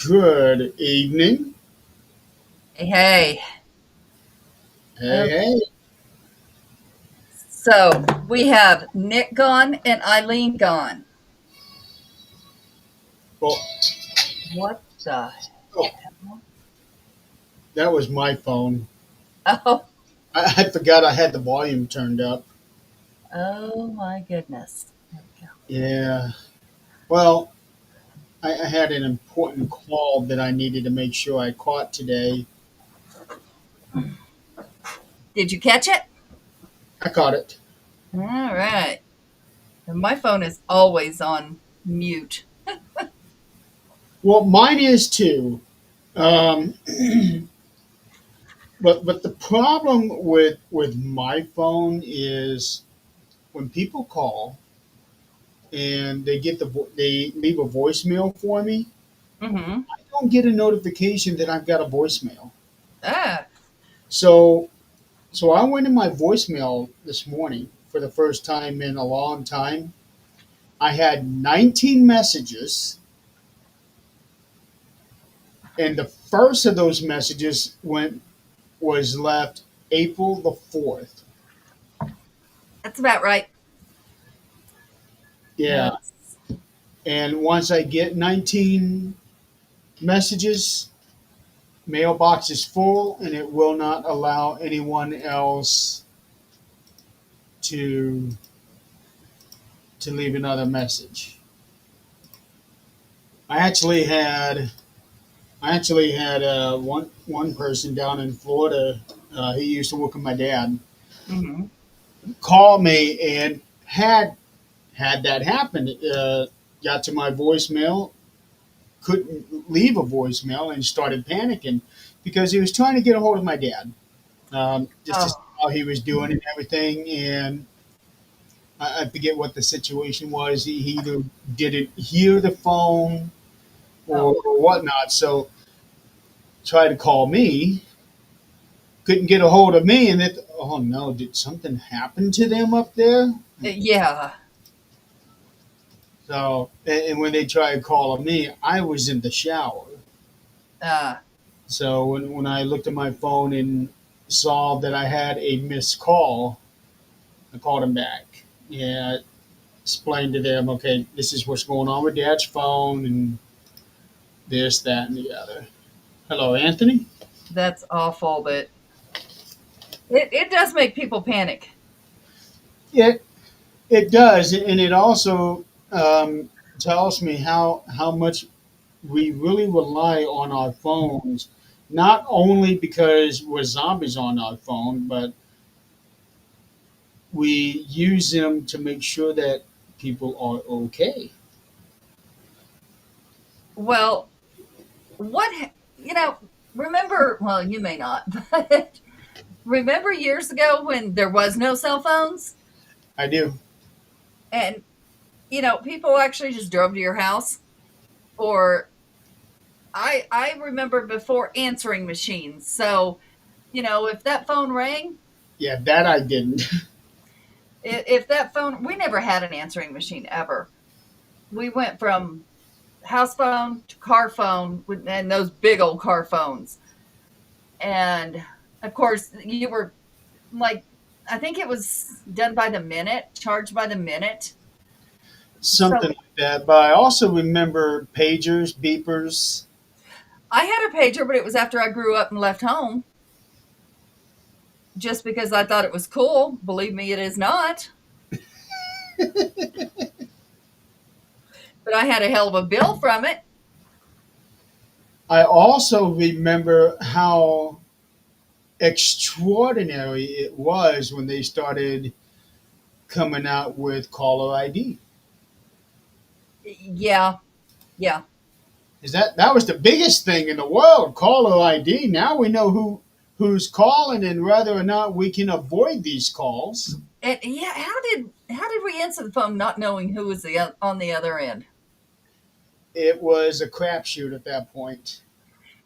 Good evening. Hey, Hey, okay. hey. So we have Nick gone and Eileen gone. Well, What the oh, hell? that was my phone. Oh, I forgot I had the volume turned up. oh my goodness. There we Yeah. Well, I had an important call that I needed to make sure I caught today. go. Did you catch it? I caught it. All right. And my phone is always on mute. Well, mine is too. Um, but the problem with my phone is when people call and they leave a voicemail for me, Mm-hmm. I don't get a notification that I've got a voicemail. Ah, So So I went in my voicemail this morning for the first time in a long time. I had 19 messages, and the first of those messages went was left April the 4th. that's about right. Yeah, That's, and once I get 19 messages, mailbox is full, and it will not allow anyone else to to leave another message. I actually had one person down in Florida. He used to work with my dad. mm-hmm. Call me and had that happen. Got to my voicemail, couldn't leave a voicemail, and started panicking because he was trying to get a hold of my dad, just to see Oh, how he was doing and everything. And I forget what the situation was. He either didn't hear the phone oh. or whatnot. So tried to call me, couldn't get a hold of me, and it, oh no, did something happen to them up there? Yeah. So, and when they tried calling me, I was in the shower. Uh, So when I looked at my phone and saw that I had a missed call, I called them back. Yeah, explained to them, okay, this is what's going on with Dad's phone, and this, that, and the other. Hello, Anthony. that's awful, but it does make people panic. Yeah, it does, and it also tells me how much we really rely on our phones, not only because we're zombies on our phone, but we use them to make sure that people are okay. Well, you know, remember, well, you may not, but remember years ago when there was no cell phones I do. and people actually just drove to your house? Or I remember before answering machines. So, if that phone rang, Yeah, that I didn't. if that phone, we never had an answering machine ever. We went from house phone to car phone and those big old car phones. And of course, you were like, I think it was done by the minute, charged by the minute. Something So like that. But I also remember pagers, beepers. I had a pager, but it was after I grew up and left home just because I thought it was cool. Believe me, it is not. But I had a hell of a bill from it. I also remember how extraordinary it was when they started coming out with caller ID. Yeah, yeah. Is that was the biggest thing in the world, caller ID. Now we know who's calling and whether or not we can avoid these calls. And yeah, how did we answer the phone not knowing who was on the other end? It was a crapshoot at that point.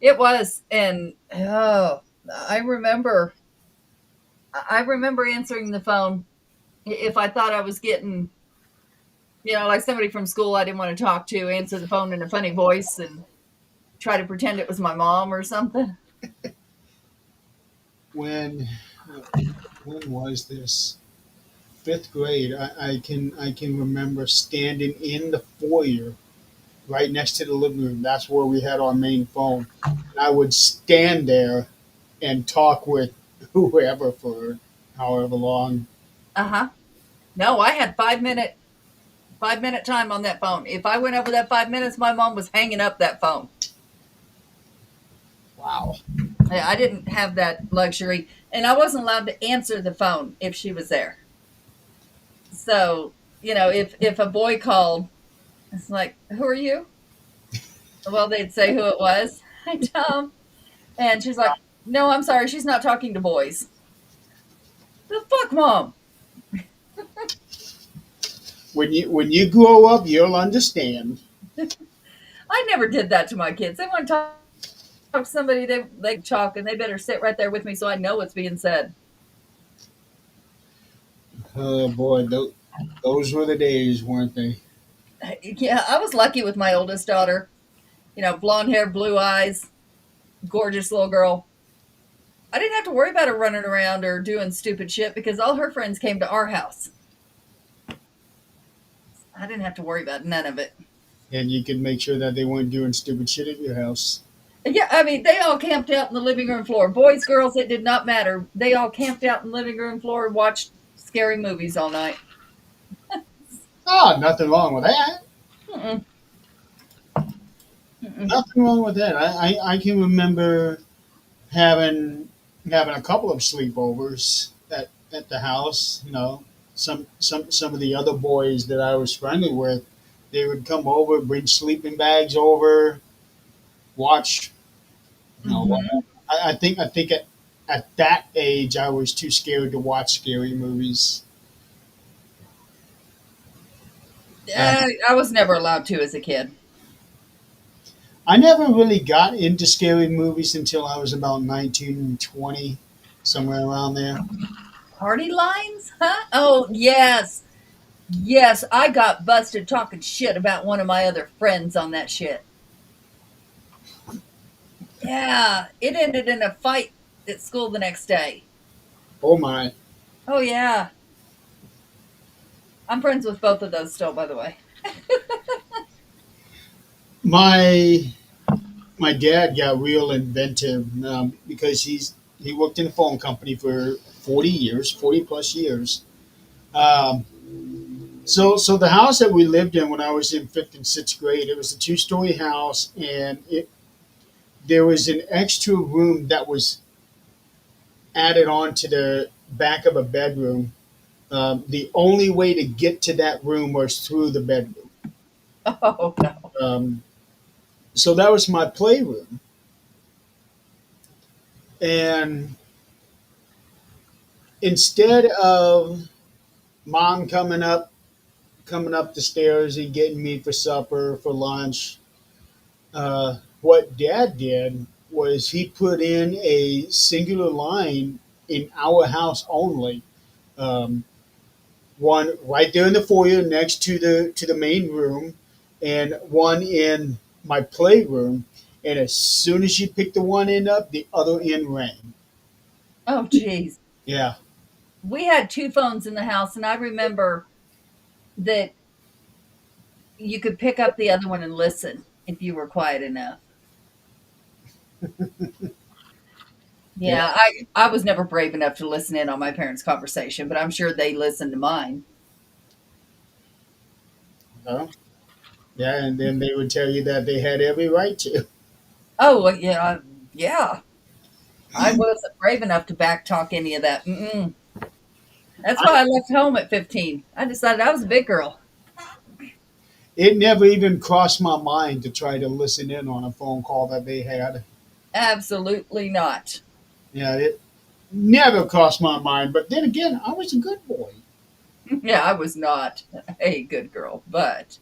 It was, and oh, I remember. I remember answering the phone if I thought I was getting, like somebody from school I didn't want to talk to, answer the phone in a funny voice, and try to pretend it was my mom or something. When when was this? Fifth grade. I can remember standing in the foyer right next to the living room. That's where we had our main phone. And I would stand there and talk with whoever for however long. Uh huh. No, I had 5 minute time on that phone. If I went over that 5 minutes, my mom was hanging up that phone. Wow. I didn't have that luxury, and I wasn't allowed to answer the phone if she was there. So, if a boy called, it's like, "Who are you?" Well, they'd say who it was. Hi, Tom. And she's like, "No, I'm sorry, she's not talking to boys." The fuck, mom. When you grow up, you'll understand. I never did that to my kids. They want to talk to somebody, they talk, and they better sit right there with me so I know what's being said. Oh boy, those were the days, weren't they? Yeah, I was lucky with my oldest daughter. Blonde hair, blue eyes, gorgeous little girl. I didn't have to worry about her running around or doing stupid shit because all her friends came to our house. I didn't have to worry about none of it. And you could make sure that they weren't doing stupid shit at your house. Yeah, I mean, they all camped out in the living room floor. Boys, girls, it did not matter. They all camped out in the living room floor and watched scary movies all night. Ah, nothing wrong with that. Mm-mm, mm-mm. Nothing wrong with that. I can remember having having a couple of sleepovers at the house. Some of the other boys that I was friendly with, they would come over, bring sleeping bags over, watch. Mhm. I think at that age I was too scared to watch scary movies. Uh, I was never allowed to as a kid. I never really got into scary movies until I was about 19, 20, somewhere around there. Party lines? Huh? Oh, yes. Yes, I got busted talking shit about one of my other friends on that shit. Yeah, it ended in a fight at school the next day. Oh my. Oh, yeah. I'm friends with both of those still, by the way. My my dad got real inventive because he worked in a phone company for 40 years, 40 plus years. Um, so the house that we lived in when I was in fifth and sixth grade, it was a two-story house, and there was an extra room that was added on to the back of a bedroom. The only way to get to that room was through the bedroom. Oh, no. Um, so that was my playroom, and instead of mom coming up the stairs and getting me for supper for lunch, what dad did was he put in a singular line in our house only. Um, one right there in the foyer next to the main room, and one in my playroom. And as soon as she picked the one end up, the other end rang. Oh, geez. Yeah. We had two phones in the house, and I remember that you could pick up the other one and listen if you were quiet enough. Yeah. Yeah, I was never brave enough to listen in on my parents' conversation, but I'm sure they listened to mine. Well, yeah, and then they would tell you that they had every right to. Oh, well, yeah, yeah. I wasn't brave enough to backtalk any of that. Mm-mm. That's I, why I left home at 15. I decided I was a big girl. it never even crossed my mind to try to listen in on a phone call that they had. Absolutely not. Yeah, it never crossed my mind. But then again, I was a good boy. Yeah, I was not a good girl, but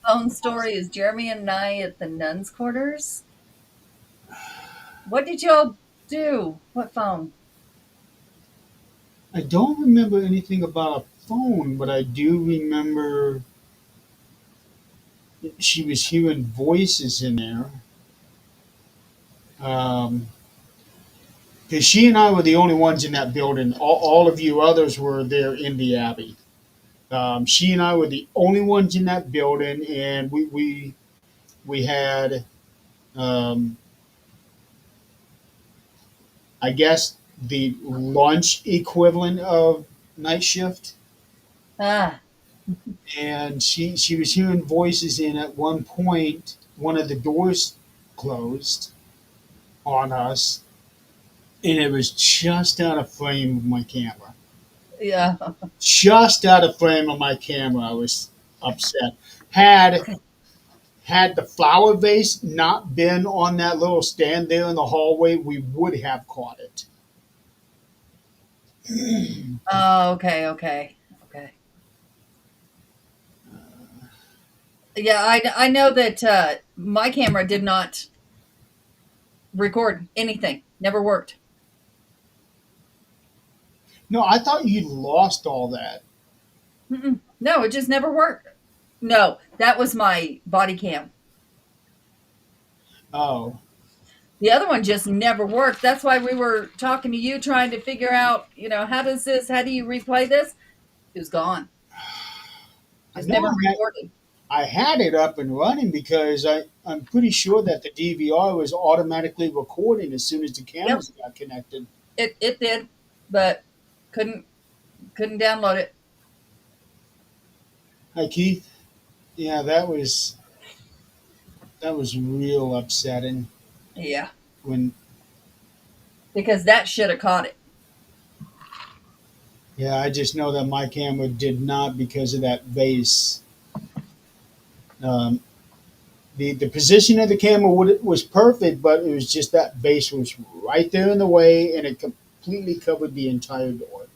phone story is Jeremy and I at the nuns' quarters. What did y'all do? What phone? I don't remember anything about a phone, but I do remember she was hearing voices in there. Because she and I were the only ones in that building. All of you others were there in the Abbey. She and I were the only ones in that building, and we had, um, I guess, the lunch equivalent of night shift. Ah, And she was hearing voices, and at one point, one of the doors closed on us, and it was just out of frame of my camera. yeah. Just out of frame of my camera, I was upset. Had the flower vase not been on that little stand there in the hallway, we would have caught it. Oh, okay, okay, okay. Yeah, I know that my camera did not record anything. Never worked. No, I thought you'd lost all that. Mm-mm. No, it just never worked. No, that was my body cam. Oh, The other one just never worked. That's why we were talking to you, trying to figure out, how do you replay this? It was gone. I Just know never recorded. I had it up and running because I'm pretty sure that the DVR was automatically recording as soon as the Yep, cameras got connected. it did, but couldn't couldn't download it. Hi, Keith. Yeah, that was real upsetting Yeah, when. because that should have caught it. Yeah, I just know that my camera did not because of that vase. Um, the position of the camera was perfect, but it was just that base was right there in the way, and it completely covered the entire door.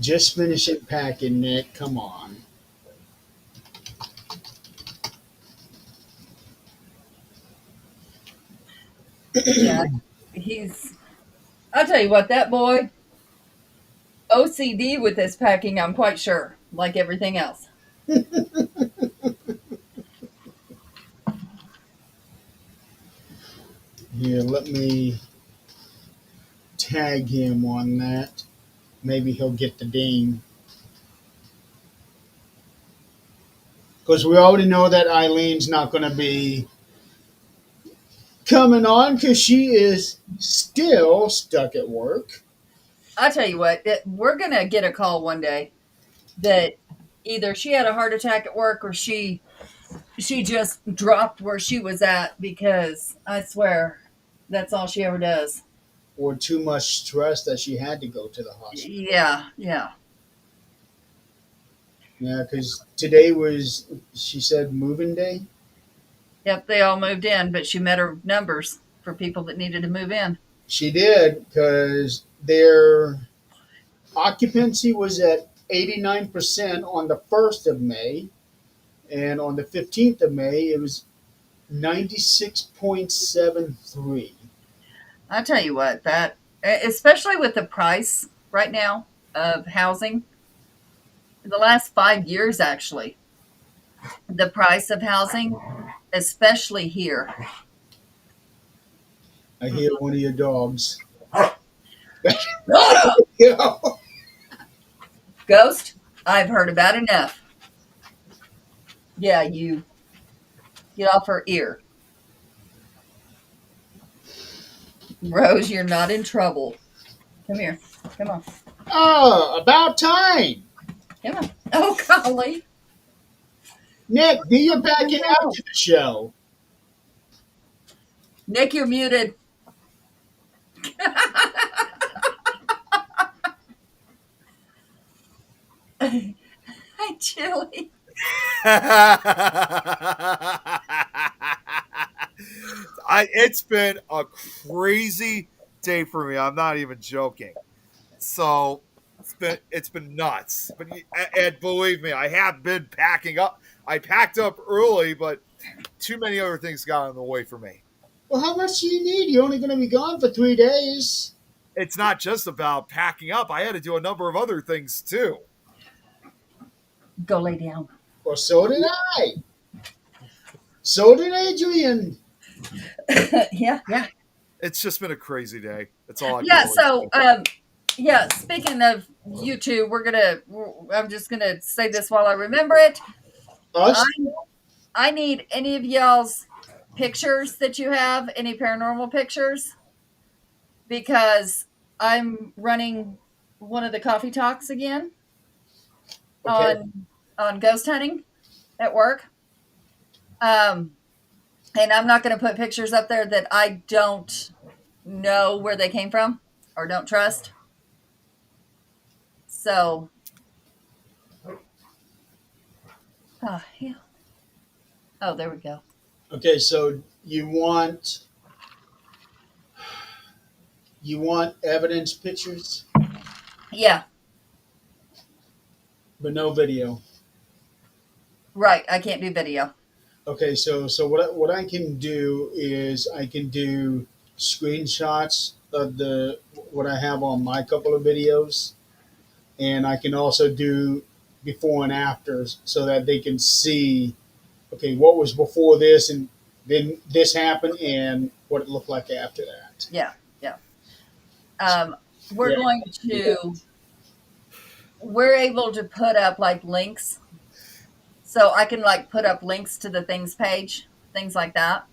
Just finishing packing, Nick. Come on. Yeah, he's. I'll tell you what, that boy OCD with his packing. I'm quite sure, like everything else. Here, let me tag him on that. Maybe he'll get the ding. Because we already know that Eileen's not going to be coming on because she is still stuck at work. I'll tell you what, we're gonna get a call one day that either she had a heart attack at work or she just dropped where she was at, because I swear that's all she ever does. Or too much stress that she had to go to the hospital. Yeah, yeah. Yeah, because today was, she said, moving day. Yep, they all moved in, but she met her numbers for people that needed to move in. She did because their occupancy was at 89% on the 1st of May, and on the 15th of May, it was 96.73. I tell you what, that especially with the price right now of housing, in the last 5 years actually, the price of housing, especially here. I hear one of your dogs. Nada! Yeah. Ghost, I've heard about enough. Yeah, you get off her ear. Rose, you're not in trouble. Come here. Come on. Oh, about time. Come on. Oh, golly. Nick, do your backing No. after the show. Nick, you're muted. Hi, Chili. It's been a crazy day for me. I'm not even joking. So it's been nuts. But and believe me, I have been packing up. I packed up early, but too many other things got in the way for me. Well, how much do you need? You're only going to be gone for 3 days. it's not just about packing up. I had to do a number of other things too. Go lay down. Well, so did I. So did Adrian. Yeah. It's just been a crazy day. That's all I can Yeah. really So, say. yeah. Speaking of you two, I'm just gonna say this while I remember it. Us? I need any of y'all's pictures that you have, any paranormal pictures, because I'm running one of the coffee talks again Okay. on ghost hunting at work. And I'm not going to put pictures up there that I don't know where they came from or don't trust. So, oh, yeah. Oh, there we go. Okay, so you want evidence pictures, Yeah, but no video. right. I can't do video. Okay, so what I can do is I can do screenshots of the what I have on my couple of videos, and I can also do before and afters so that they can see, okay, what was before this, and then this happened, and what it looked like after that. Yeah, yeah. We're Yeah. going to, we're able to put up like links. So I can like put up links to the things page, things like that.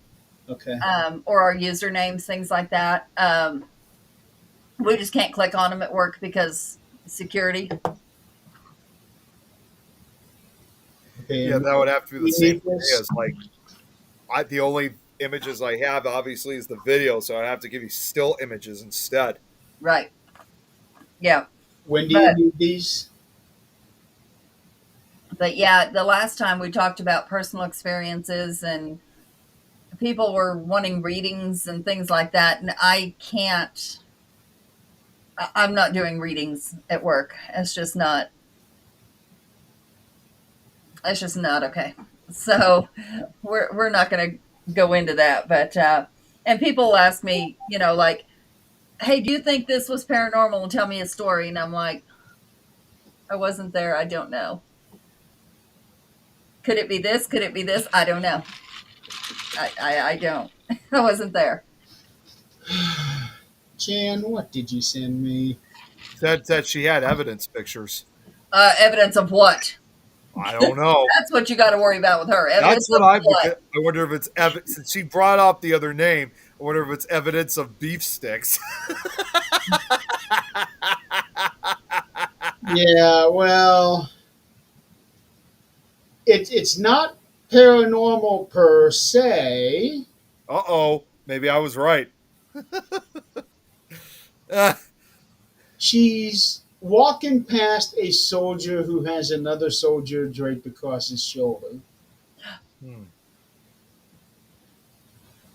Okay. Or our usernames, things like that. We just can't click on them at work because security. Okay. Yeah, that would have to be the we same need thing this. as like the only images I have obviously is the video, so I have to give you still images instead. Right. Yeah. When do you But need these? but yeah, the last time we talked about personal experiences and people were wanting readings and things like that, and I can't. I'm not doing readings at work. It's just not. It's just not okay. So we're not going to go into that. But and people ask me, like, hey, do you think this was paranormal? And tell me a story, and I'm like, I wasn't there. I don't know. Could it be this? Could it be this? I don't know. I don't. I wasn't there. Jan, what did you send me? That she had evidence pictures. Evidence of what? I don't know. That's what you got to worry about with her. That's Evidence what of I what? wonder if it's evidence. Since she brought up the other name, I wonder if it's evidence of beef sticks. Yeah, well, it's not paranormal per se. Uh-oh, maybe I was right. Uh, She's walking past a soldier who has another soldier draped across his shoulder. hmm.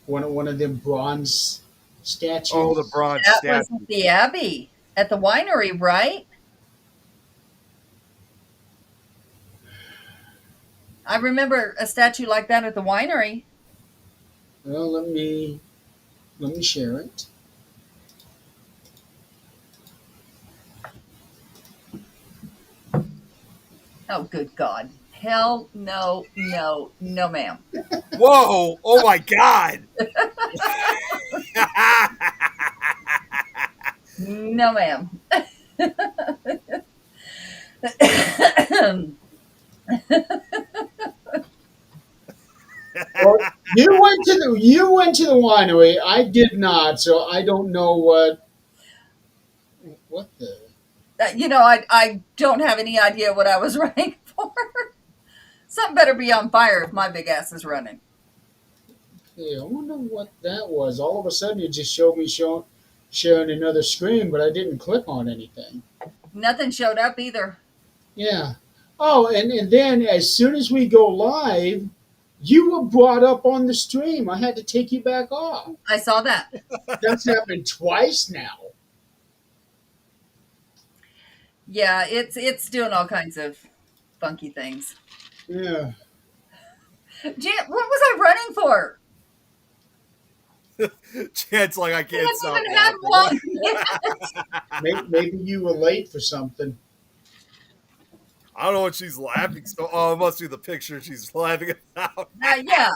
One of them bronze statues. Oh, the bronze That statue. was at the Abbey at the winery, right? I remember a statue like that at the winery. Well, let me share it. Oh, good God. Hell no, no, no, ma'am. Whoa! Oh my God! No, ma'am. Well, you went to the winery. I did not, so I don't know what the. I don't have any idea what I was running for. Something better be on fire if my big ass is running. Yeah, I wonder what that was. All of a sudden, it just showed me sharing another screen, but I didn't click on anything. Nothing showed up either. Yeah. Oh, and then as soon as we go live, you were brought up on the stream. I had to take you back off. I saw that. That's happened twice now. Yeah, it's doing all kinds of funky things. Yeah. What was I running for? Chad's like, I I can't haven't stop even had laughing. one. Maybe you were late for something. I don't know what she's laughing. So, oh, it must be the picture she's laughing about. Yeah.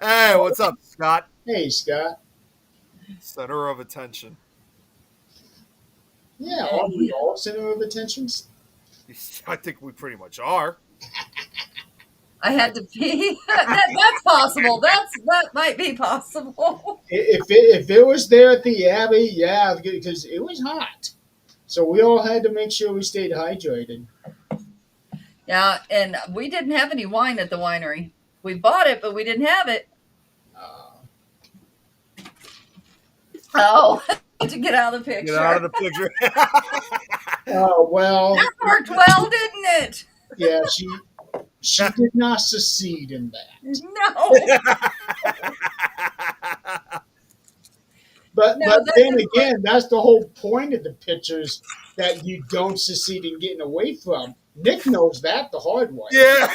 Hey, what's up, Scott? Hey, Scott. Center of attention. Yeah, are we all center of attentions? I think we pretty much are. I had to pee. That's possible. That might be possible. If it was there at the Abbey, yeah, because it was hot. So we all had to make sure we stayed hydrated. Yeah, and we didn't have any wine at the winery. We bought it, but we didn't have it. Oh, to get out of the picture. Get out of the picture. Oh, well, That worked well, didn't it? yeah, she did not succeed in that. No. But No, but that then didn't again, that's the whole point of the pictures that you don't succeed in getting away from. Nick knows that the hard way. Yeah.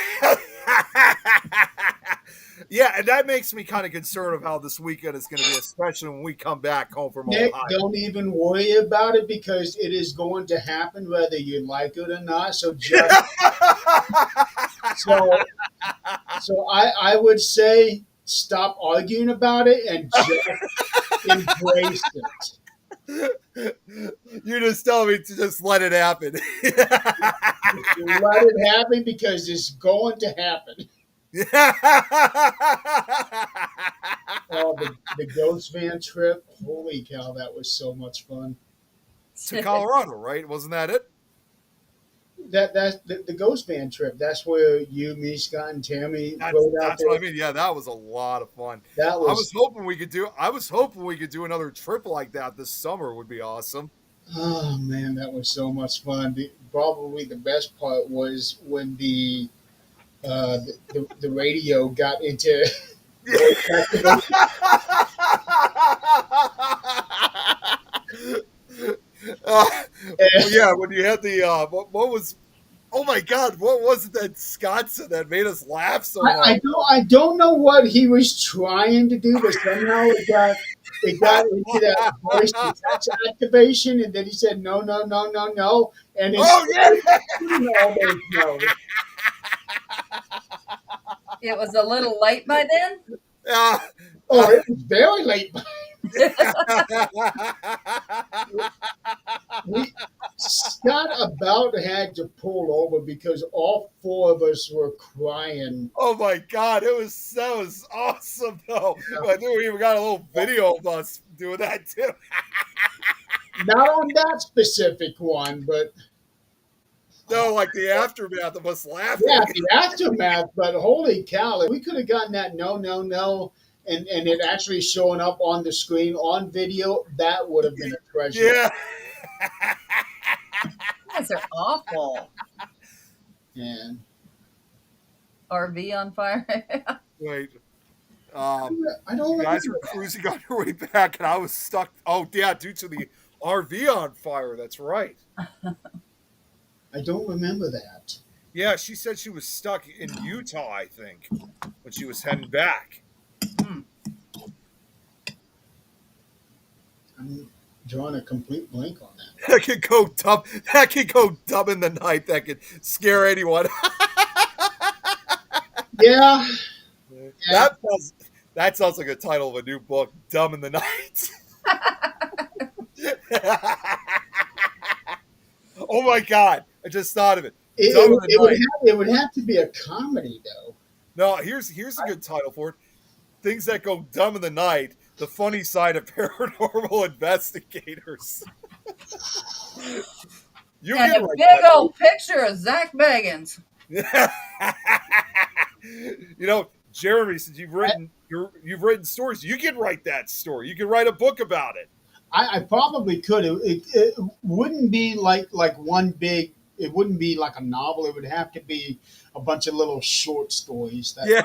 Yeah, and that makes me kind of concerned of how this weekend is going to be, especially when we come back home from Nick, Ohio. don't even worry about it because it is going to happen whether you like it or not. So just so I would say stop arguing about it and just embrace it. You just tell me to just let it happen. Let it happen because it's going to happen. Oh, the Ghost Van trip. Holy cow, that was so much fun. To Colorado, right? Wasn't that it? That's the Ghost Van trip. That's where you, me, Scott, and Tammy That's, rode out that's there. what I mean. Yeah, that was a lot of fun. That I was was hoping we could do another trip like that this summer. Would be awesome. oh man, that was so much fun. Probably the best part was when the radio got into voice activation. Yeah, when you had the what was, oh my god, what was it that Scott said that made us laugh so hard? I don't know what he was trying to do, but somehow it got into that voice to touch activation, and then he said no, no, no, no, no, and it's Oh yeah. all those no's. It was a little late by then. Yeah. Oh, it was very late. Scott about had to pull over because all four of us were crying. Oh my god, that was awesome though. I think we even got a little video of us doing that too. Not on that specific one, but No, like the aftermath of us laughing. yeah, the aftermath. But holy cow, if we could have gotten that no, no, no, and it actually showing up on the screen on video, that would have been a treasure. Yeah. You guys are awful. And RV on fire. Wait. I don't You guys remember were that. cruising on your way back, and I was stuck. Oh, yeah, due to the RV on fire. That's right. I don't remember that. Yeah, she said she was stuck in Utah, I think, when she was heading back. I'm drawing a complete blank on that. That could go dumb. That could go dumb in the night. That could scare anyone. Yeah. Yeah. That sounds like a title of a new book, Dumb in the Night. Oh my god, I just thought of it. Dumb in the Night. It would have to be a comedy, though. No, here's a good title for it. Things that go dumb in the night, the funny side of paranormal investigators. You And can a write big that. old picture of Zach Bagans. You know, Jeremy, since you've written stories, you can write that story. You can write a book about it. I probably could. It wouldn't be like one big. It wouldn't be like a novel. It would have to be a bunch of little short stories. Yeah.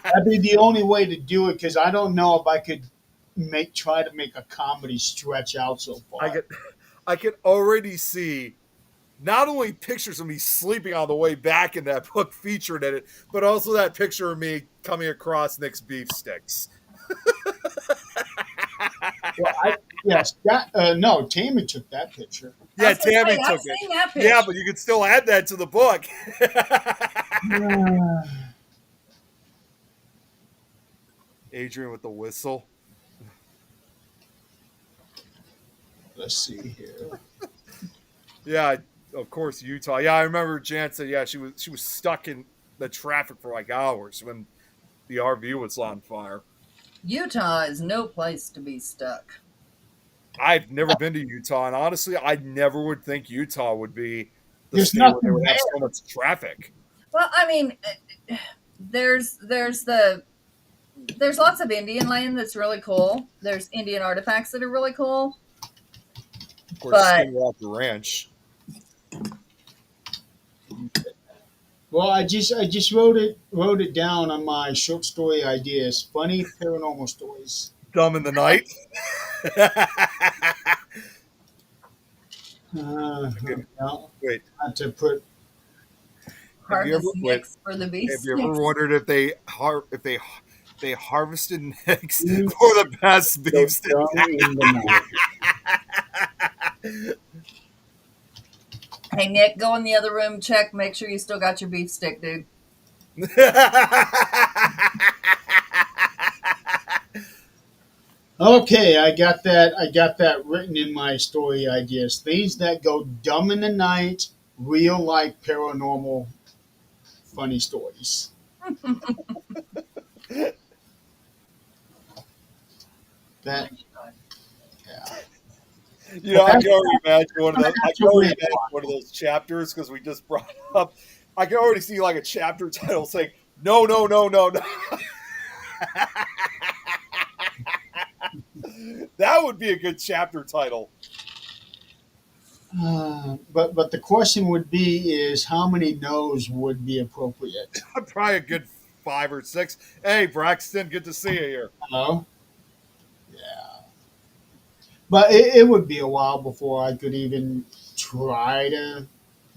That'd be the only way to do it because I don't know if I could try to make a comedy stretch out so far. I could already see not only pictures of me sleeping on the way back in that book featured in it, but also that picture of me coming across Nick's beef sticks. Well, yes, no, Tammy took that picture. I Yeah, was gonna Tammy say, I've took it. seen that Yeah, picture. but you can still add that to the book. Adrian with the whistle. Let's see here. Yeah, of course, Utah. Yeah, I remember Jan said, yeah, she was stuck in the traffic for like hours when the RV was on fire. Utah is no place to be stuck. I've never been to Utah, and honestly, I never would think Utah would be the There's state where they nothing would have there. so much traffic. Well, I mean, there's lots of Indian land that's really cool. There's Indian artifacts that are really cool. Of course, But Skinwalker Ranch. Well, I just wrote it down on my short story ideas. Funny paranormal stories. Dumb in the night. Well, Wait, not to put. have you ever harvest wait, mix for the have beast. you ever wondered if they harvested nicks for the best So beef stick? dumb in the night. Hey Nick, go in the other room, check, make sure you still got your beef stick, dude. Okay, I got that. I got that written in my story ideas. Things that go dumb in the night, real life paranormal, funny stories. That yeah. I can already imagine one of those. I That's can a already weird imagine one of those chapters because we just brought up. I can already see like a chapter title saying no, no, no, no, no. That would be a good chapter title. But the question would be is how many no's would be appropriate? Probably a good 5 or 6. Hey, Braxton, good to see you here. Hello? Yeah. But it would be a while before I could even try to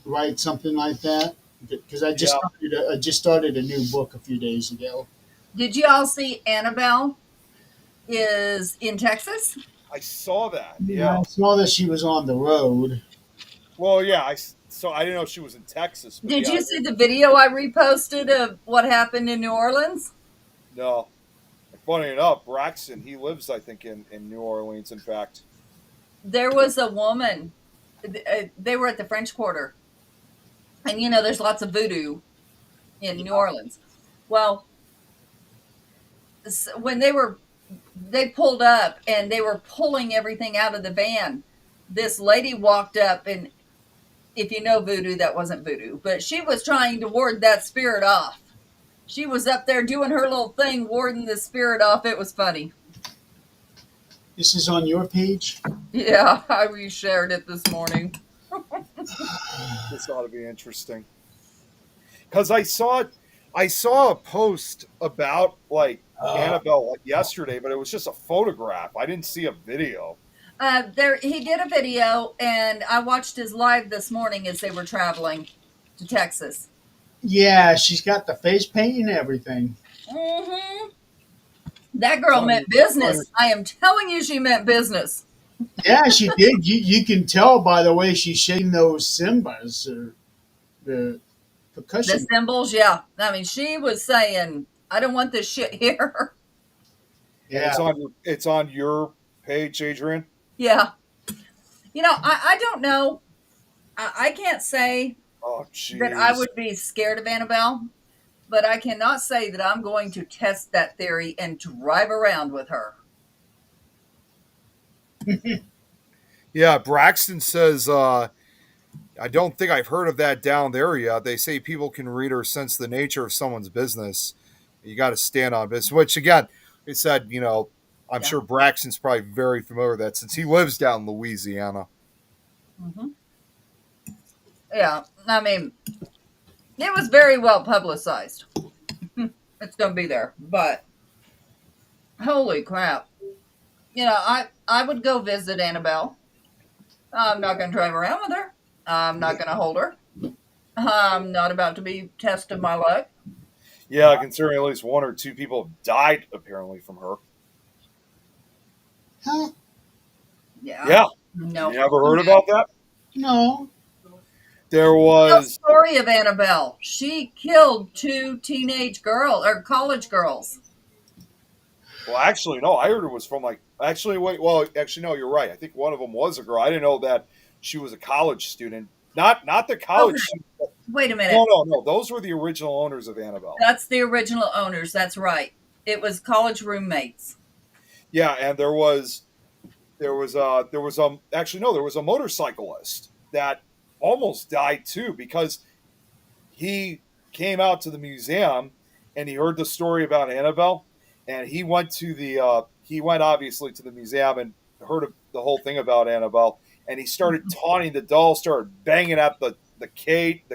write something like that because Yeah, I just started a new book a few days ago. Did you all see Annabelle is in Texas? I saw that. Yeah, Yeah. I saw that she was on the road. Well, yeah. So I didn't know she was in Texas, but Did yeah. you see the video I reposted of what happened in New Orleans? No. Funny enough, Braxton, he lives, I think, in New Orleans. In fact. There was a woman. They were at the French Quarter, and you know there's lots of voodoo in New Orleans. Well, when they pulled up and they were pulling everything out of the van, this lady walked up, and if you know voodoo, that wasn't voodoo, but she was trying to ward that spirit off. She was up there doing her little thing, warding the spirit off. It was funny. This is on your page? Yeah, I reshared it this morning. This ought to be interesting. Because I saw a post about like Annabelle like yesterday, but it was just a photograph. I didn't see a video. He did a video, and I watched his live this morning as they were traveling to Texas. Yeah, she's got the face paint and everything. Mm-hmm. That girl meant business. I am telling you, she meant business. Yeah, she did. You can tell by the way she's shaking those cymbals or the The percussion. symbols, yeah. I mean, she was saying, "I don't want this shit here." And Yeah. it's on your page, Adrian. Yeah. You know, I don't know. I can't say Oh, that I jeez. would be scared of Annabelle, but I cannot say that I'm going to test that theory and drive around with her. Yeah, Braxton says, I don't think I've heard of that down there yet. They say people can read or sense the nature of someone's business. You got to stand on business, which again, it said, I'm Yeah. sure Braxton's probably very familiar with that since he lives down in Louisiana. Hmm. Yeah. I mean, it was very well publicized. It's going to be there, but holy crap. You know, I would go visit Annabelle. I'm not going to drive around with her. I'm not going to hold her. I'm not about to be testing my luck. Yeah, considering at least 1 or 2 people have died apparently from her. Huh? Yeah. Yeah. No. You never heard about that? No. There The was. story of Annabelle. She killed 2 teenage girls or college girls. Well, actually, no. I heard it was from like. Actually, wait. Well, actually, no. You're right. I think one of them was a girl. I didn't know that she was a college student. Not the college. Okay. Student. Wait a minute. No. Those were the original owners of Annabelle. That's the original owners. That's right. It was college roommates. Yeah, and actually no, there was a motorcyclist that almost died too because he came out to the museum and he heard the story about Annabelle, and he went obviously to the museum and heard of the whole thing about Annabelle, and he started taunting the doll, started banging at the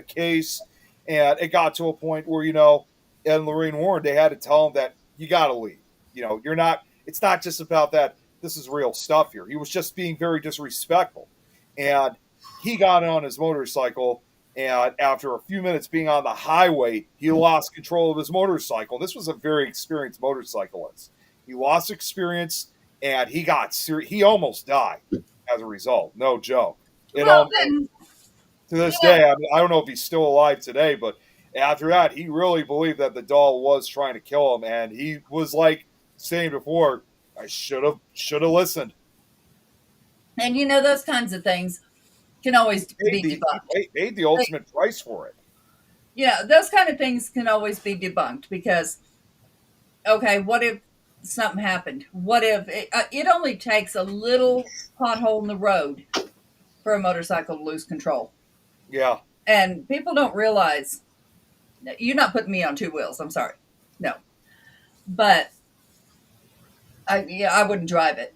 case, and it got to a point where Ed and Lorraine Warren, they had to tell him that you got to leave. You're not. It's not just about that. This is real stuff here. He was just being very disrespectful, and he got on his motorcycle. And after a few minutes being on the highway, he lost control of his motorcycle. This was a very experienced motorcyclist. He lost experience, and he almost died as a result. No joke. Well, then, To this day, I don't know if he's still alive today, but after that, he really believed that the doll was trying to kill him, and he was like saying before, "I should have listened." and those kinds of things can always be debunked. Paid the ultimate price for it. Yeah, those kind of things can always be debunked because, okay, what if something happened? What if it only takes a little pothole in the road for a motorcycle to lose control? Yeah. And people don't realize, you're not putting me on 2 wheels. I'm sorry. No. But I wouldn't drive it.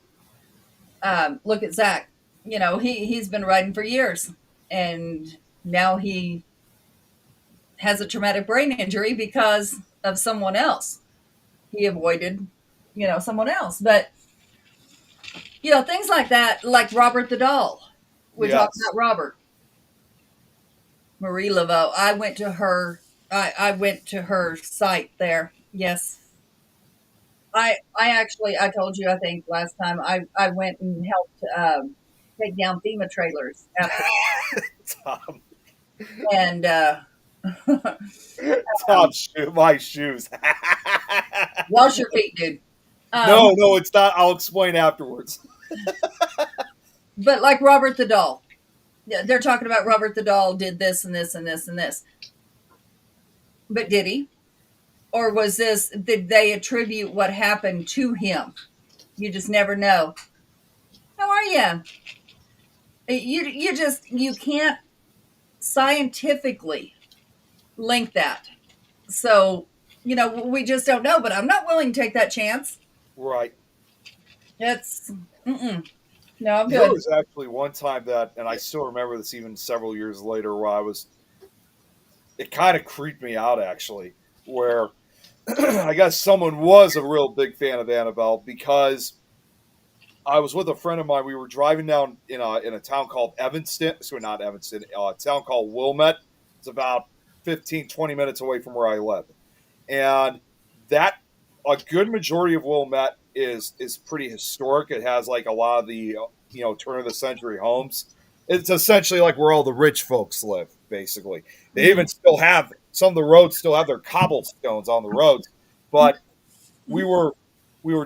Look at Zach. He's been riding for years, and now he has a traumatic brain injury because of someone else. He avoided, someone else. But things like that, like Robert the doll. We talked about Robert. Marie Laveau. I went to her. I went to her site there. Yes. I told you, I think last time I went and helped take down FEMA trailers after, Tom, and Tom, my shoes. wash your feet, dude. No, it's not. I'll explain afterwards. But like Robert the doll, they're talking about Robert the doll did this and this and this and this. But did he? Or did they attribute what happened to him? You just never know. How are you? You can't scientifically link that. So, we just don't know, but I'm not willing to take that chance. Right. It's, no, I'm There good. was actually one time that, and I still remember this even several years later, where it kind of creeped me out actually, where I guess someone was a real big fan of Annabelle because I was with a friend of mine. We were driving down in a town called Evanston. So not Evanston, a town called Wilmette. It's about 15, 20 minutes away from where I live. And a good majority of Wilmette is pretty historic. It has like a lot of the, turn of the century homes. It's essentially like where all the rich folks live, basically. They even still have, some of the roads still have their cobblestones on the roads. But we were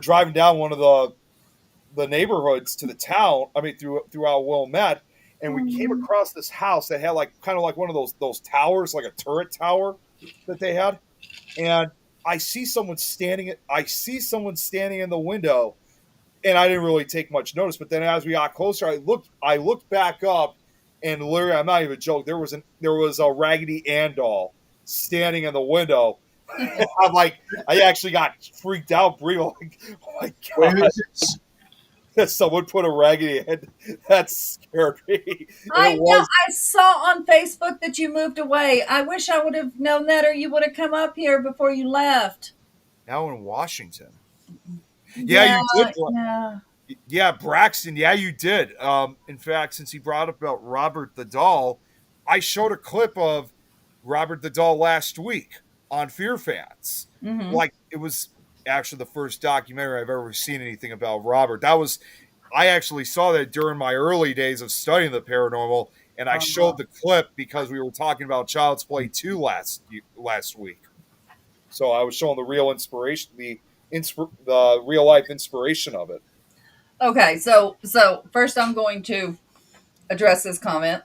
driving down one of the neighborhoods to the town, throughout Wilmette, and we came across this house that had kind of like one of those towers, like a turret tower that they had. And I see someone standing in the window, and I didn't really take much notice. But then as we got closer, I looked back up, and literally, I'm not even joking, there was a Raggedy Ann doll standing in the window. I'm like, I actually got freaked out, Brie. Like, oh my Where god! is this? Someone put a Raggedy Ann. That scared me. I know. I saw on Facebook that you moved away. I wish I would have known that, or you would have come up here before you left. Now in Washington. Yeah, you did. Yeah. Yeah, Braxton. Yeah, you did. In fact, since he brought up about Robert the doll, I showed a clip of Robert the doll last week on Fear Fans. Mm-hmm. Like, it was actually the first documentary I've ever seen anything about Robert. That was I actually saw that during my early days of studying the paranormal, and I Uh-huh. showed the clip because we were talking about Child's Play 2 last week. So I was showing the real inspiration, the real life inspiration of it. Okay, so first I'm going to address this comment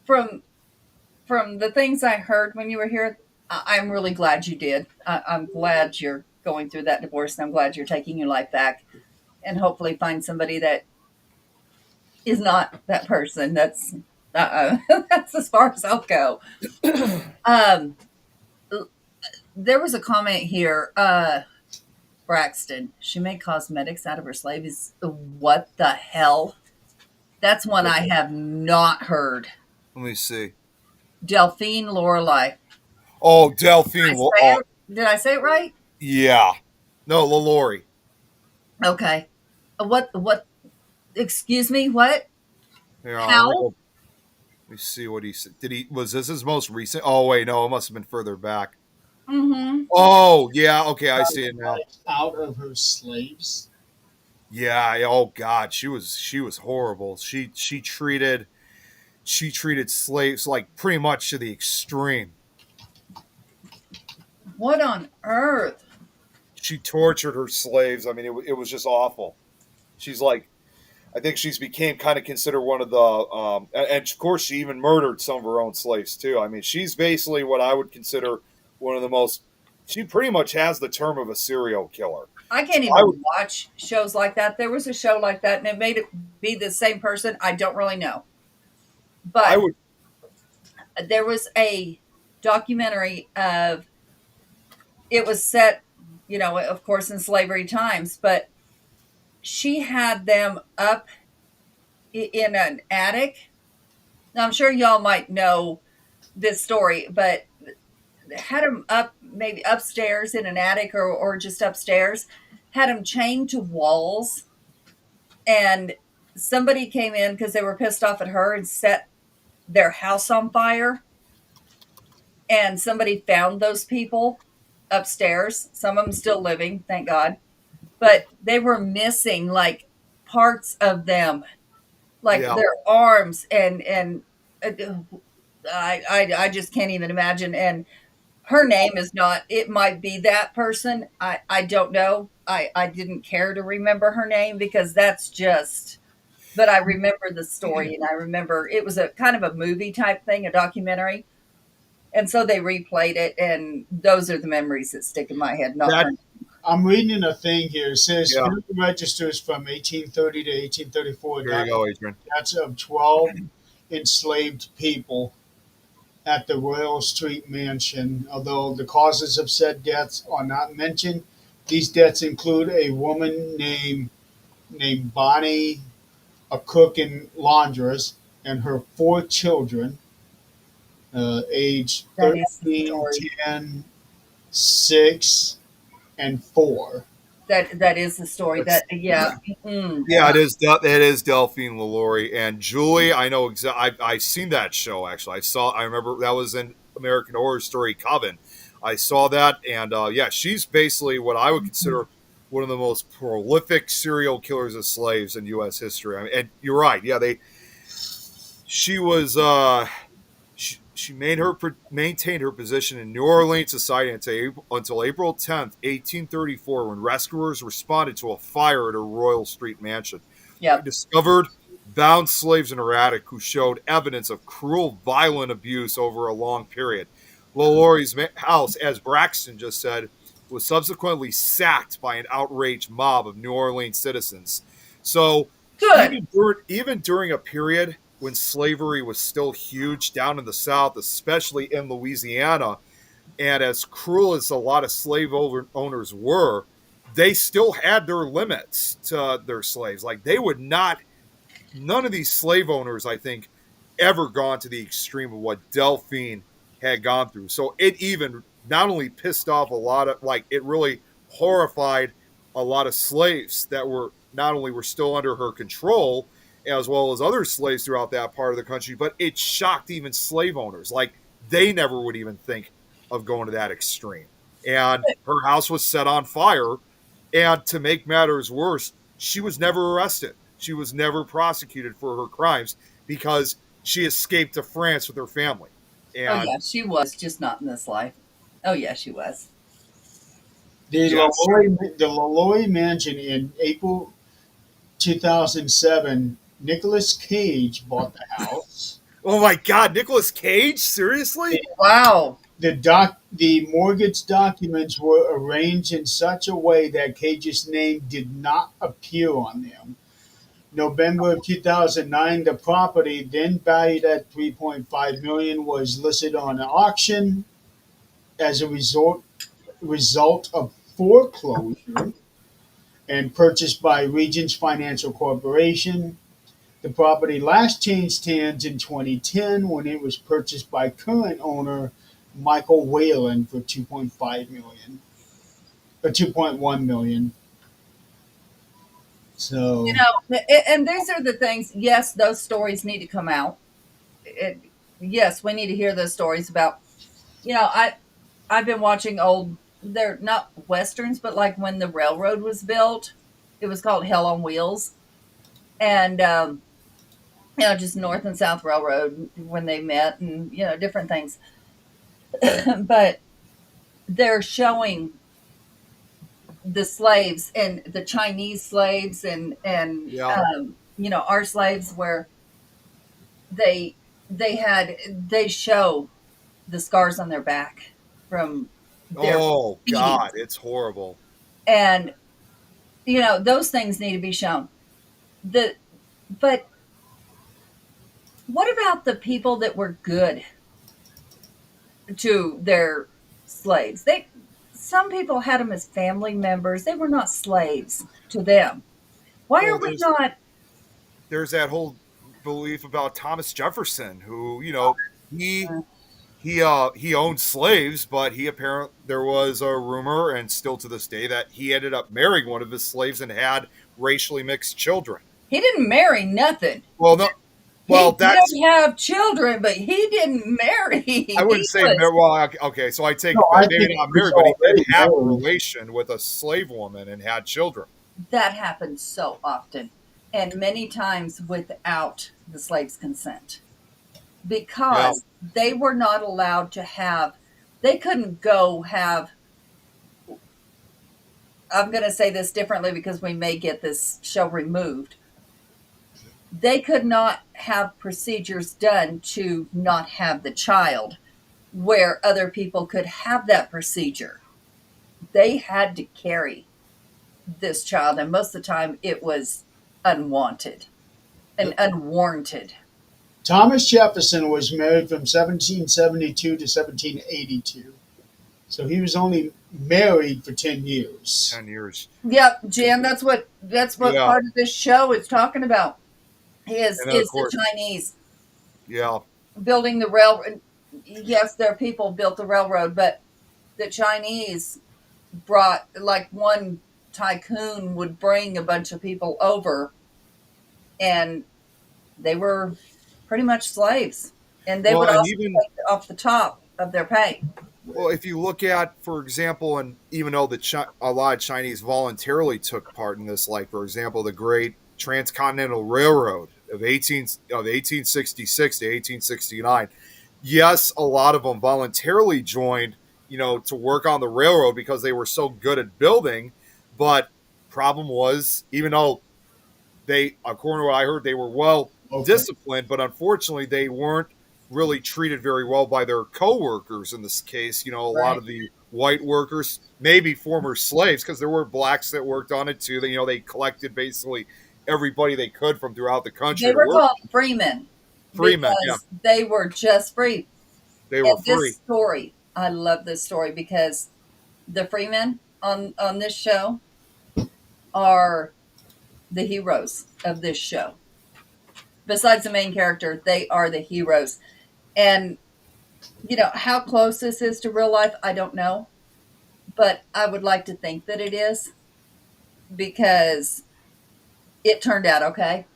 from the things I heard when you were here. I'm really glad you did. I'm glad you're going through that divorce, and I'm glad you're taking your life back, and hopefully find somebody that is not that person. That's that's as far as I'll go. Um, there was a comment here. Braxton, she made cosmetics out of her slaves. What the hell? That's one I have not heard. Let me see. Delphine Lorelei. Oh, Delphine. Oh, Did I say it right? yeah. No, LaLaurie. Okay. What? Excuse me. What? Here, How? let me see what he said. Was this his most recent? Oh, wait, no, it must have been further back. Mm-hmm. Oh, yeah. Okay, I see it now. Out of her slaves. Yeah. Oh God, she was horrible. She treated slaves like pretty much to the extreme. What on earth? She tortured her slaves. I mean, it was just awful. She's like, I think she's became kind of considered one of the, and of course she even murdered some of her own slaves too. I mean, she's basically what I would consider one of the most. She pretty much has the term of a serial killer. I can't I even would, watch shows like that. There was a show like that, and it made it be the same person. I don't really know, I but would, there was a documentary of. It was set, of course, in slavery times, but she had them up in an attic. Now, I'm sure y'all might know this story, but had them up maybe upstairs in an attic or just upstairs, had them chained to walls. And somebody came in because they were pissed off at her and set their house on fire. And somebody found those people upstairs. Some of them still living, thank God. But they were missing like parts of them, like yeah, their arms and uh, I just can't even imagine. And her name is not. It might be that person. I don't know. I didn't care to remember her name because that's just. But I remember the story, and I remember it was a kind of a movie type thing, a documentary, and so they replayed it, and those are the memories that stick in my head. Not that her. I'm reading a thing here. It says yeah. funeral registers from 1830 to 1834. Here you go, Adrian. Deaths of 12 enslaved people at the Royal Street Mansion. Although the causes of said deaths are not mentioned, these deaths include a woman named Bonnie, a cook and laundress, and her four children, aged That is the 13, story. 10, 6, and 4. That is the story. That's, That yeah. Mm, yeah, it is. It is Delphine LaLaurie and Julie. I know exactly. I seen that show actually. I remember that was in American Horror Story Coven. I saw that, and yeah, she's basically what I would consider one of the most prolific serial killers of slaves in U.S. history. I mean, and you're right. Yeah, she was. She maintained her position in New Orleans society until April 10th, 1834, when rescuers responded to a fire at her Royal Street mansion. They yep. discovered bound slaves in her attic who showed evidence of cruel, violent abuse over a long period. LaLaurie's house, as Braxton just said, was subsequently sacked by an outraged mob of New Orleans citizens. So Good. even during a period when slavery was still huge down in the South, especially in Louisiana, and as cruel as a lot of slave owners were, they still had their limits to their slaves. Like they would not, none of these slave owners, I think, ever gone to the extreme of what Delphine had gone through. So it even not only pissed off a lot of, like, it really horrified a lot of slaves that were not only were still under her control, as well as other slaves throughout that part of the country, but it shocked even slave owners. Like they never would even think of going to that extreme. And her house was set on fire. And to make matters worse, she was never arrested. She was never prosecuted for her crimes because she escaped to France with her family. Oh And yeah, she was just not in this life. Oh yeah, she was. yes, The Laloy Mansion in April 2007, Nicolas Cage bought the house. oh my God, Nicolas Cage, seriously? Wow. The mortgage documents were arranged in such a way that Cage's name did not appear on them. November of 2009, the property, then valued at 3.5 million, was listed on an auction as a result of foreclosure and purchased by Regions Financial Corporation. The property last changed hands in 2010 when it was purchased by current owner Michael Whalen for 2.5 million or 2.1 million. You So know, and these are the things. Yes, those stories need to come out. It, yes, we need to hear those stories about. You know, I've been watching old. They're not westerns, but like when the railroad was built, it was called Hell on Wheels, and you know, just North and South Railroad when they met, and you know, different things. But they're showing the slaves and the Chinese slaves and Yeah. you know, our slaves where they they show the scars on their back from their Oh God, beatings, it's horrible. and you know, those things need to be shown. The But what about the people that were good to their slaves? They Some people had them as family members. They were not slaves to them. Why are Well, we not? there's that whole belief about Thomas Jefferson, who he he owned slaves, but he apparently there was a rumor, and still to this day, that he ended up marrying one of his slaves and had racially mixed children. He didn't marry nothing. Well, no, He well that's did have children, but he didn't marry. I wouldn't He say was well. Okay, so I take no, it I back. think Maybe it not was married, but he did already have a married. relation with a slave woman and had children. that happens so often, and many times without the slave's consent, Yeah. because they were not allowed to have. They couldn't go have. I'm going to say this differently because we may get this show removed. They could not have procedures done to not have the child where other people could have that procedure. They had to carry this child, and most of the time it was unwanted and unwarranted. Thomas Jefferson was married from 1772 to 1782. So he was only married for 10 years. 10 years. Yep, Jan, that's what Yeah, part of this show is talking about. and then of Is the course, Chinese yeah. building the railroad? Yes, their people built the railroad, but the Chinese brought, like, one tycoon would bring a bunch of people over, and they were pretty much slaves, and they Well, would and also even take off the top of their pay. well, if you look at, for example, and even though a lot of Chinese voluntarily took part in this, like for example, the Great Transcontinental Railroad of 1866 to 1869. Yes, a lot of them voluntarily joined, to work on the railroad because they were so good at building. But problem was, even though they, according to what I heard, they were well Okay. disciplined, but unfortunately, they weren't really treated very well by their coworkers in this case. A lot Right. of the white workers, maybe former slaves, because there were blacks that worked on it too. They collected basically everybody they could from throughout the country They to were work. called freemen Freemen, yeah, because they were just free. they were And this free. story, I love this story because the freemen on this show are the heroes of this show. Besides the main character, they are the heroes. And you know how close this is to real life, I don't know, but I would like to think that it is because it turned out okay.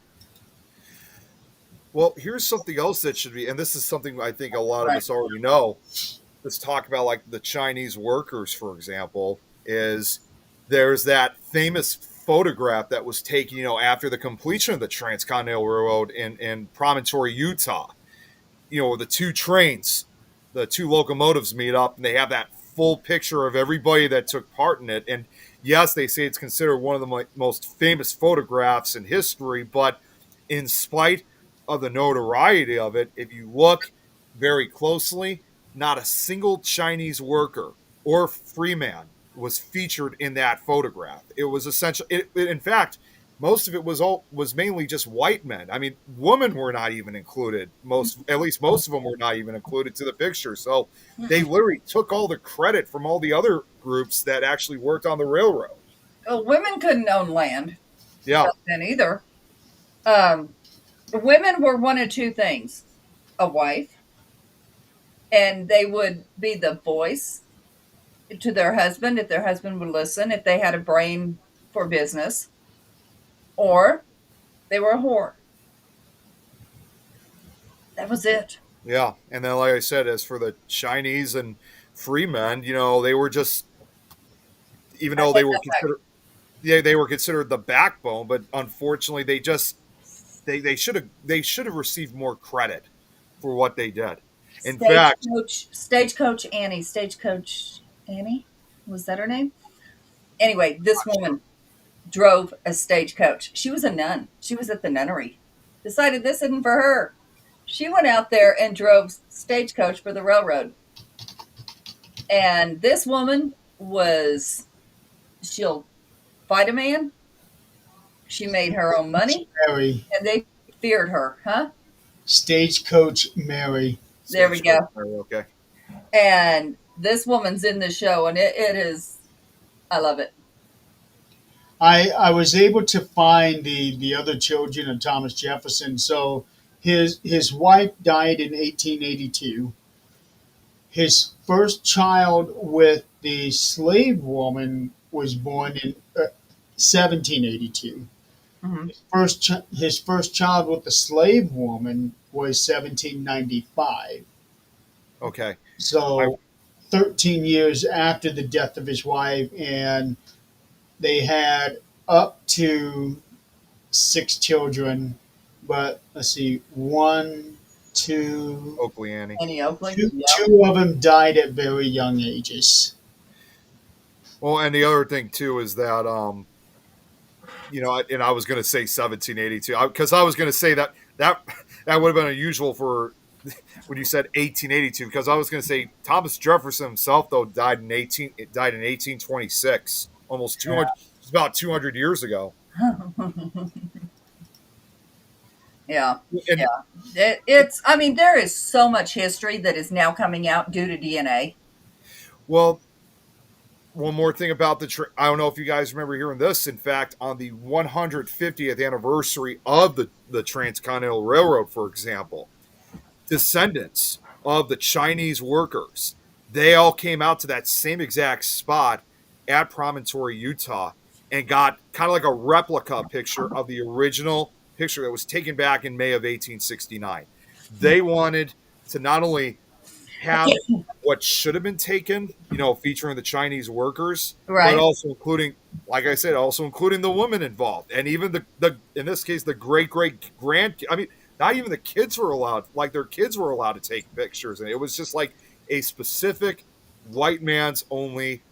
Well, here's something else that should be, and this is something I think a lot of Right. us already know. Let's talk about like the Chinese workers, for example, is there's that famous photograph that was taken, after the completion of the Transcontinental Railroad in Promontory, Utah. The two trains, the two locomotives meet up, and they have that full picture of everybody that took part in it. And yes, they say it's considered one of the most famous photographs in history, but in spite of the notoriety of it, if you look very closely, not a single Chinese worker or freeman was featured in that photograph. It was essentially, in fact, most of it was mainly just white men. I mean, women were not even included. At least most of them were not even included to the picture. So they literally took all the credit from all the other groups that actually worked on the railroad. Well, women couldn't own land Yeah. back then either. Women were one of two things: a wife, and they would be the voice to their husband if their husband would listen, if they had a brain for business, or they were a whore. That was it. Yeah. And then, like I said, as for the Chinese and free men, they were just, even though they were considered, they were considered the backbone, but unfortunately they should have received more credit for what they did. In fact, Stagecoach Annie, was that her name? Anyway, this woman drove a stagecoach. She was a nun. She was at the nunnery. Decided this isn't for her. She went out there and drove stagecoach for the railroad. And this woman she'll fight a man. She made her own money. Mary, And they feared her, huh? Stagecoach Mary. There we go. Okay. And this woman's in the show, and it is, I love it. I was able to find the other children of Thomas Jefferson. So his wife died in 1882. His first child with the slave woman was born in 1782. Mm-hmm. His first child with the slave woman was 1795. Okay. So 13 years after the death of his wife, and they had up to 6 children, but let's see, one, two, Oakley Annie. Annie Oakley. two, Yeah. two of them died at very young ages. Well, and the other thing too is that, and I was going to say 1782 because I was going to say that would have been unusual for when you said 1882, because I was going to say Thomas Jefferson himself though died in 1826, almost 200. It's about 200 years ago. Yeah. And, Yeah. I mean, there is so much history that is now coming out due to DNA. Well, one more thing about I don't know if you guys remember hearing this. In fact, on the 150th anniversary of the Transcontinental Railroad, for example, descendants of the Chinese workers, they all came out to that same exact spot at Promontory, Utah, and got kind of like a replica picture of the original picture that was taken back in May of 1869. They wanted to not only have what should have been taken, featuring the Chinese workers, Right. but also including, like I said, the women involved, and even the in this case the great grand. I mean, not even the kids were allowed, like their kids were allowed to take pictures, and it was just like a specific white man's only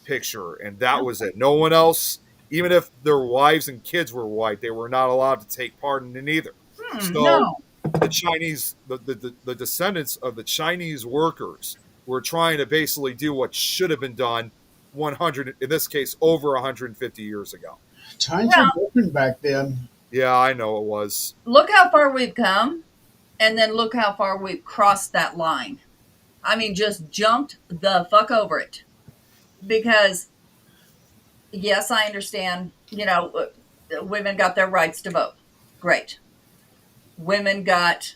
picture, and that was it. No one else, even if their wives and kids were white, they were not allowed to take part in it either. So No. the Chinese, the descendants of the Chinese workers were trying to basically do what should have been done 100, in this case, over 150 years ago. Times were different back then. Yeah, I know it was. Look how far we've come, and then look how far we've crossed that line. I mean, just jumped the fuck over it. Because, yes, I understand, women got their rights to vote. Great. Women got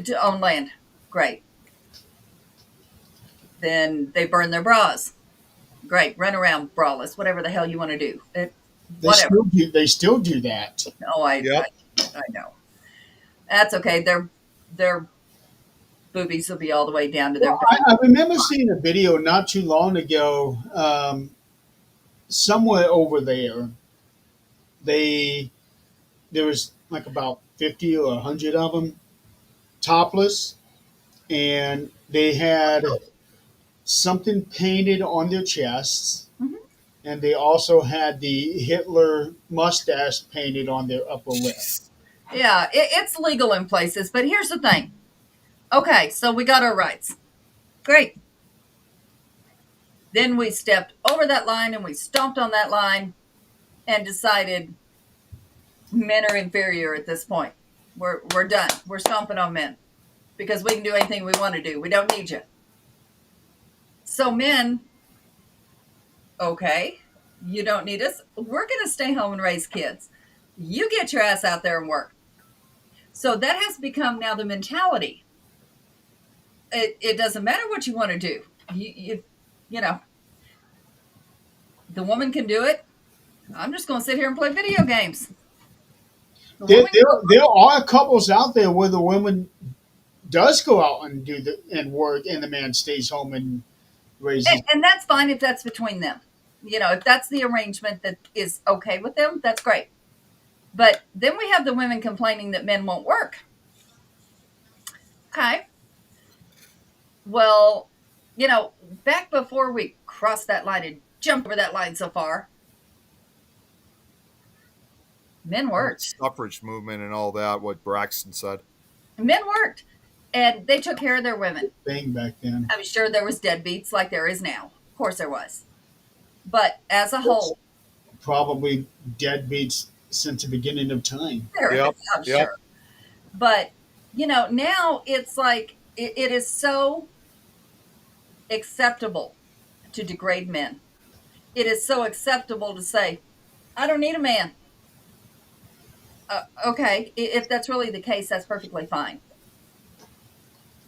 to own land. Great. Then they burn their bras. Great. Run around braless, whatever the hell you want to do. Whatever. They still do that. Oh, Yep. I know. That's okay. Their boobies will be all the way down to their. I remember seeing a video not too long ago, somewhere over there, they there was like about 50 or 100 of them topless, and they had something painted on their chests, Mhm. and they also had the Hitler mustache painted on their upper lip. Yeah, it's legal in places, but here's the thing. Okay, so we got our rights. Great. Then we stepped over that line and we stomped on that line and decided men are inferior at this point. We're done. We're stomping on men because we can do anything we want to do. We don't need you. So men, okay, you don't need us. We're going to stay home and raise kids. You get your ass out there and work. So that has become now the mentality. It doesn't matter what you want to do. You know, the woman can do it. I'm just going to sit here and play video games. The There, woman there, can- there are couples out there where the woman does go out and and work, and the man stays home and raises. and that's fine if that's between them. You know, if that's the arrangement that is okay with them, that's great. But then we have the women complaining that men won't work. Okay. Well, you know, back before we crossed that line and jumped over that line so far, men worked. Suffrage movement and all that, what Braxton said. Men worked. And they took care of their women. Thing back then. I'm sure there was deadbeats like there is now. Of course there was. But as a whole, Probably deadbeats since the beginning of time. there Yep, is, I'm yep. sure. But, you know, now it's like it is so acceptable to degrade men. It is so acceptable to say, I don't need a man. Okay, if that's really the case, that's perfectly fine.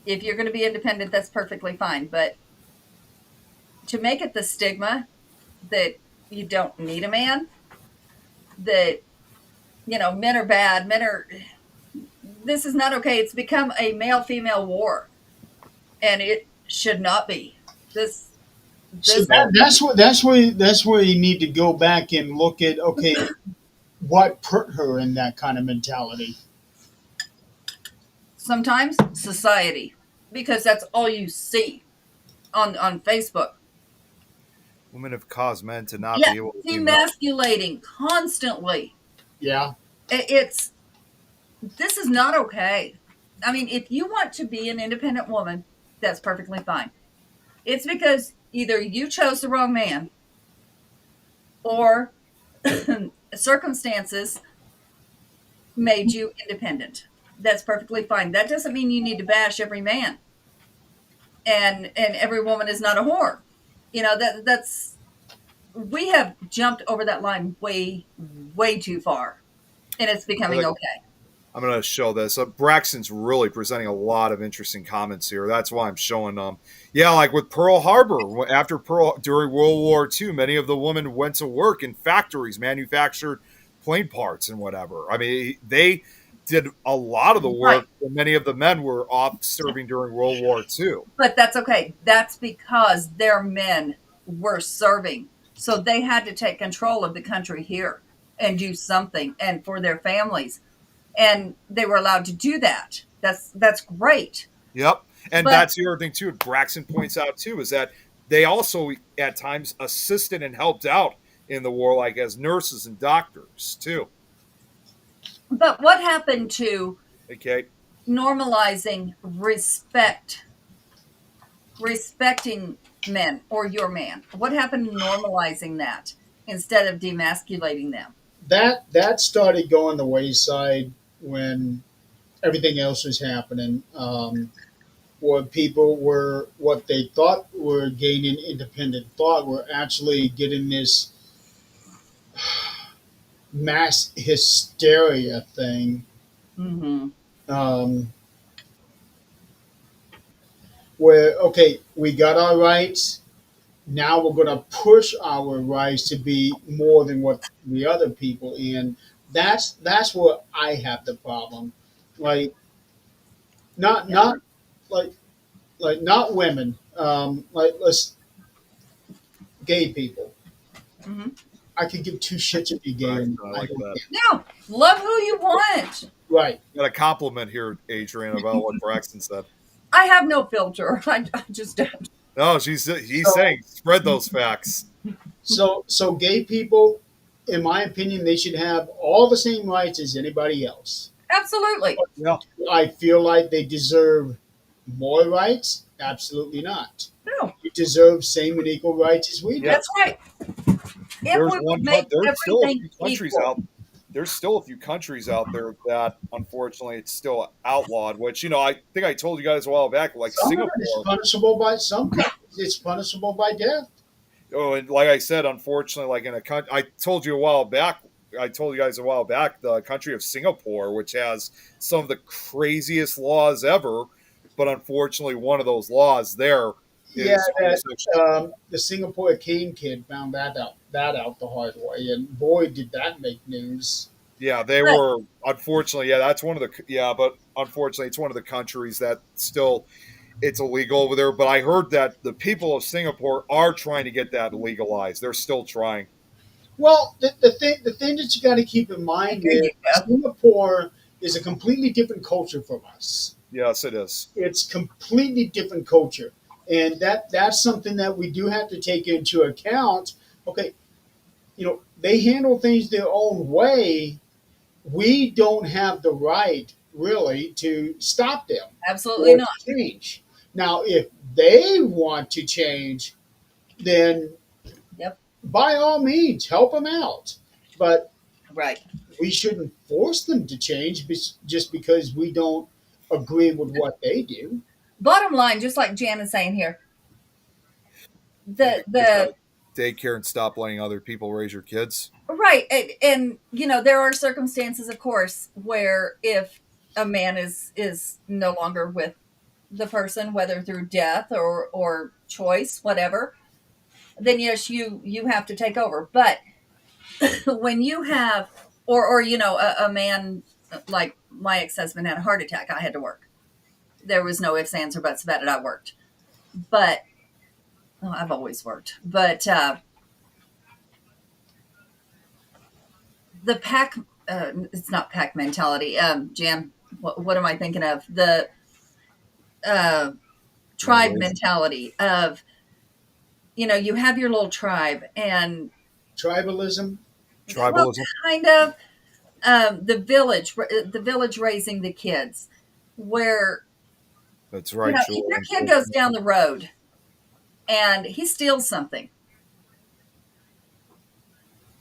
If you're going to be independent, that's perfectly fine. But to make it the stigma that you don't need a man, that, you know, men are bad, this is not okay. It's become a male-female war, and it should not be. So that's where you need to go back and look at, okay, what put her in that kind of mentality. Sometimes society, because that's all you see on Facebook. Women have caused men to not Yeah, be able to be men. demasculating constantly. Yeah. It's this is not okay. I mean, if you want to be an independent woman, that's perfectly fine. It's because either you chose the wrong man or circumstances made you independent. That's perfectly fine. That doesn't mean you need to bash every man and every woman is not a whore. You know, that's we have jumped over that line way too far, and it's becoming okay. I'm going to show this. Braxton's really presenting a lot of interesting comments here. That's why I'm showing them. Yeah, like with Pearl Harbor, during World War II, many of the women went to work in factories, manufactured plane parts and whatever. I mean, they did a lot of the work, Right. and many of the men were off serving during World War II. But that's okay. That's because their men were serving, so they had to take control of the country here and do something, and for their families. And they were allowed to do that. That's great. Yep. And But- that's the other thing, too, Braxton points out, too, is that they also, at times, assisted and helped out in the war, like as nurses and doctors, too. But what happened to Okay. normalizing respecting men or your man? What happened to normalizing that instead of demasculating them? That started going the wayside when everything else was happening. Where people were what they thought were gaining independent thought were actually getting this mass hysteria thing. Mm-hmm. Where okay, we got our rights. Now we're going to push our rights to be more than what the other people, and that's where I have the problem. Like not like not women. Like let's gay people. Mm-hmm. I could give two shits if you're gay. And I like that. No, love who you want. Right. Got a compliment here, Adrian, about what Braxton said. I have no filter. I just don't. No, he's So- saying spread those facts. So gay people, in my opinion, they should have all the same rights as anybody else. Absolutely. Yeah. I feel like they deserve more rights. Absolutely not. No, You deserve same and equal rights as we do. Yeah. that's right. It There's would make there's still a few everything countries equal. out. There's still a few countries out there that unfortunately it's still outlawed. Which I think I told you guys a while back, like Some of it is Singapore. punishable by some countries. It's punishable by death. Oh, and like I said, unfortunately, like in a country, I told you a while back. I told you guys a while back, the country of Singapore, which has some of the craziest laws ever, but unfortunately, one of those laws there is Yeah, homosexual. the Singapore Cane kid found that out the hard way, and boy, did that make news. Yeah, they Right. were unfortunately. Yeah, that's one of the. Yeah, but unfortunately, it's one of the countries that still it's illegal over there. But I heard that the people of Singapore are trying to get that legalized. They're still trying. Well, the thing that you got to keep in mind There is you go. Singapore is a completely different culture from us. Yes, it is. It's completely different culture, and that's something that we do have to take into account. Okay, they handle things their own way. We don't have the right really to stop them Absolutely or not. change. Now, if they want to change, then Yep. by all means help them out. But Right. we shouldn't force them to change just because we don't agree with what they do. Bottom line, just like Jan is saying here, the Daycare and stop letting other people raise your kids. right, and there are circumstances, of course, where if a man is no longer with the person, whether through death or choice, whatever, then yes, you have to take over. But when you have or a man like my ex-husband had a heart attack, I had to work. There was no ifs, ands, or buts about it. I worked, but I've always worked. But the pack, it's not pack mentality. Jan, what am I thinking of? The tribe mentality of, you have your little tribe and Tribalism. well, Tribalism. kind of the village raising the kids, where That's right. if your kid goes down the road and he steals something,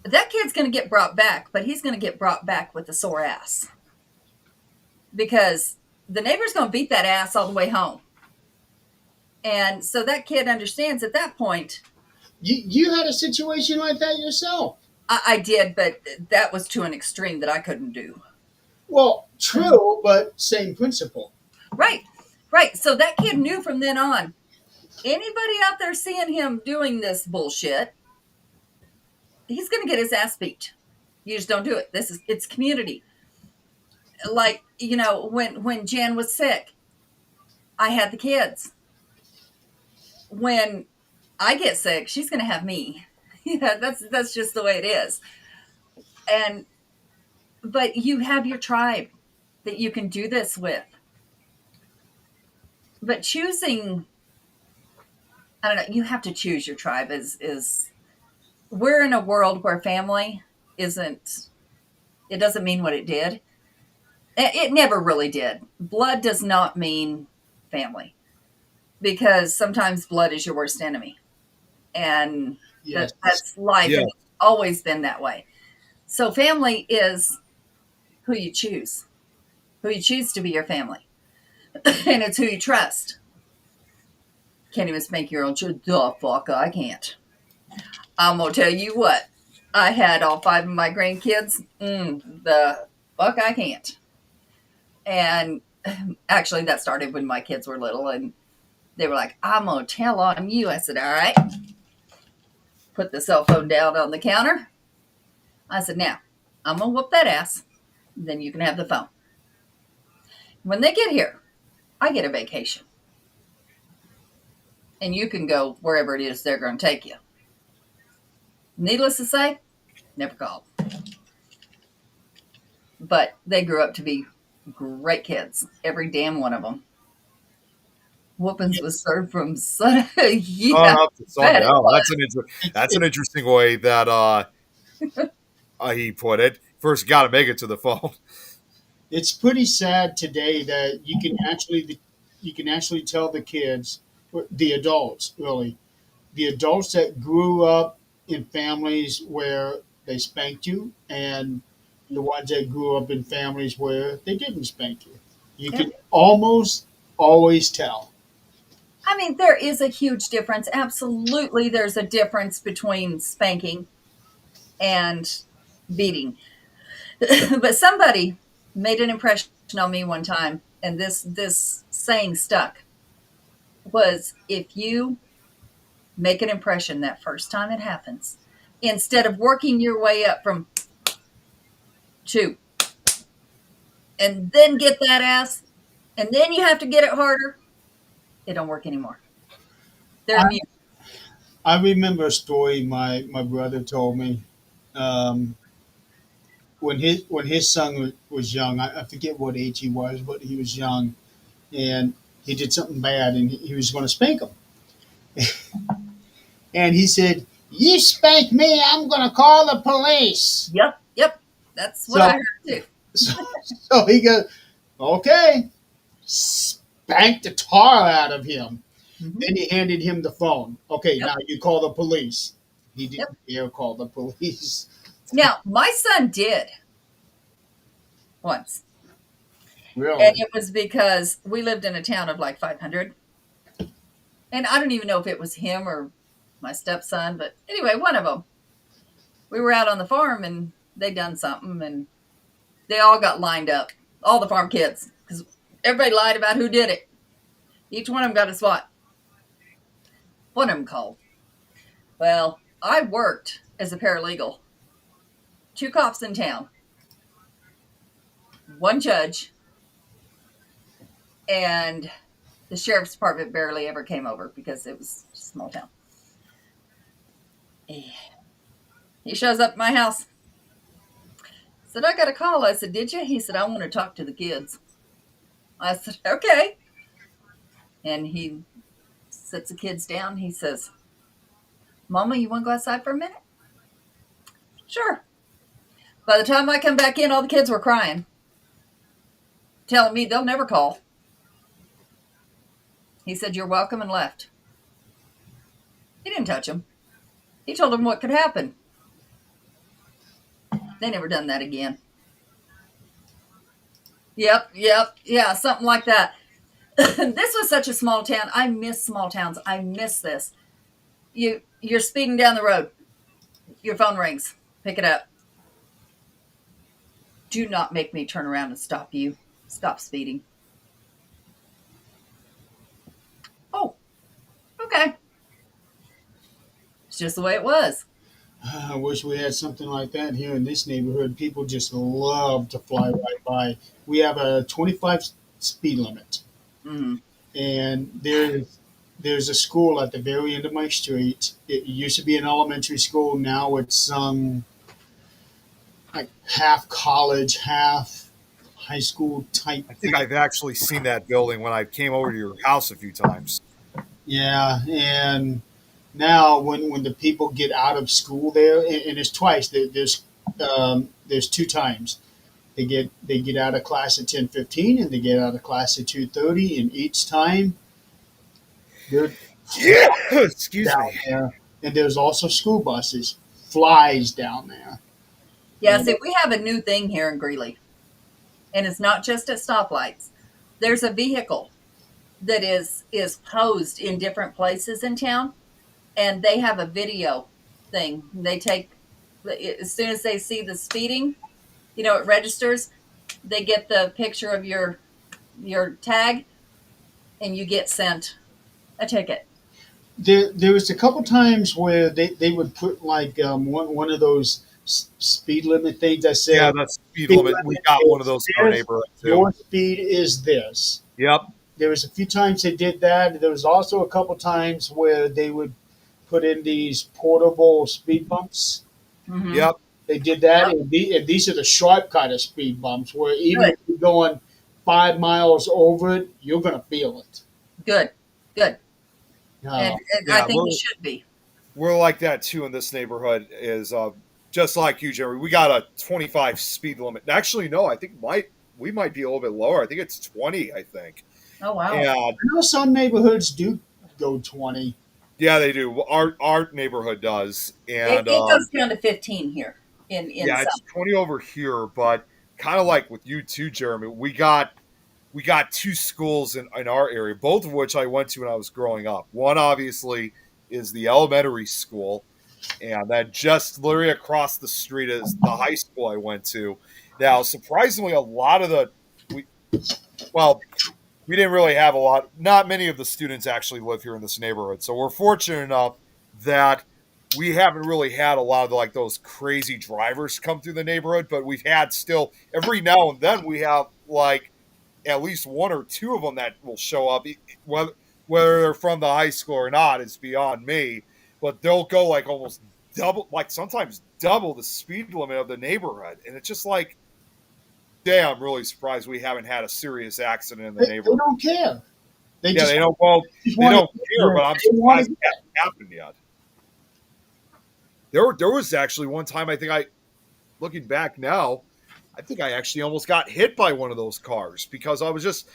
that kid's going to get brought back, but he's going to get brought back with a sore ass because the neighbor's going to beat that ass all the way home. And so that kid understands at that point. You had a situation like that yourself. I did, but that was to an extreme that I couldn't do. Well, true, but same principle. Right. So that kid knew from then on, anybody out there seeing him doing this bullshit, he's going to get his ass beat. You just don't do it. It's community. Like, when Jan was sick, I had the kids. When I get sick, she's going to have me. That's just the way it is. But you have your tribe that you can do this with. But choosing, I don't know, you have to choose your tribe is we're in a world where family it doesn't mean what it did. It never really did. Blood does not mean family because sometimes blood is your worst enemy. And Yes. that's life. Yeah. And it's always been that way. So family is who you choose to be your family. And it's who you trust. Can't even make your own choice. The fuck, I can't. I'm going to tell you what. I had all 5 of my grandkids. The fuck, I can't. And actually, that started when my kids were little. And they were like, I'm going to tell on you. I said, all right. Put the cell phone down on the counter. I said, now, I'm going to whoop that ass. Then you can have the phone. When they get here, I get a vacation. And you can go wherever it is they're going to take you. Needless to say, Never called. But they grew up to be great kids. Every damn one of them. Whoopings was served from sun. Sun Yeah, up to bet it sundown. was. That's an interesting way that he put it. First, got to make it to the phone. It's pretty sad today that you can actually tell the kids, the adults really, the adults that grew up in families where they spanked you, and the ones that grew up in families where they didn't spank you. You Yeah. can almost always tell. I mean, there is a huge difference. Absolutely, there's a difference between spanking and beating. But somebody made an impression on me one time, and this saying stuck. Was if you make an impression that first time it happens, instead of working your way up from two, and then get that ass, and then you have to get it harder, it don't work anymore. They're mute. I remember a story my brother told me. Um, when his son was young, I forget what age he was, but he was young, and he did something bad, and he was going to spank him. And he said, "You spank me, I'm going to call the police." Yep, yep. That's what So, I heard too. so, so he goes, "Okay," spanked the tar out of him. Mhm. Then he handed him the phone. "Okay, Yep. now you call the police." He Yep. didn't dare call the police. Now, my son did once, Really? and it was because we lived in a town of like 500, and I don't even know if it was him or my stepson, but anyway, one of them. We were out on the farm, and they done something, and they all got lined up, all the farm kids, because everybody lied about who did it. Each one of them got a SWAT. One of them called. Well, I worked as a paralegal. 2 cops in town, 1 judge, and the sheriff's department barely ever came over because it was a small town. He shows up at my house. Said, "I got a call." I said, "Did you?" He said, "I want to talk to the kids." I said, "Okay." And he sits the kids down. He says, "Mama, you want to go outside for a minute?" Sure. By the time I come back in, all the kids were crying, telling me they'll never call. He said, "You're welcome," and left. He didn't touch them. He told them what could happen. They never done that again. Yep, yeah, something like that. This was such a small town. I miss small towns. I miss this. You're speeding down the road. Your phone rings. Pick it up. Do not make me turn around and stop you. Stop speeding. Oh, okay. It's just the way it was. I wish we had something like that here in this neighborhood. People just love to fly right by. We have a 25 speed limit, Mm. and there's a school at the very end of my street. It used to be an elementary school. Now it's like half college, half high school type I thing. think I've actually seen that building when I came over to your house a few times. Yeah, and now when the people get out of school there, and it's twice. There's 2 times they get out of class at 10:15, and they get out of class at 2:30, and each time they're Yeah, excuse down me. there. And there's also school buses, flies down there. Yeah, see, we have a new thing here in Greeley, and it's not just at stoplights. There's a vehicle that is posed in different places in town, and they have a video thing. They take as soon as they see the speeding, it registers. They get the picture of your tag, and you get sent a ticket. There was a couple times where they would put like one of those speed limit things that Yeah, said that's speed speed limit. We limit got one of is those in our this, neighborhood too. your speed is this. Yep. There was a few times they did that. There was also a couple times where they would put in these portable speed bumps. Mm-hmm. Yep. They did that, and these are the sharp kind of speed bumps where even Good. if you're going 5 miles over it, you're going to feel it. Good. Good. Uh, And I Yeah, think you should be. we're like that too in this neighborhood. Is just like you, Jerry. We got a 25 speed limit. Actually, no, I think we might be a little bit lower. I think it's 20. I think. Oh wow. And I know some neighborhoods do go 20. yeah, they do. Our neighborhood does, and It goes down to 15 here in yeah, some. it's 20 over here. But kind of like with you too, Jeremy. We got two schools in our area, both of which I went to when I was growing up. One obviously is the elementary school, and then just literally across the street is the high school I went to. Now, surprisingly, a lot of we well, we didn't really have a lot. Not many of the students actually live here in this neighborhood, so we're fortunate enough that we haven't really had a lot of like those crazy drivers come through the neighborhood. But we've had still every now and then we have like at least one or two of them that will show up, whether they're from the high school or not is beyond me. But they'll go like almost double, like sometimes double the speed limit of the neighborhood, and it's just like, damn, I'm really surprised we haven't had a serious accident in the They neighborhood. don't care. They Yeah, just, they don't. Well, just they wanna- don't care, but I'm they wanna surprised it hasn't happened yet. There was actually one time looking back now, I think I actually almost got hit by one of those cars because I was just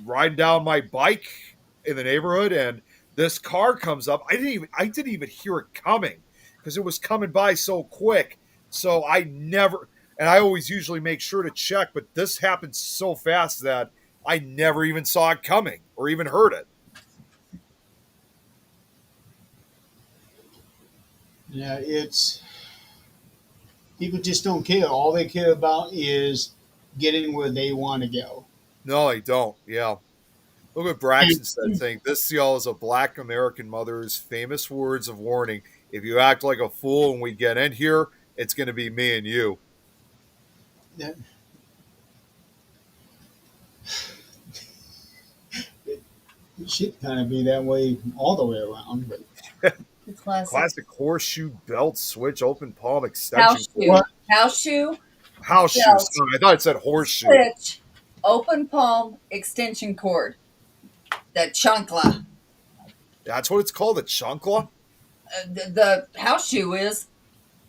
riding down my bike in the neighborhood and this car comes up. I didn't even hear it coming because it was coming by so quick. So I always usually make sure to check, but this happened so fast that I never even saw it coming or even heard it. yeah, people just don't care. All they care about is getting where they want to go. No, I don't. Yeah. Look what Braxton said, saying, "This seal is a black American mother's famous words of warning. If you act like a fool when we get in here, it's going to be me and you." That- It should kind of be that way all the way around. But It's classic. Classic horseshoe belt switch open palm extension. House shoe. What? House shoe, House shoe. Belt. Sorry, I thought it said horseshoe. switch, open palm, extension cord. The chunkla. That's what it's called, a chunkla? The house shoe is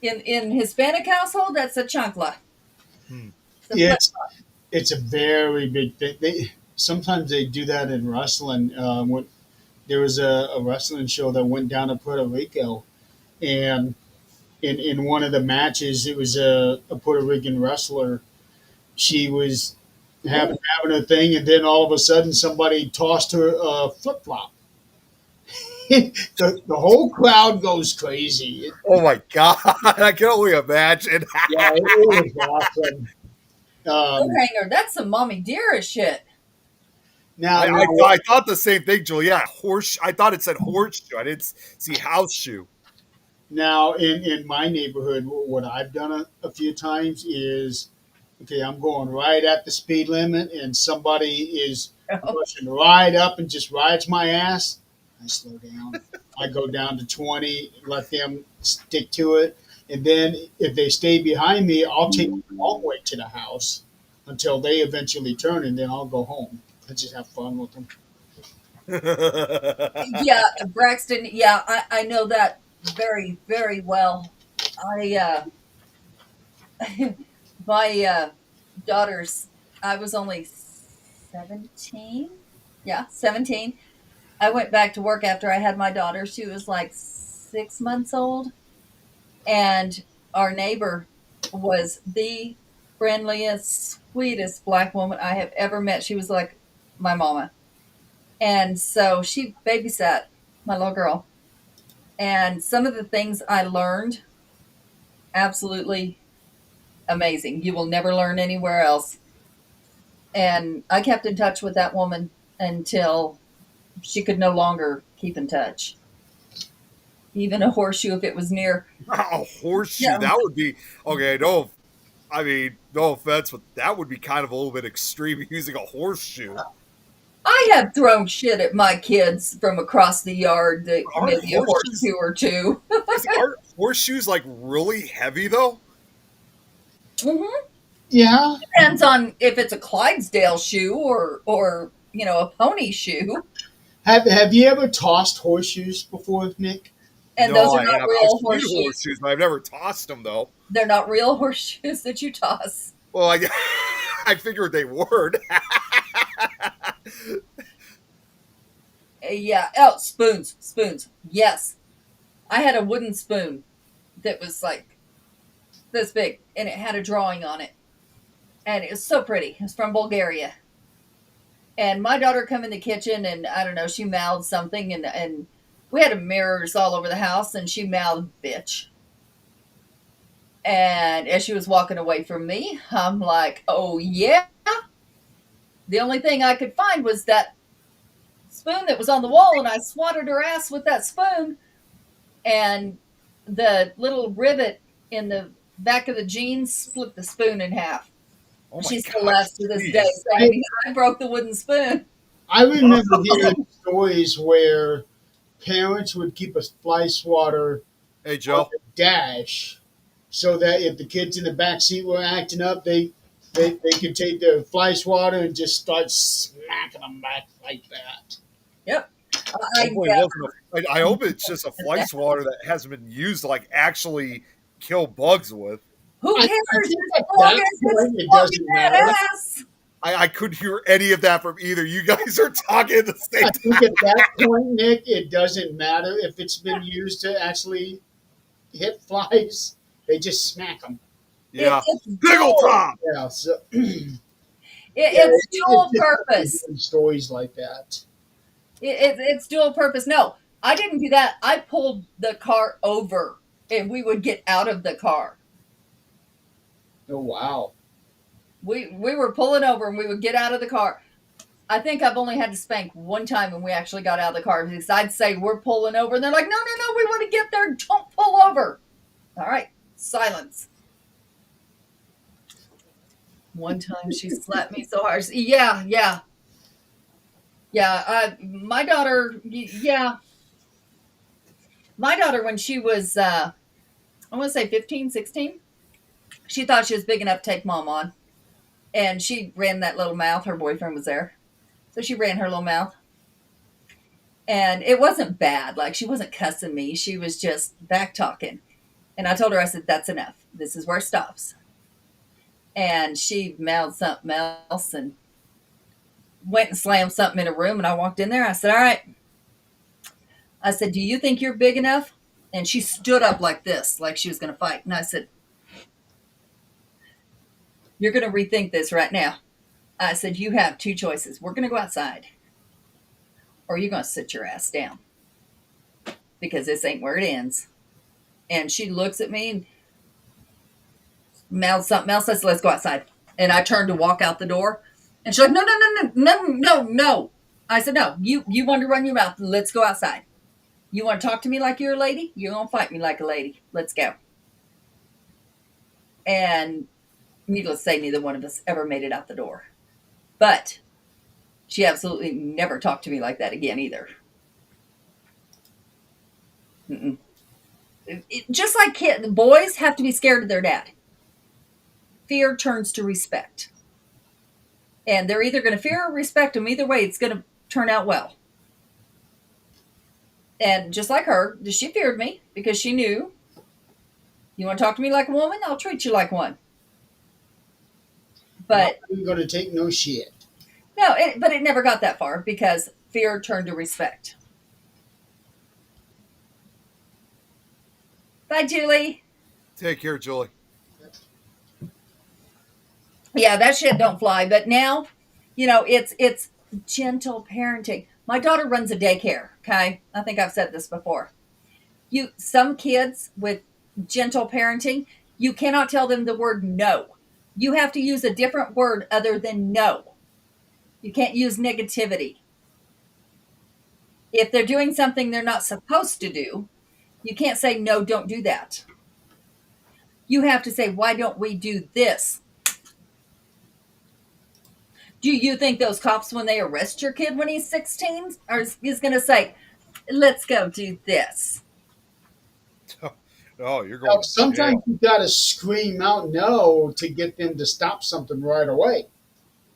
in Hispanic household. That's a chunkla. Hmm. it's a very big thing. Sometimes they do that in wrestling. When there was a wrestling show that went down to Puerto Rico, and in one of the matches, it was a Puerto Rican wrestler. She was having her thing, and then all of a sudden, somebody tossed her a flip flop. The whole crowd goes crazy. Oh my God. I can only imagine. Yeah, it was awesome. Coat hanger. That's some mommy dearest shit. Now, I thought the same thing, Julie. Yeah, I thought it said horseshoe. I didn't see house shoe. Now, in my neighborhood, what I've done a few times is, okay, I'm going right at the speed limit, and somebody is rushing right up and just rides my ass. I slow down. I go down to 20, let them stick to it, and then if they stay behind me, I'll take them the long way to the house until they eventually turn, and then I'll go home. I just have fun with them. Yeah, Braxton. Yeah, I know that very, very well. I my daughters. I was only 17. Yeah, 17. I went back to work after I had my daughter. She was like 6 months old, and our neighbor was the friendliest, sweetest black woman I have ever met. She was like my mama. And so she babysat my little girl. And some of the things I learned, absolutely amazing. You will never learn anywhere else. And I kept in touch with that woman until she could no longer keep in touch. Even a horseshoe if it was near. A horseshoe. Yeah. That would be okay. No offense, but that would be kind of a little bit extreme using a horseshoe. I have thrown shit at my kids from across the yard that Aren't maybe a horses- horseshoe or two. Are horseshoes like really heavy though? Mm-hmm. Yeah. Depends on if it's a Clydesdale shoe or a pony shoe. Have you ever tossed horseshoes before, Nick? And No, those are I not have. I've real seen horseshoes. horseshoes, but I've never tossed them though. They're not real horseshoes that you toss. Well, I figured they would. Yeah. Oh, spoons. Yes, I had a wooden spoon that was like this big, and it had a drawing on it, and it was so pretty. It was from Bulgaria. And my daughter come in the kitchen, and I don't know, she mouthed something, and we had mirrors all over the house, and she mouthed bitch. And as she was walking away from me, I'm like, oh yeah. The only thing I could find was that spoon that was on the wall, and I swatted her ass with that spoon, and the little rivet in the back of the jeans split the spoon in half. Oh my She still gosh, laughs to this geez. day, saying, I broke the wooden spoon. I remember hearing stories where parents would keep a fly swatter Hey on Joe. the dash so that if the kids in the back seat were acting up, they could take their fly swatter and just start smacking them back like that. Yep. Hopefully it wasn't I hope it's just a fly swatter that hasn't been used to like actually kill bugs with. Who I cares? think As at long that as point, it's it fucking doesn't that matter. ass. I couldn't hear any of that from either. You guys are talking at the same I time. think at that point, Nick, it doesn't matter if it's been used to actually hit flies. They just smack them. Yeah. It's Diggle dual, Tom! Yeah, so it's dual just purpose. stories like that. It's dual purpose. No, I didn't do that. I pulled the car over, and we would get out of the car. Oh wow! We were pulling over, and we would get out of the car. I think I've only had to spank one time when we actually got out of the car, because I'd say we're pulling over, and they're like, no, we want to get there. Don't pull over. All right, silence. One time she slapped me so hard. Yeah. My daughter, yeah. My daughter, when she was, I want to say 15, 16, she thought she was big enough to take mom on. And she ran that little mouth. Her boyfriend was there. So she ran her little mouth. And it wasn't bad. Like, she wasn't cussing me. She was just back talking. And I told her, I said, that's enough. This is where it stops. And she mouthed something else and went and slammed something in a room. And I walked in there. I said, all right. I said, do you think you're big enough? And she stood up like this, like she was going to fight. And I said, you're going to rethink this right now. I said, you have two choices. We're going to go outside, or you're going to sit your ass down, because this ain't where it ends. And she looks at me and mouths something else. I said, let's go outside. And I turned to walk out the door. And she's like, no. I said, no, you want to run your mouth. Let's go outside. You want to talk to me like you're a lady? You're going to fight me like a lady. Let's go. And needless to say, neither one of us ever made it out the door. But she absolutely never talked to me like that again either. Just like boys have to be scared of their dad. Fear turns to respect. And they're either going to fear or respect him. Either way, it's going to turn out well. And just like her, she feared me because she knew, you want to talk to me like a woman? I'll treat you like one. But I'm going to take no shit. no, but it never got that far because fear turned to respect. Bye, Julie. Take care, Julie. Yeah, that shit don't fly. But now, it's gentle parenting. My daughter runs a daycare. Okay, I think I've said this before. Some kids with gentle parenting, you cannot tell them the word no. You have to use a different word other than no. You can't use negativity. If they're doing something they're not supposed to do, you can't say, no, don't do that. You have to say, why don't we do this? Do you think those cops, when they arrest your kid when he's 16, is going to say, let's go do this? No, Oh, you're Now, going to sometimes jail. you got to scream out no to get them to stop something right away.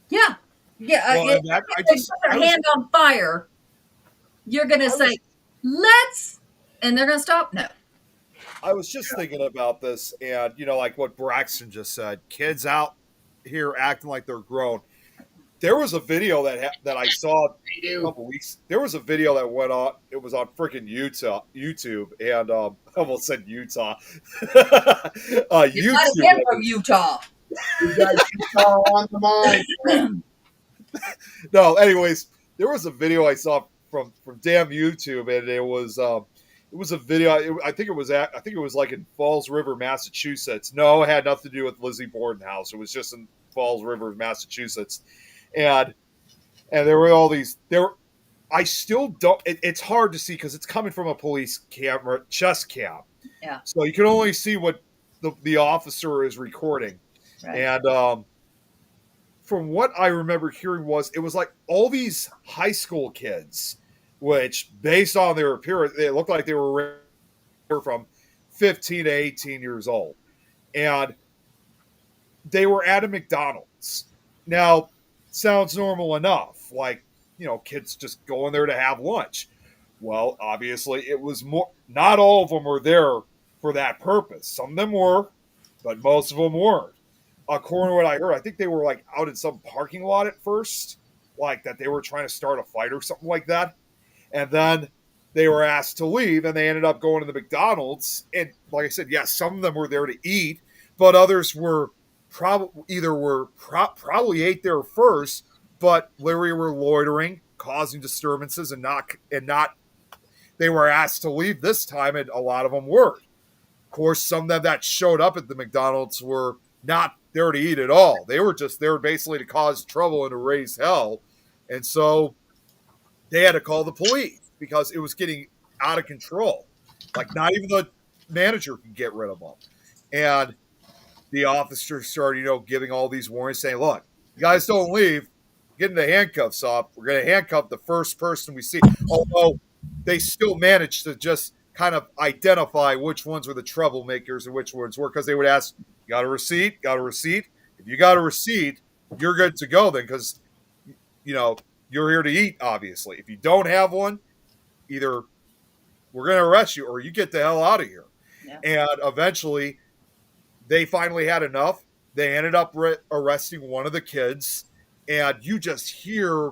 Yeah. Yeah. Well, If and that they put their hand on fire, you're going to I was say, let's, and they're going to stop? No. I was just thinking about this, and like what Braxton just said, kids out here acting like they're grown. There was a video that I saw They a do. couple weeks. There was a video that went on. It was on freaking YouTube, and I almost said Utah. You might have YouTube. been from Utah. You got Utah on the mind. No, anyways, there was a video I saw from damn YouTube, and it was a video. I think it was like in Falls River, Massachusetts. No, it had nothing to do with Lizzie Borden house. It was just in Falls River, Massachusetts, and there were all these. I still don't. It's hard to see because it's coming from a police camera, chest cam. Yeah. So you can only see what the officer is recording, Right. and from what I remember hearing it was like all these high school kids, which based on their appearance, they looked like they were from 15 to 18 years old. And they were at a McDonald's. Now, sounds normal enough. Like, kids just going there to have lunch. Well, obviously it was not all of them were there for that purpose. Some of them were, but most of them weren't. According to what I heard, I think they were like out in some parking lot at first, like that they were trying to start a fight or something like that. And then they were asked to leave, and they ended up going to the McDonald's. And like I said, yes, some of them were there to eat, but others were probably ate there first, but literally were loitering, causing disturbances, and not. They were asked to leave this time, and a lot of them weren't. Of course, some of them that showed up at the McDonald's were not there to eat at all. They were just there basically to cause trouble and to raise hell. And so they had to call the police because it was getting out of control. Like not even the manager could get rid of them. And the officer started, giving all these warnings saying, look, you guys don't leave, getting the handcuffs off. We're going to handcuff the first person we see. Although they still managed to just kind of identify which ones were the troublemakers and which ones were, because they would ask, you got a receipt? Got a receipt? If you got a receipt, you're good to go then, because, you're here to eat, obviously. If you don't have one, either we're going to arrest you or you get the hell out of here. Yeah. And eventually, they finally had enough. They ended up arresting one of the kids, and you just hear.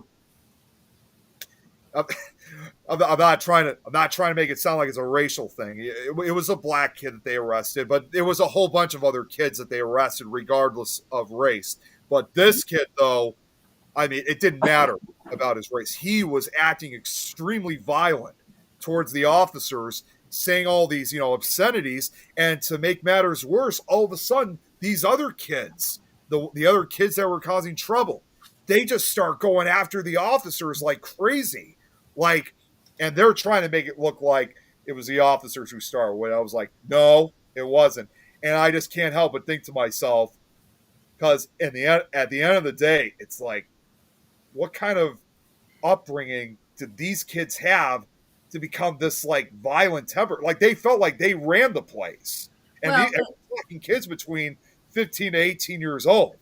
I'm not trying to make it sound like it's a racial thing. It was a black kid that they arrested, but it was a whole bunch of other kids that they arrested, regardless of race. But this kid, though, I mean, it didn't matter about his race. He was acting extremely violent towards the officers, saying all these, obscenities. And to make matters worse, all of a sudden, these other kids, the other kids that were causing trouble, they just start going after the officers like crazy. And they're trying to make it look like it was the officers who started. When I was like, no, it wasn't. And I just can't help but think to myself, because at the end of the day, it's like, what kind of upbringing did these kids have to become this like violent temper? Like they felt like they ran the place, and Well, these fucking kids between 15 to 18 years old.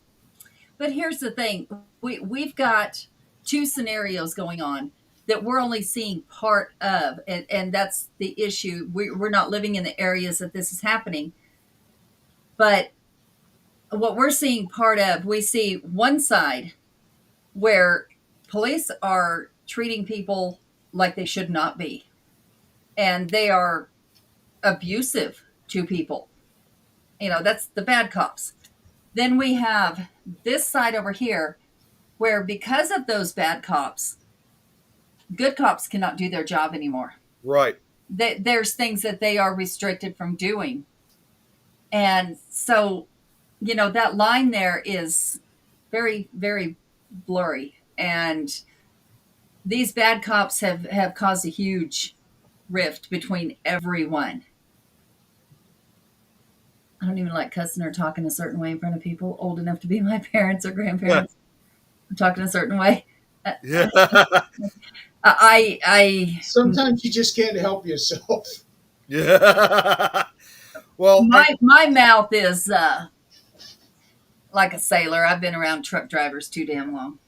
But here's the thing. We've got two scenarios going on that we're only seeing part of, and that's the issue. We're not living in the areas that this is happening. But what we're seeing part of, we see one side where police are treating people like they should not be. And they are abusive to people. That's the bad cops. Then we have this side over here where because of those bad cops, good cops cannot do their job anymore. Right. There's things that they are restricted from doing. And so, that line there is very, very blurry. And these bad cops have caused a huge rift between everyone. I don't even like cussing or talking a certain way in front of people old enough to be my parents or grandparents. I'm talking a certain way. Yeah. I Sometimes you just can't help yourself. Yeah. Well, My mouth is like a sailor. I've been around truck drivers too damn long.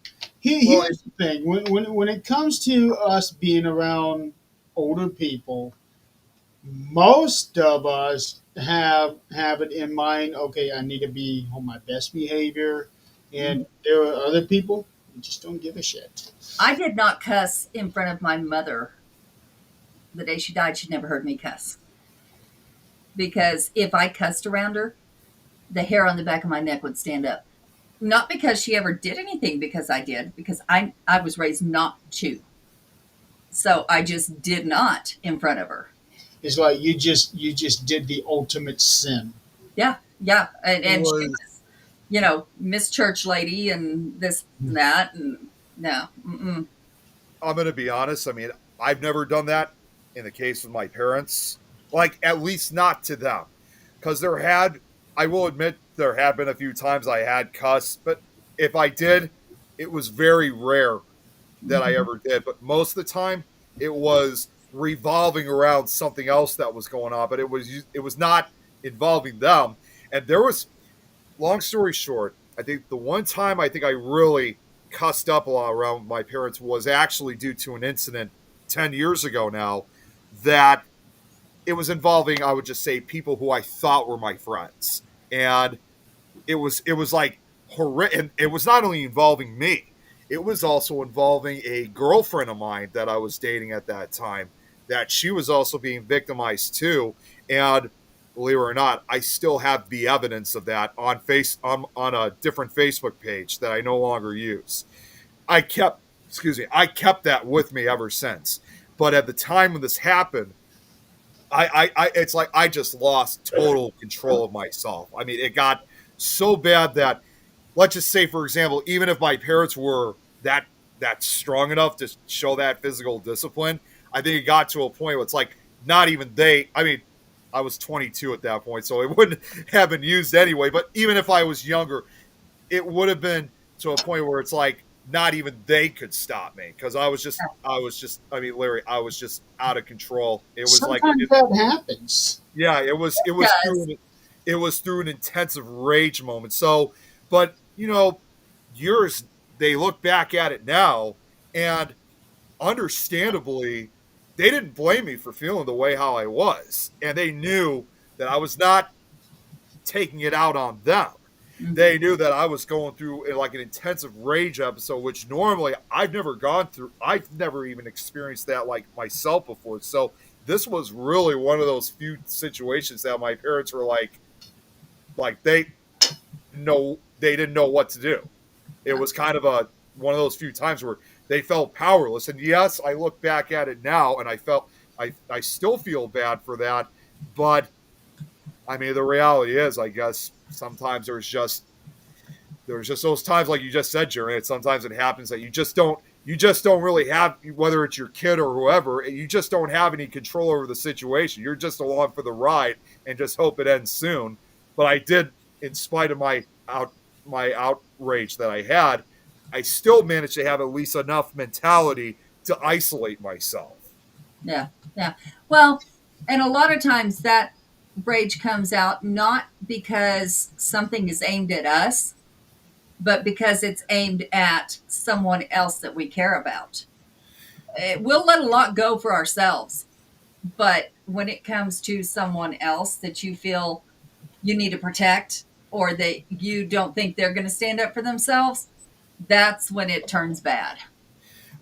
Well, Here's the thing: when it comes to us being around older people, most of us have it in mind. Okay, I need to be on my best behavior, and there are other people who just don't give a shit. I did not cuss in front of my mother the day she died. She never heard me cuss because if I cussed around her, the hair on the back of my neck would stand up. Not because she ever did anything, because I did, because I was raised not to. So I just did not in front of her. It's like you just did the ultimate sin. Yeah, yeah. And she was was, Miss Church Lady and this and that. And no. Mm-mm. I'm going to be honest. I mean, I've never done that in the case with my parents, like at least not to them, because I will admit, there had been a few times I had cussed, but if I did, it was very rare that I ever did. But most of the time, it was revolving around something else that was going on, but it was not involving them. And there was, long story short, I think the one time I think I really cussed up a lot around my parents was actually due to an incident 10 years ago now, that it was involving, I would just say, people who I thought were my friends. And it was like horrific. And it was not only involving me, it was also involving a girlfriend of mine that I was dating at that time, that she was also being victimized too. And believe it or not, I still have the evidence of that on a different Facebook page that I no longer use. I kept, excuse me, I kept that with me ever since. But at the time when this happened, it's like I just lost total control of myself. I mean, it got so bad that, let's just say, for example, even if my parents were that strong enough to show that physical discipline, I think it got to a point where it's like not even they. I mean, I was 22 at that point, so it wouldn't have been used anyway. But even if I was younger, it would have been to a point where it's like not even they could stop me, because I mean, Larry, I was just out of control. It was like, Sometimes that happens. yeah, Does. it was through an intensive rage moment. So, but yours, they look back at it now, and understandably, they didn't blame me for feeling the way how I was, and they knew that I was not taking it out on them. They knew that I was going through like an intensive rage episode, which normally I've never gone through. I've never even experienced that like myself before. So this was really one of those few situations that my parents were like they didn't know what to do. It was kind of one of those few times where they felt powerless. And yes, I look back at it now and I still feel bad for that. But I mean, the reality is, I guess sometimes there's just those times, like you just said, Jerry. Sometimes it happens that you just don't really have, whether it's your kid or whoever, you just don't have any control over the situation. You're just along for the ride and just hope it ends soon. But I did, in spite of my outrage that I had, I still managed to have at least enough mentality to isolate myself. Yeah, yeah. Well, and a lot of times that rage comes out not because something is aimed at us, but because it's aimed at someone else that we care about. We'll let a lot go for ourselves, but when it comes to someone else that you feel you need to protect, or that you don't think they're going to stand up for themselves, that's when it turns bad.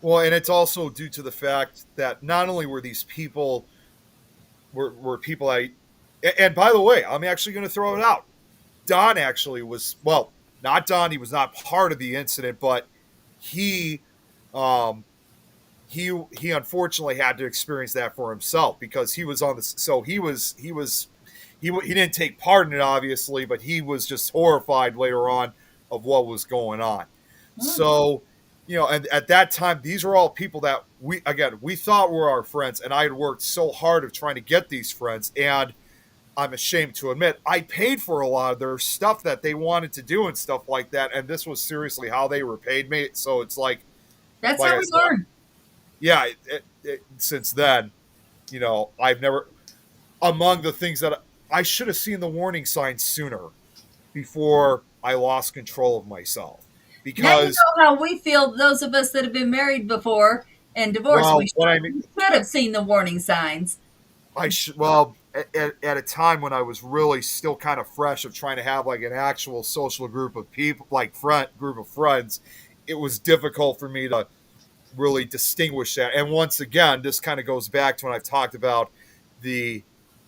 Well, and it's also due to the fact that not only were these people were people and by the way, I'm actually going to throw it out. Don actually was, well, not Don. He was not part of the incident, but he, he unfortunately had to experience that for himself, because he was on the. So he didn't take part in it, obviously, but he was just horrified later on of what was going on. So, and at that time, these were all people that we thought were our friends, and I had worked so hard of trying to get these friends, and I'm ashamed to admit, I paid for a lot of their stuff that they wanted to do and stuff like that, and this was seriously how they repaid me. So it's like That's like how I we said, learn. yeah. Since then, I've never, among the things that I should have seen the warning signs sooner before I lost control of myself. Now you Because, know how we feel, those of us that have been married before and divorced. well, what I mean, We should have seen the warning signs. I should, well, at a time when I was really still kind of fresh of trying to have like an actual social group of people, like group of friends, it was difficult for me to really distinguish that. And once again, this kind of goes back to when I've talked about the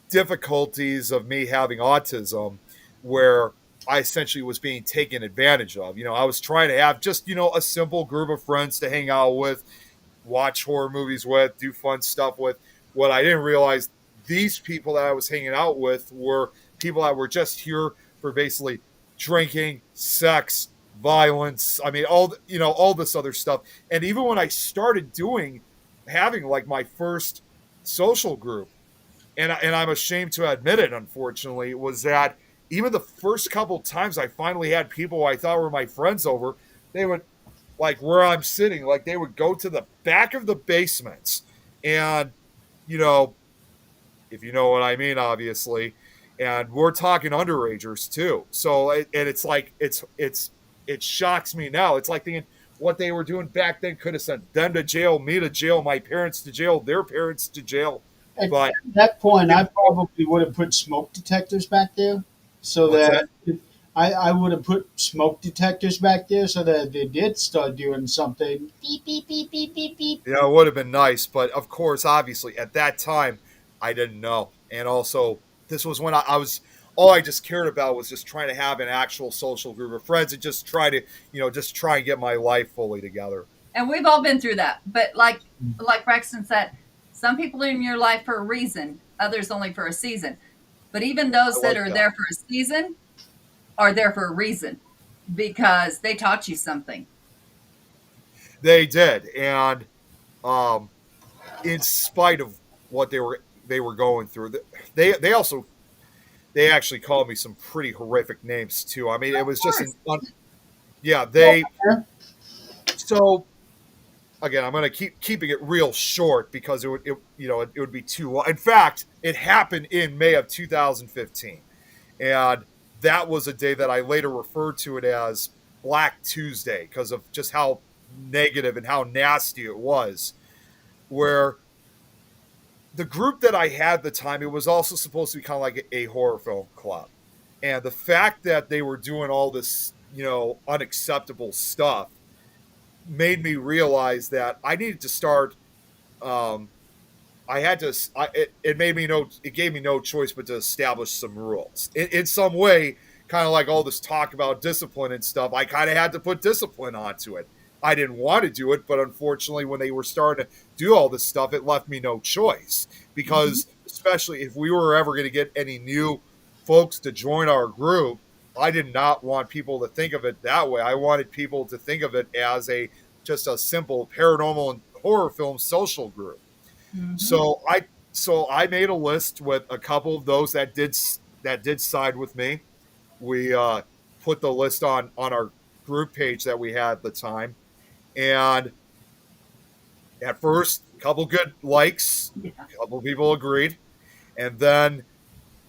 difficulties of me having autism, where I essentially was being taken advantage of. I was trying to have just, a simple group of friends to hang out with, watch horror movies with, do fun stuff with. What I didn't realize, these people that I was hanging out with were people that were just here for basically drinking, sex, violence. I mean, all this other stuff. And even when I started having like my first social group, and I'm ashamed to admit it, unfortunately, was that even the first couple times I finally had people I thought were my friends over, they would, like where I'm sitting, like they would go to the back of the basements, and you know, if you know what I mean, obviously, and we're talking underagers too. So and it's like it shocks me now. It's like thinking what they were doing back then could have sent them to jail, me to jail, my parents to jail, their parents to jail. At But that point, I probably would have put smoke detectors back there, so what's that that? I would have put smoke detectors back there, so that if they did start doing something, beep beep beep beep beep beep. It would have been nice, but of course, obviously, at that time, I didn't know. And also, this was when I was all I just cared about was just trying to have an actual social group of friends and just try to, just try and get my life fully together. And we've all been through that. But like Braxton said, some people are in your life for a reason, others only for a season. But even those I that like are that. there for a season are there for a reason because they taught you something. They did, and um, in spite of what they were going through, they actually called me some pretty horrific names too. I mean, it Of was just course. yeah. Yeah. So again, I'm going to keeping it real short because it would be too long. In fact, it happened in May of 2015, and that was a day that I later referred to it as Black Tuesday because of just how negative and how nasty it was. Where the group that I had at the time, it was also supposed to be kind of like a horror film club, and the fact that they were doing all this, unacceptable stuff made me realize that I needed to start. Um, I had to. It made me know. It gave me no choice but to establish some rules in some way. Kind of like all this talk about discipline and stuff. I kind of had to put discipline onto it. I didn't want to do it, but unfortunately, when they were starting to do all this stuff, it left me no choice. Mhm. Because especially if we were ever going to get any new folks to join our group, I did not want people to think of it that way. I wanted people to think of it as just a simple paranormal and horror film social group. Mhm. So I made a list with a couple of those that did side with me. We put the list on our group page that we had at the time, and at first, a couple good likes, Yeah. a couple people agreed, and then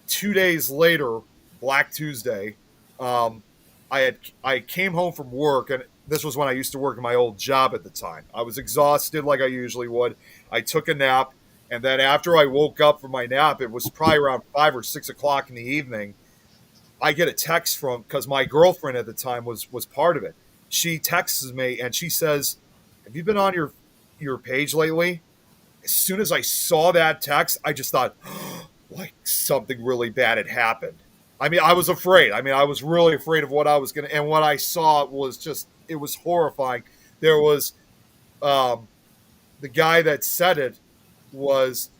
2 days later, Black Tuesday, um, I came home from work, and this was when I used to work in my old job at the time. I was exhausted like I usually would. I took a nap, and then after I woke up from my nap, it was probably around 5 or 6 o'clock in the evening. I get a text from because my girlfriend at the time was part of it. She texts me and she says, "Have you been on your page lately?" As soon as I saw that text, I just thought, like something really bad had happened. I mean, I was afraid. I mean, I was really afraid of what I was gonna. And what I saw was it was horrifying. There was um, the guy that said it was,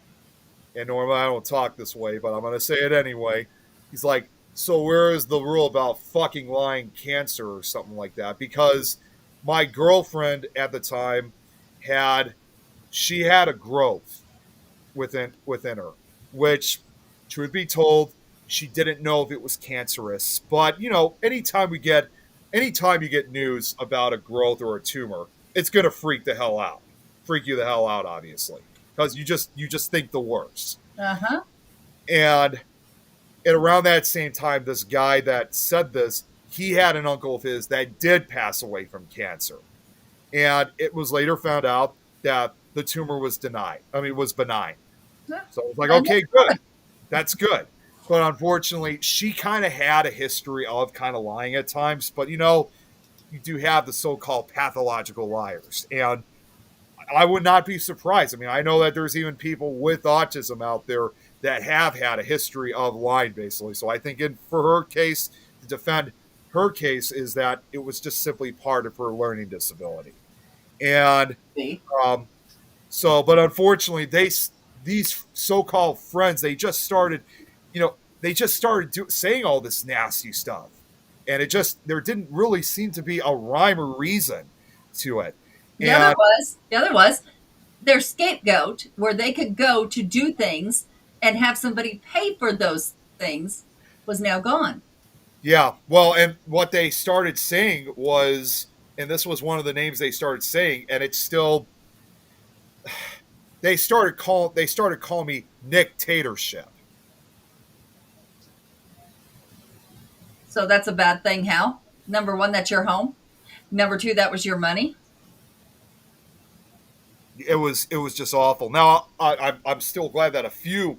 and normally I don't talk this way, but I'm gonna say it anyway. He's like, so where is the rule about fucking lying cancer or something like that? Because my girlfriend at the time had she had a growth within her, which, truth be told, she didn't know if it was cancerous. But anytime you get news about a growth or a tumor, it's gonna freak you the hell out, obviously, because you just think the worst. Uh-huh. And And around that same time, this guy that said this, he had an uncle of his that did pass away from cancer. And it was later found out that the tumor was denied. I mean, it was benign. Yeah. So I was like, And okay, good. That's good. But unfortunately, she kind of had a history of kind of lying at times. But, you know, you do have the so-called pathological liars. And I would not be surprised. I mean, I know that there's even people with autism out there that have had a history of lying, basically. So I think for her case, to defend her case, is that it was just simply part of her learning disability. And See? but unfortunately, these so-called friends, they just started, saying all this nasty stuff, and there didn't really seem to be a rhyme or reason to it. The other was their scapegoat where they could go to do things and have somebody pay for those things was now gone. Yeah, well, and what they started saying was, and this was one of the names they started saying, and it's still, they started calling me Nick Tatership. So that's a bad thing. How? Number one, that's your home. Number two, that was your money. It was just awful. Now I'm still glad that a few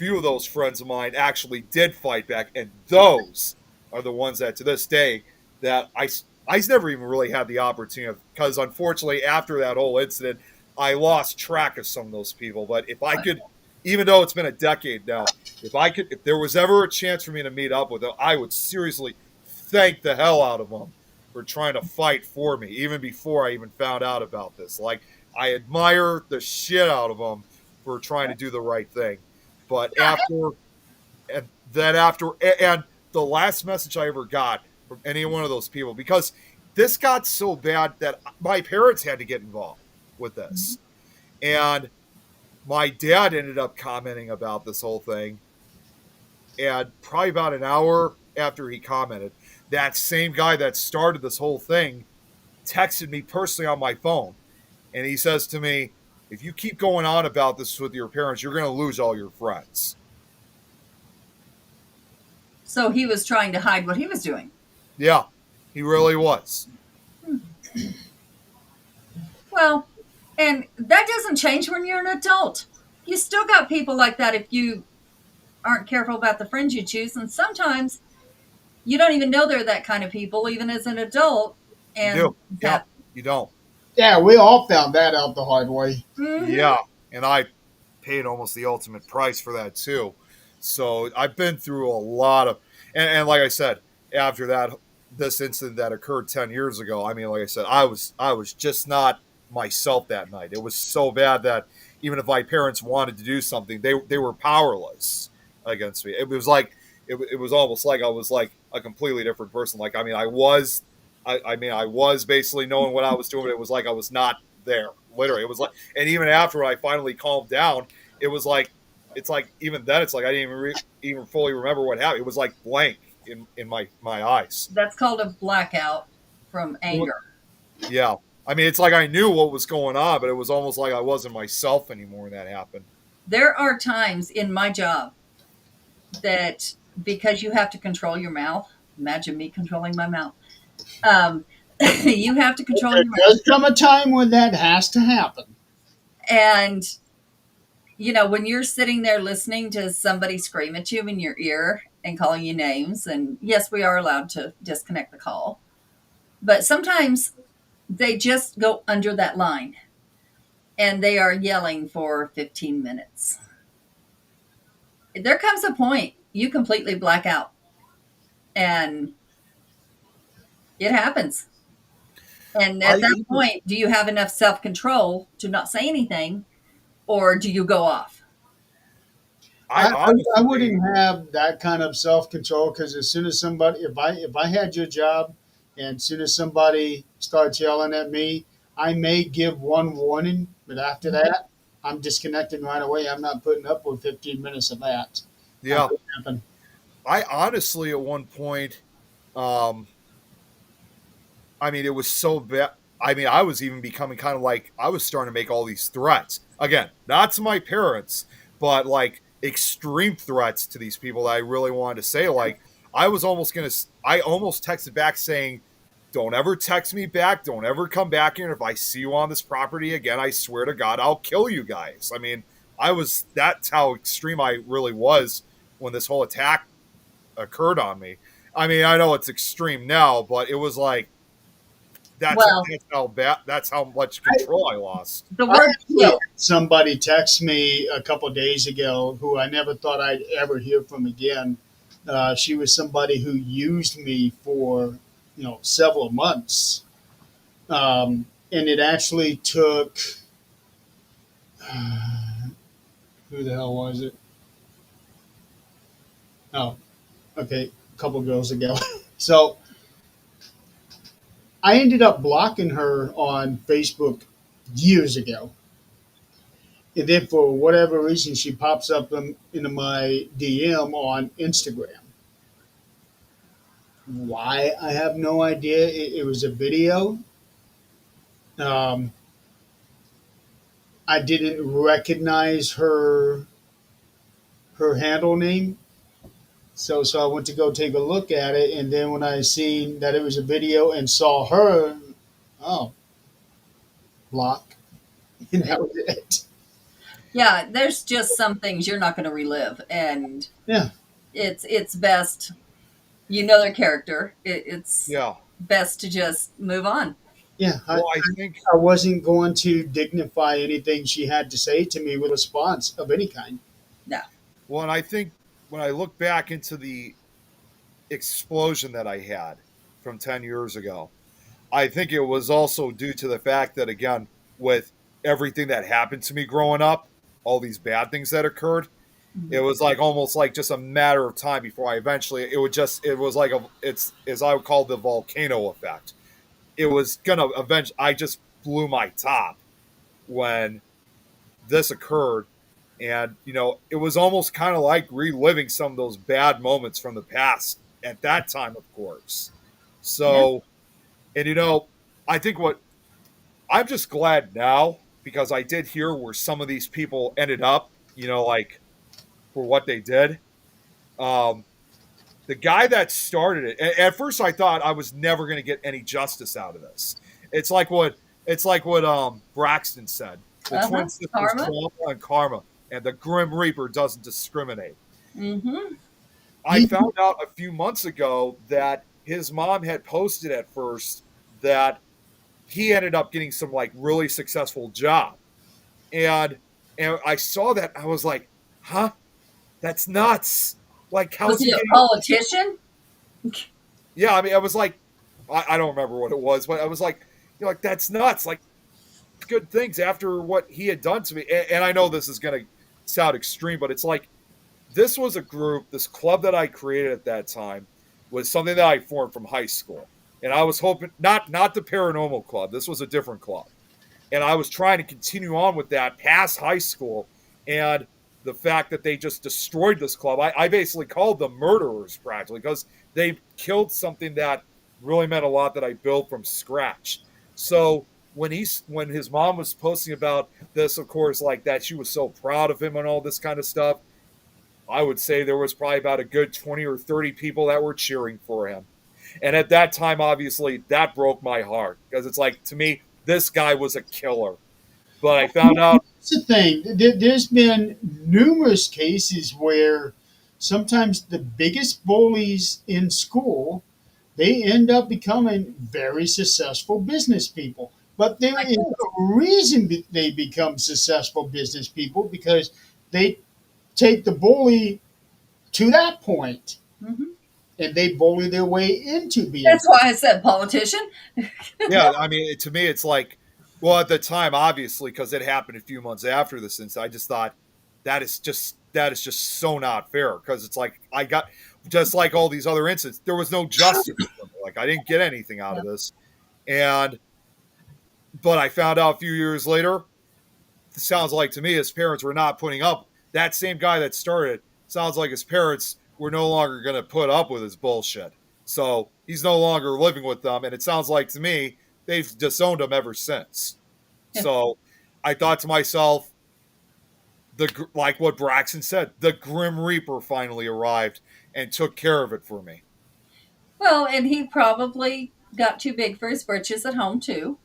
of those friends of mine actually did fight back, and those are the ones that to this day that I never even really had the opportunity, because unfortunately after that whole incident I lost track of some of those people. But if I could, even though it's been a decade now, if there was ever a chance for me to meet up with them, I would seriously thank the hell out of them for trying to fight for me even before I even found out about this. Like, I admire the shit out of them for trying to do the right thing. But and the last message I ever got from any one of those people, because this got so bad that my parents had to get involved with this. And my dad ended up commenting about this whole thing. And probably about an hour after he commented, that same guy that started this whole thing texted me personally on my phone. And he says to me, if you keep going on about this with your parents, you're going to lose all your friends. So he was trying to hide what he was doing. Yeah, he really was. Well, and that doesn't change when you're an adult. You still got people like that if you aren't careful about the friends you choose. And sometimes you don't even know they're that kind of people, even as an adult. And You do. Yeah, you don't. Yeah, we all found that out the hard way. Mhm. Yeah, and I paid almost the ultimate price for that too. So I've been through a lot of, and like I said, after this incident that occurred 10 years ago, I mean, like I said, I was just not myself that night. It was so bad that even if my parents wanted to do something, they were powerless against me. It was like, it was almost like I was like a completely different person. Like, I mean, I was basically knowing what I was doing, but it was like I was not there. Literally, it was like, and even after I finally calmed down, it was like, it's like even then, it's like I didn't even fully remember what happened. It was like blank in my eyes. That's called a blackout from anger. Yeah, I mean, it's like I knew what was going on, but it was almost like I wasn't myself anymore when that happened. There are times in my job that, because you have to control your mouth, imagine me controlling my mouth. You have to control There your mouth. does come a time when that has to happen. And, you know, when you're sitting there listening to somebody scream at you in your ear and calling you names, and yes, we are allowed to disconnect the call, but sometimes they just go under that line and they are yelling for 15 minutes. There comes a point you completely black out, and it happens. And at that point, do you have enough self-control to not say anything, or do you go off? I wouldn't have that kind of self control, because as soon as somebody, if I had your job, and as soon as somebody starts yelling at me, I may give one warning, but after that, I'm disconnecting right away. I'm not putting up with 15 minutes of that. Yeah, Happen. I honestly at one point, I mean, it was so bad. I mean, I was even becoming kind of like, I was starting to make all these threats. Again, not to my parents, but like extreme threats to these people that I really wanted to say. Like, I almost texted back saying, don't ever text me back. Don't ever come back here. And if I see you on this property again, I swear to God, I'll kill you guys. I mean, that's how extreme I really was when this whole attack occurred on me. I mean, I know it's extreme now, but it was like, that's how much control I lost. The I word actually had kill. somebody text me a couple days ago who I never thought I'd ever hear from again. She was somebody who used me for, several months. And it actually took, who the hell was it? Oh, okay, a couple girls ago. So I ended up blocking her on Facebook years ago. And then for whatever reason, she pops up into my DM on Instagram. Why? I have no idea. It was a video. Um, I didn't recognize her handle name. So I went to go take a look at it, and then when I seen that it was a video and saw her, oh, block, and that was it. Yeah, there's just some things you're not going to relive, and Yeah, it's best. You know their character. It's Yeah. best to just move on. yeah. Well, I think I wasn't going to dignify anything she had to say to me with a response of any kind. No. Well, and I think when I look back into the explosion that I had from 10 years ago, I think it was also due to the fact that, again, with everything that happened to me growing up, all these bad things that occurred, it was like almost like just a matter of time before I eventually, it was like, it's as I would call the volcano effect. It was going to eventually, I just blew my top when this occurred. And, it was almost kind of like reliving some of those bad moments from the past at that time, of course. So, and, I think I'm just glad now because I did hear where some of these people ended up, like for what they did. The guy that started it, at first I thought I was never going to get any justice out of this. It's like what Braxton said. The twin sisters, Karma. Trauma and Karma, and the Grim Reaper doesn't discriminate. Mm-hmm. I found out a few months ago that his mom had posted at first that he ended up getting some like really successful job. And I saw that, I was like, huh? That's nuts. Like, how Was is he a getting politician? Yeah, I mean, I was like, I don't remember what it was, but I was like, that's nuts. Like, good things after what he had done to me. And I know this is going to sound extreme, but it's like, this was a group, this club that I created at that time was something that I formed from high school. And I was hoping, not the paranormal club, this was a different club. And I was trying to continue on with that past high school. And the fact that they just destroyed this club, I basically called them murderers practically because they killed something that really meant a lot that I built from scratch. So when his mom was posting about this, of course, like that she was so proud of him and all this kind of stuff, I would say there was probably about a good 20 or 30 people that were cheering for him. And at that time, obviously, that broke my heart because it's like, to me, this guy was a killer. But I found out. That's the thing. There's been numerous cases where sometimes the biggest bullies in school, they end up becoming very successful business people. But there is a reason they become successful business people because they take the bully to that point Mm-hmm. and they bully their way into being. That's why I said politician. Yeah, I mean, to me, it's like, well, at the time, obviously, because it happened a few months after this incident, I just thought that is just so not fair. Because it's like I got just like all these other incidents, there was no justice. Like I didn't get anything out of this, but I found out a few years later. It sounds like to me his parents were not putting up. That same guy that started, sounds like his parents were no longer going to put up with his bullshit. So he's no longer living with them, and it sounds like to me they've disowned him ever since. So I thought to myself, like what Braxton said, the Grim Reaper finally arrived and took care of it for me. Well, and he probably got too big for his britches at home too.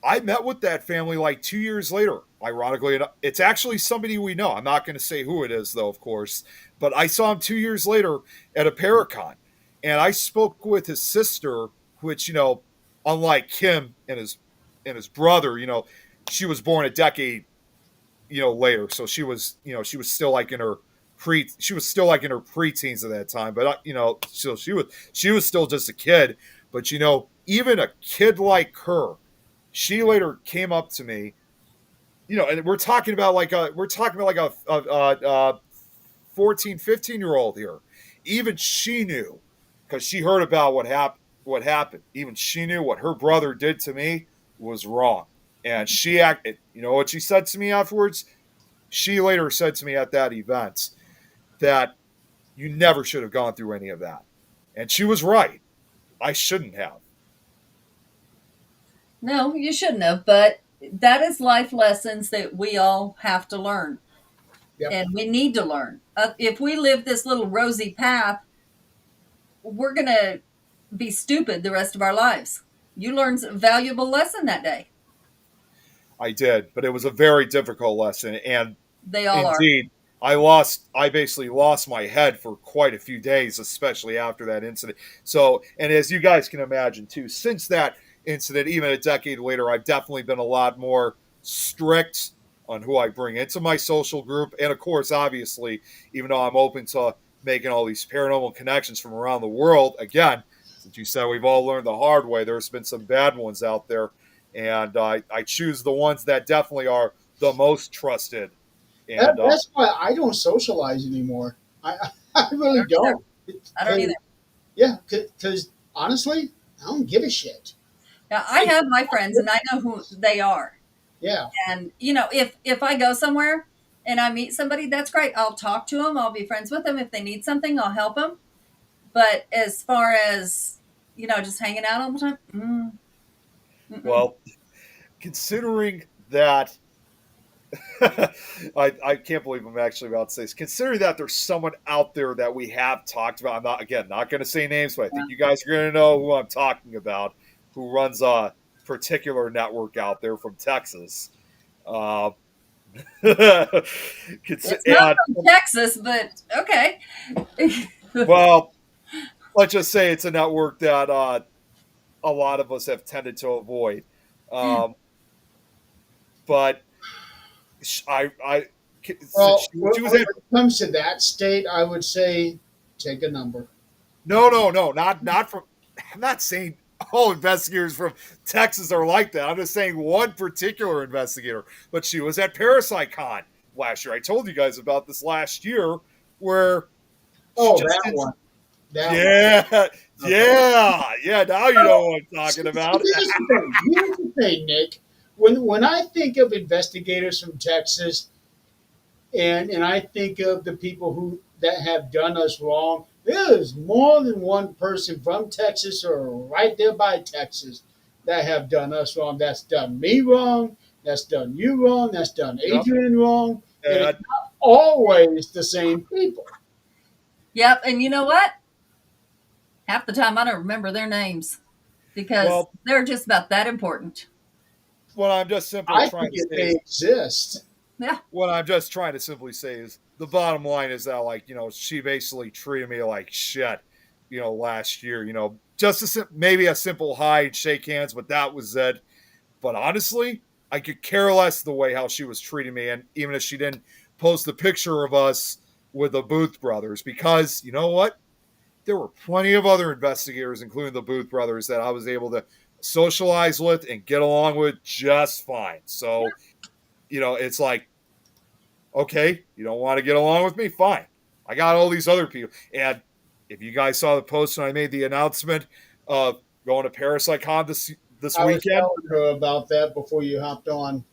I met with that family like 2 years later. Ironically enough, it's actually somebody we know. I'm not going to say who it is, though, of course. But I saw him 2 years later at a Paracon, and I spoke with his sister, which unlike Kim and his brother, she was born a decade, later. So she was still like in her preteens at that time. But so she was still just a kid. But even a kid like her, she later came up to me, and we're talking about like a 14, 15-year-old here. Even she knew, because she heard about what happened. Even she knew what her brother did to me was wrong. And she acted, what she said to me afterwards? She later said to me at that event that you never should have gone through any of that. And she was right. I shouldn't have. No, you shouldn't have, but that is life lessons that we all have to learn. Yep. And we need to learn. If we live this little rosy path, we're going to be stupid the rest of our lives. You learned a valuable lesson that day. I did, but it was a very difficult lesson. And They all indeed, I basically lost my head for quite a few days, especially after that incident. So, and as you guys can imagine too, since that incident, even a decade later, I've definitely been a lot more strict on who I bring into my social group. And of course, obviously, even though I'm open to making all these paranormal connections from around the world, again, since you said we've all learned the hard way, there's been some bad ones out there. And I choose the ones that definitely are the most trusted. And That's why I don't socialize anymore. I really don't. I don't either. Yeah, because honestly, I don't give a shit. Now, I have my friends and I know who they are. Yeah. And, if I go somewhere and I meet somebody, that's great. I'll talk to them. I'll be friends with them. If they need something, I'll help them. But as far as, just hanging out all the time, well, considering that, I can't believe I'm actually about to say this. Considering that there's someone out there that we have talked about, I'm not going to say names, but I think you guys are going to know who I'm talking about, who runs a particular network out there from Texas. it's not from Texas, but okay. Well, let's just say it's a network that a lot of us have tended to avoid. But Well, she was when it comes to that state, I would say take a number. No, not from. I'm not saying all investigators from Texas are like that. I'm just saying one particular investigator. But she was at ParasiteCon last year. I told you guys about this last year, where That one. Yeah. Now you know what I'm talking about. Here's the thing, Nick. When I think of investigators from Texas, and I think of the people that have done us wrong, there's more than one person from Texas or right there by Texas that have done us wrong. That's done me wrong. That's done you wrong. That's done Adrian wrong. And it's not always the same people. Yep. And you know what? Half the time I don't remember their names because they're just about that important. What I'm just simply trying to say, they exist. Yeah. What I'm just trying to simply say is the bottom line is that, she basically treated me like shit, last year, just maybe a simple hi and shake hands, but that was it. But honestly, I could care less the way how she was treating me. And even if she didn't post the picture of us with the Booth brothers, because you know what? There were plenty of other investigators, including the Booth brothers, that I was able to socialize with and get along with just fine. So, it's like, okay, you don't want to get along with me? Fine. I got all these other people. And if you guys saw the post when I made the announcement of going to ParasiteCon this I was weekend. telling her about that before you hopped on.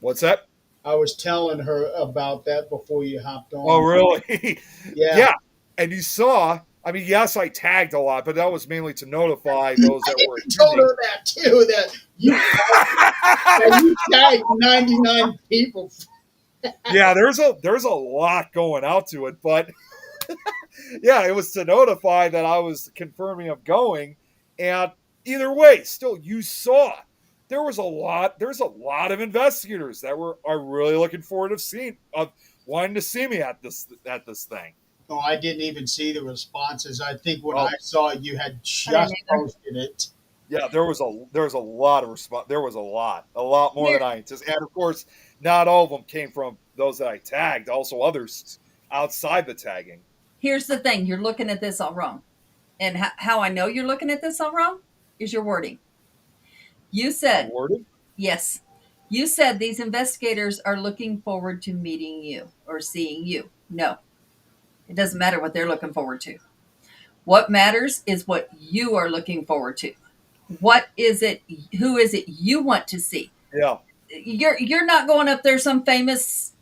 What's that? I was telling her about that before you hopped on. Oh, really? Yeah. And you saw, yes, I tagged a lot, but that was mainly to notify those that were. I told her that too, that you tagged 99 people. Yeah, there's a lot going out to it, but yeah, it was to notify that I was confirming of going, and either way, still you saw there's a lot of investigators that are really looking forward to seeing of wanting to see me at this thing. Oh, I didn't even see the responses. I think when Oh, I saw it, you had I didn't just either. posted it. yeah, there was a lot of response. There was a lot more Here, than I anticipated, and of course, not all of them came from those that I tagged. Also, others outside the tagging. here's the thing: you're looking at this all wrong, and how I know you're looking at this all wrong is your wording. You said Worded? yes. You said these investigators are looking forward to meeting you or seeing you. No, it doesn't matter what they're looking forward to. What matters is what you are looking forward to. What is it? Who is it you want to see? Yeah. You're not going up there some famous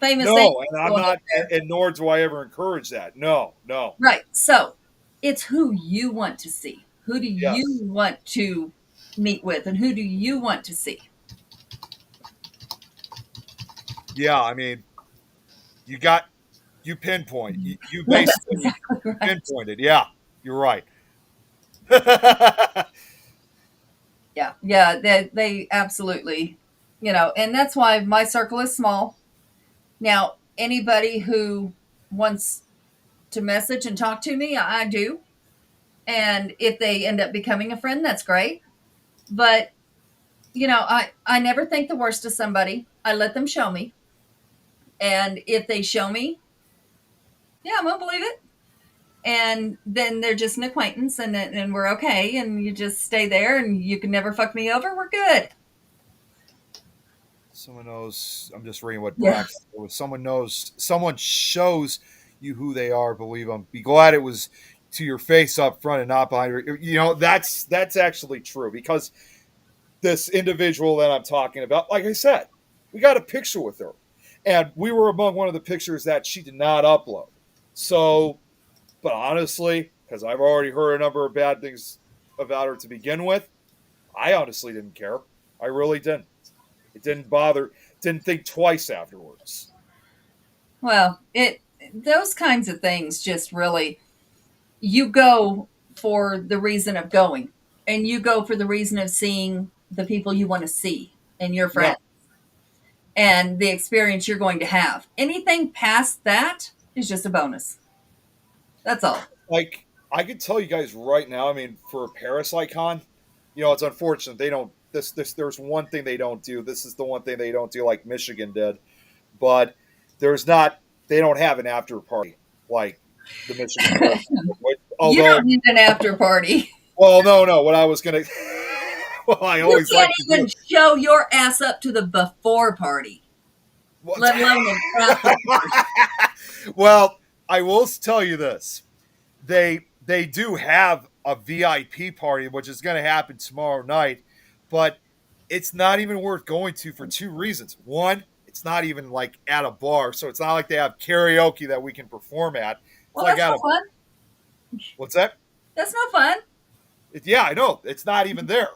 thing No, and I'm going up not, there. and nor do I ever encourage that. No, no. Right. So it's who you want to see. Who do you Yes. want to meet with, and who do you want to see? Yeah, I mean, you got you pinpoint. You That's basically exactly right. pinpointed. Yeah, you're right. Yeah, yeah, they absolutely, and that's why my circle is small. Now, anybody who wants to message and talk to me, I do. And if they end up becoming a friend, that's great. But, I never think the worst of somebody. I let them show me. And if they show me, yeah, I'm going to believe it. And then they're just an acquaintance and we're okay. And you just stay there and you can never fuck me over. We're good. Someone knows. I'm just reading what Yeah. Brock said. Someone knows. Someone shows you who they are. Believe them. Be glad it was to your face up front and not behind your. That's actually true because this individual that I'm talking about, like I said, we got a picture with her, and we were among one of the pictures that she did not upload. So, but honestly, because I've already heard a number of bad things about her to begin with, I honestly didn't care. I really didn't. It didn't bother. Didn't think twice afterwards. Well, those kinds of things just really, you go for the reason of going, and you go for the reason of seeing the people you want to see and your Yeah, friends and the experience you're going to have. Anything past that is just a bonus. That's all. like I could tell you guys right now. I mean, for Parasite Con, it's unfortunate they don't. This there's one thing they don't do. This is the one thing they don't do, like Michigan did. But there's not. They don't have an after party like the Michigan. You Although, don't need an after party. well, no. What I was gonna. Well, I You always like can't to do. even show your ass up to the before party, let alone an after. Well, I will tell you this: they do have a VIP party, which is going to happen tomorrow night, but it's not even worth going to for two reasons. One, it's not even like at a bar, so it's not like they have karaoke that we can perform at. It's Well, like that's at no a fun. what's that? That's no fun. Yeah, I know. It's not even there.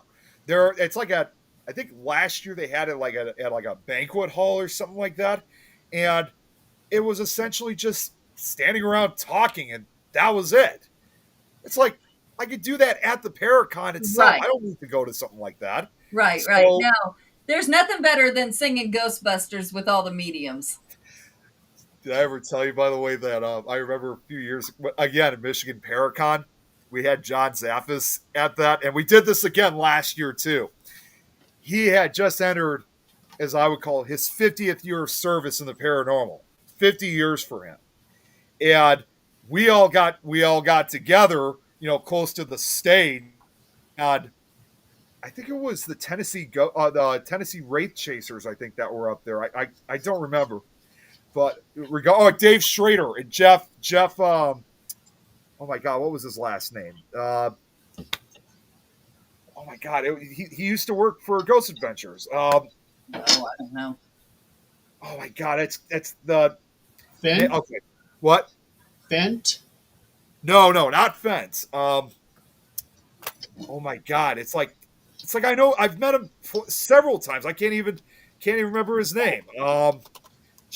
It's like I think last year they had it like at like a banquet hall or something like that, and it was essentially just standing around talking, and that was it. It's like I could do that at the Paracon itself. Right. I don't need to go to something like that. Right. So, Now, there's nothing better than singing Ghostbusters with all the mediums. did I ever tell you, by the way, that I remember a few years again at Michigan Paracon, we had John Zaffis at that, and we did this again last year too. He had just entered, as I would call it, his 50th year of service in the paranormal. 50 years for him, and we all got together, close to the stage, and I think it was the the Tennessee Wraith Chasers. I think that were up there. I don't remember, but Dave Schrader and Jeff. Oh my God, what was his last name? Oh my God, he used to work for Ghost Adventures. Oh, I don't know. Oh my God, it's the Fent? okay. What? Fent? No, not Fence. Oh my God, it's like I know I've met him several times. I can't even remember his name.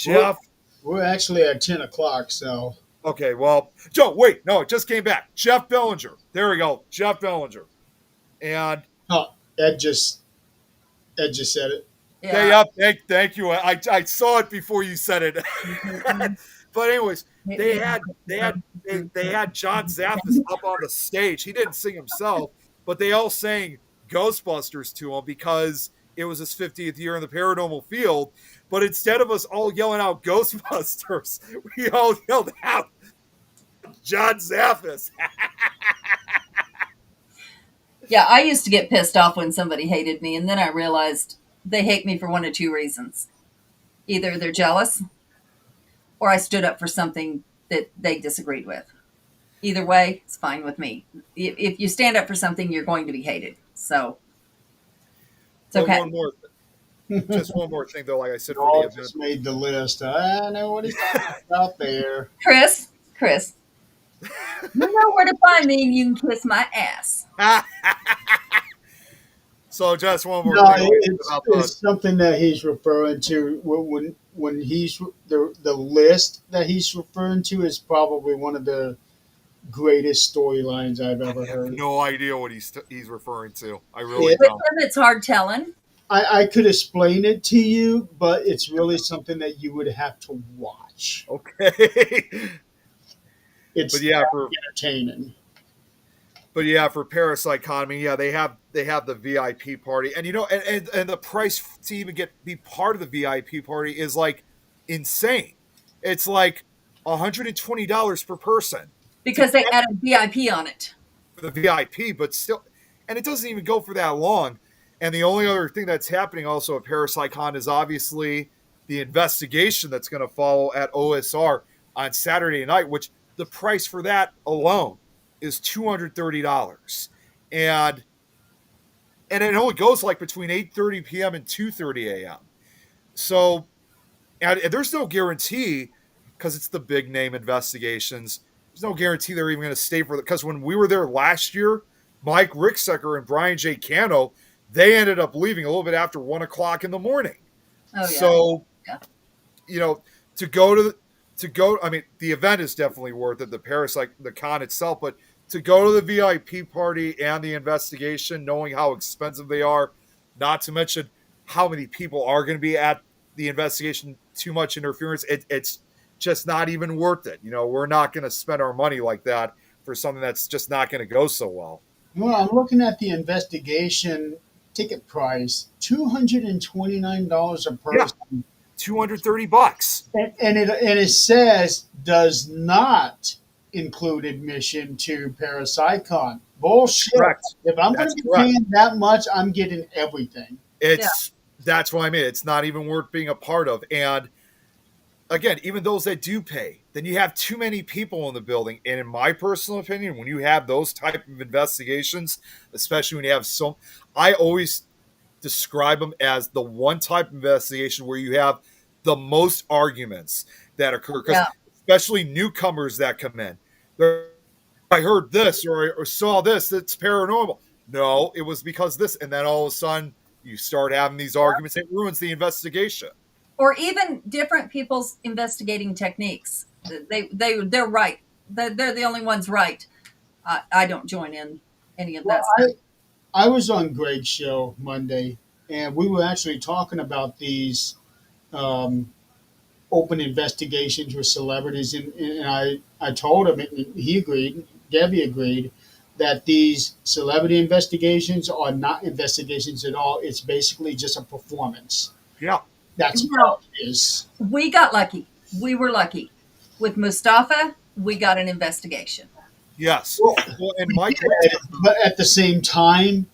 Jeff. We're actually at 10 o'clock, so. Okay, well, Joe, wait, no, it just came back. Jeff Bellinger. There we go. Jeff Bellinger. And Oh, Ed just said it. yeah, thank you. I saw it before you said it. But anyways, they had John Zaffis up on the stage. He didn't sing himself, but they all sang Ghostbusters to him because it was his 50th year in the Paranormal Field. But instead of us all yelling out Ghostbusters, we all yelled out John Zaffis. Yeah, I used to get pissed off when somebody hated me, and then I realized they hate me for one of two reasons. Either they're jealous, or I stood up for something that they disagreed with. Either way, it's fine with me. If you stand up for something, you're going to be hated. So it's okay. Just one more thing, though. Like I said, for All the event, just made the list. I know what he's talking about there. Chris, you know where to find me, and you can kiss my ass. So just one more No, thing it's something that he's referring to when he's the list that he's referring to is probably one of the greatest storylines I've ever I have heard. no idea what he's referring to. I really With don't. him, it's hard telling. I could explain it to you, but it's really something that you would have to watch. Okay. It's But yeah, entertaining. for Parasite Economy, yeah, they have the VIP party, and and the price to even be part of the VIP party is like insane. It's like $120 per person Because they added VIP on it. for the VIP, but still, and it doesn't even go for that long. And the only other thing that's happening also at Parasite Con is obviously the investigation that's going to follow at OSR on Saturday night, which the price for that alone is $230. And it only goes like between 8:30 p.m. and 2:30 a.m. So, and there's no guarantee because it's the big name investigations. There's no guarantee they're even going to stay for it. Because when we were there last year, Mike Ricksecker and Brian J. Cano, they ended up leaving a little bit after 1 o'clock in the morning. Oh, yeah. So, Yeah. I mean, the event is definitely worth it, the con itself, but to go to the VIP party and the investigation, knowing how expensive they are, not to mention how many people are going to be at the investigation, too much interference, it's just not even worth it. We're not going to spend our money like that for something that's just not going to go so well. Well, I'm looking at the investigation ticket price, $229 a person. $230. And it says does not include admission to Parasitecon. Bullshit. Correct. If I'm going That's to be correct. paying that much, I'm getting everything. That's what I mean. It's not even worth being a part of. And again, even those that do pay, then you have too many people in the building. And in my personal opinion, when you have those type of investigations, especially when you have I always describe them as the one type of investigation where you have the most arguments that occur, because especially newcomers that come in. I heard this or saw this, that's paranormal. No, it was because this, and then all of a sudden you start having these arguments. It ruins the investigation. Or even different people's investigating techniques. They're right. They're the only ones right. I don't join in any of that stuff. I was on Greg's show Monday, and we were actually talking about these open investigations with celebrities, and I told him, and he agreed, Debbie agreed, that these celebrity investigations are not investigations at all. It's basically just a performance. Yeah. That's all it is. We got lucky. We were lucky. With Mustafa, we got an investigation. Yes. Well, and Mike, but at the same time,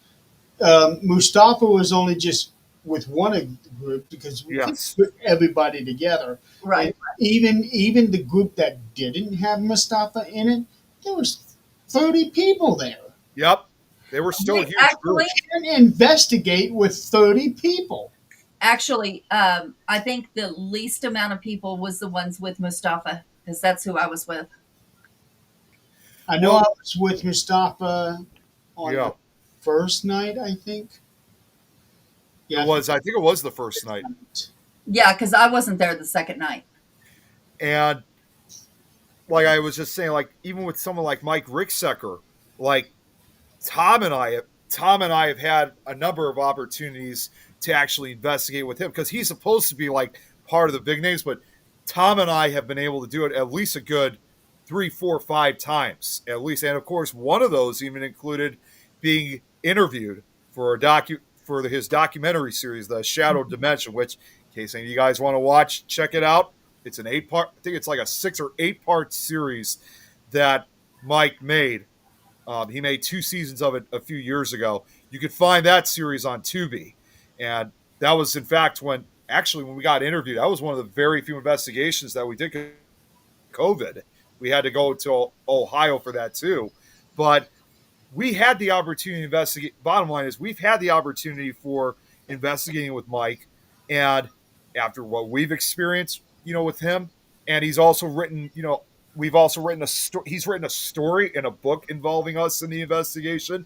Mustafa was only just with one group because we put everybody together. Right. And even the group that didn't have Mustafa in it, there was 30 people there. Yep. They were still huge groups. You can't investigate with 30 people. Actually, I think the least amount of people was the ones with Mustafa, because that's who I was with. I know I was with Mustafa on the first night, I think. Yeah, I think it was the first night. Yeah, because I wasn't there the second night. And like I was just saying, like even with someone like Mike Ricksecker, like Tom and I, Tom and I have had a number of opportunities to actually investigate with him because he's supposed to be like part of the big names, but Tom and I have been able to do it at least a good 3, 4, 5 times at least, and of course one of those even included being interviewed for his documentary series, The Shadow Dimension, which in case any of you guys want to watch, check it out. It's an 8-part, I think it's like a 6 or 8 part series that Mike made. He made 2 seasons of it a few years ago. You could find that series on Tubi. And that was, in fact, when we got interviewed, that was one of the very few investigations that we did. COVID. We had to go to Ohio for that too. But we had the opportunity to investigate. Bottom line is, we've had the opportunity for investigating with Mike. And after what we've experienced, with him, and he's also written, we've also written he's written a story in a book involving us in the investigation.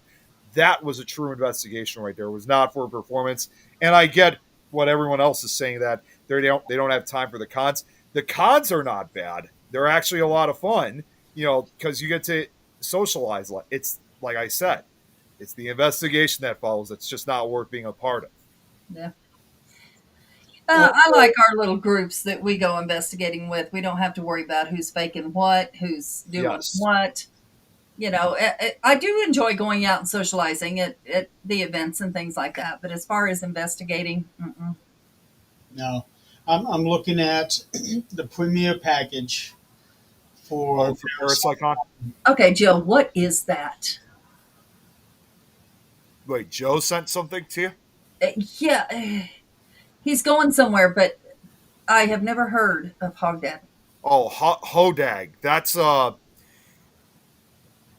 That was a true investigation right there. It was not for performance. And I get what everyone else is saying, that they don't have time for the cons. The cons are not bad. They're actually a lot of fun, because you get to socialize. It's like I said, it's the investigation that follows that's just not worth being a part of. Yeah. I like our little groups that we go investigating with. We don't have to worry about who's faking what, who's doing Yes. what. I do enjoy going out and socializing at the events and things like that. But as far as investigating, No, I'm looking at the premier package for For Parapsychon. okay, Jill, what is that? Wait, Joe sent something to you? Yeah, he's going somewhere, but I have never heard of Hogdad. Oh, Hodag. That's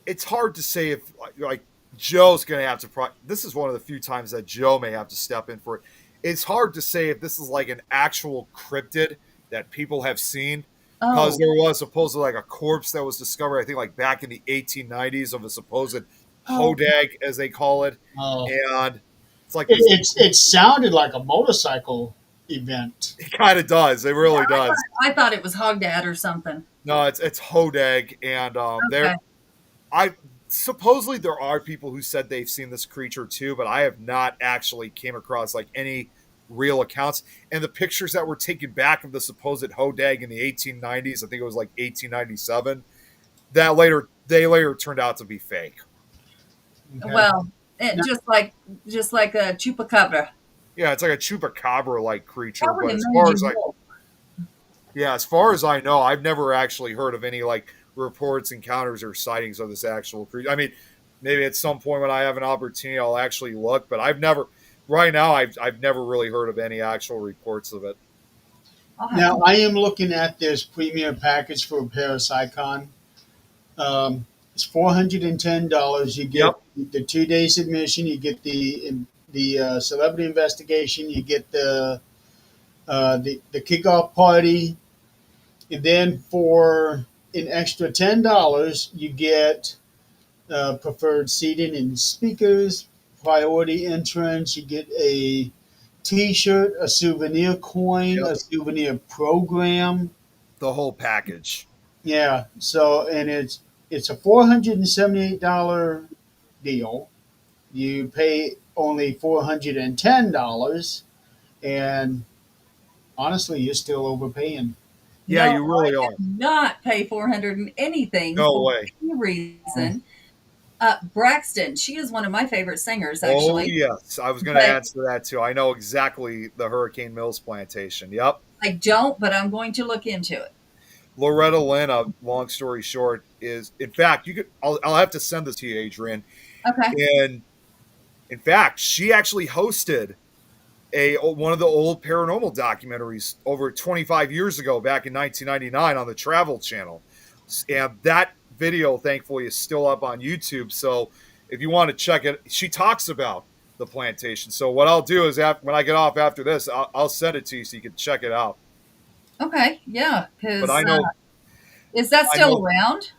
it's hard to say if like Joe's going to have to. This is one of the few times that Joe may have to step in for it. It's hard to say if this is like an actual cryptid that people have seen, because Oh, there was supposedly like a corpse that was discovered, I think, like back in the 1890s of a supposed oh, Hodag, as they call it, oh, and it's like this. it sounded like a motorcycle event. It kind of does. It really does. I thought it was Hogdad or something. No, it's Hodag, and Okay. I supposedly there are people who said they've seen this creature too, but I have not actually came across like any real accounts. And the pictures that were taken back of the supposed Hodag in the 1890s, I think it was like 1897, they later turned out to be fake. Okay. Well, Now, just like a chupacabra. Yeah, it's like a chupacabra like creature, Probably but a as far mangy as wolf. as far as I know, I've never actually heard of any like reports, encounters, or sightings of this actual creature. I mean, maybe at some point when I have an opportunity, I'll actually look, but right now, I've never really heard of any actual reports of it. I'll have now to- I am looking at this premier package for Parapsychon. It's $410. You get the 2 days admission. You get the celebrity investigation. You get the kickoff party, and then for an extra $10, you get preferred seating and speakers, priority entrance. You get a T-shirt, a souvenir coin, Yep. a souvenir program. The whole package. Yeah. So, and it's a $478 deal. You pay only $410, and honestly, you're still overpaying. Yeah, No, you really I are. did not pay 400 and anything No for way. any reason. Braxton, she is one of my favorite singers, Oh actually. yes, I was going to But answer that too. I know exactly the Hurricane Mills plantation. Yep. I don't, but I'm going to look into it. Loretta Lynn, long story short, is in fact I'll have to send this to you, Adrian. Okay. And in fact, she actually hosted one of the old paranormal documentaries over 25 years ago, back in 1999, on the Travel Channel, and that video, thankfully, is still up on YouTube. So if you want to check it, she talks about the plantation. So what I'll do is when I get off after this, I'll send it to you so you can check it out. Okay. Yeah. Because But I know, is that I still know- around?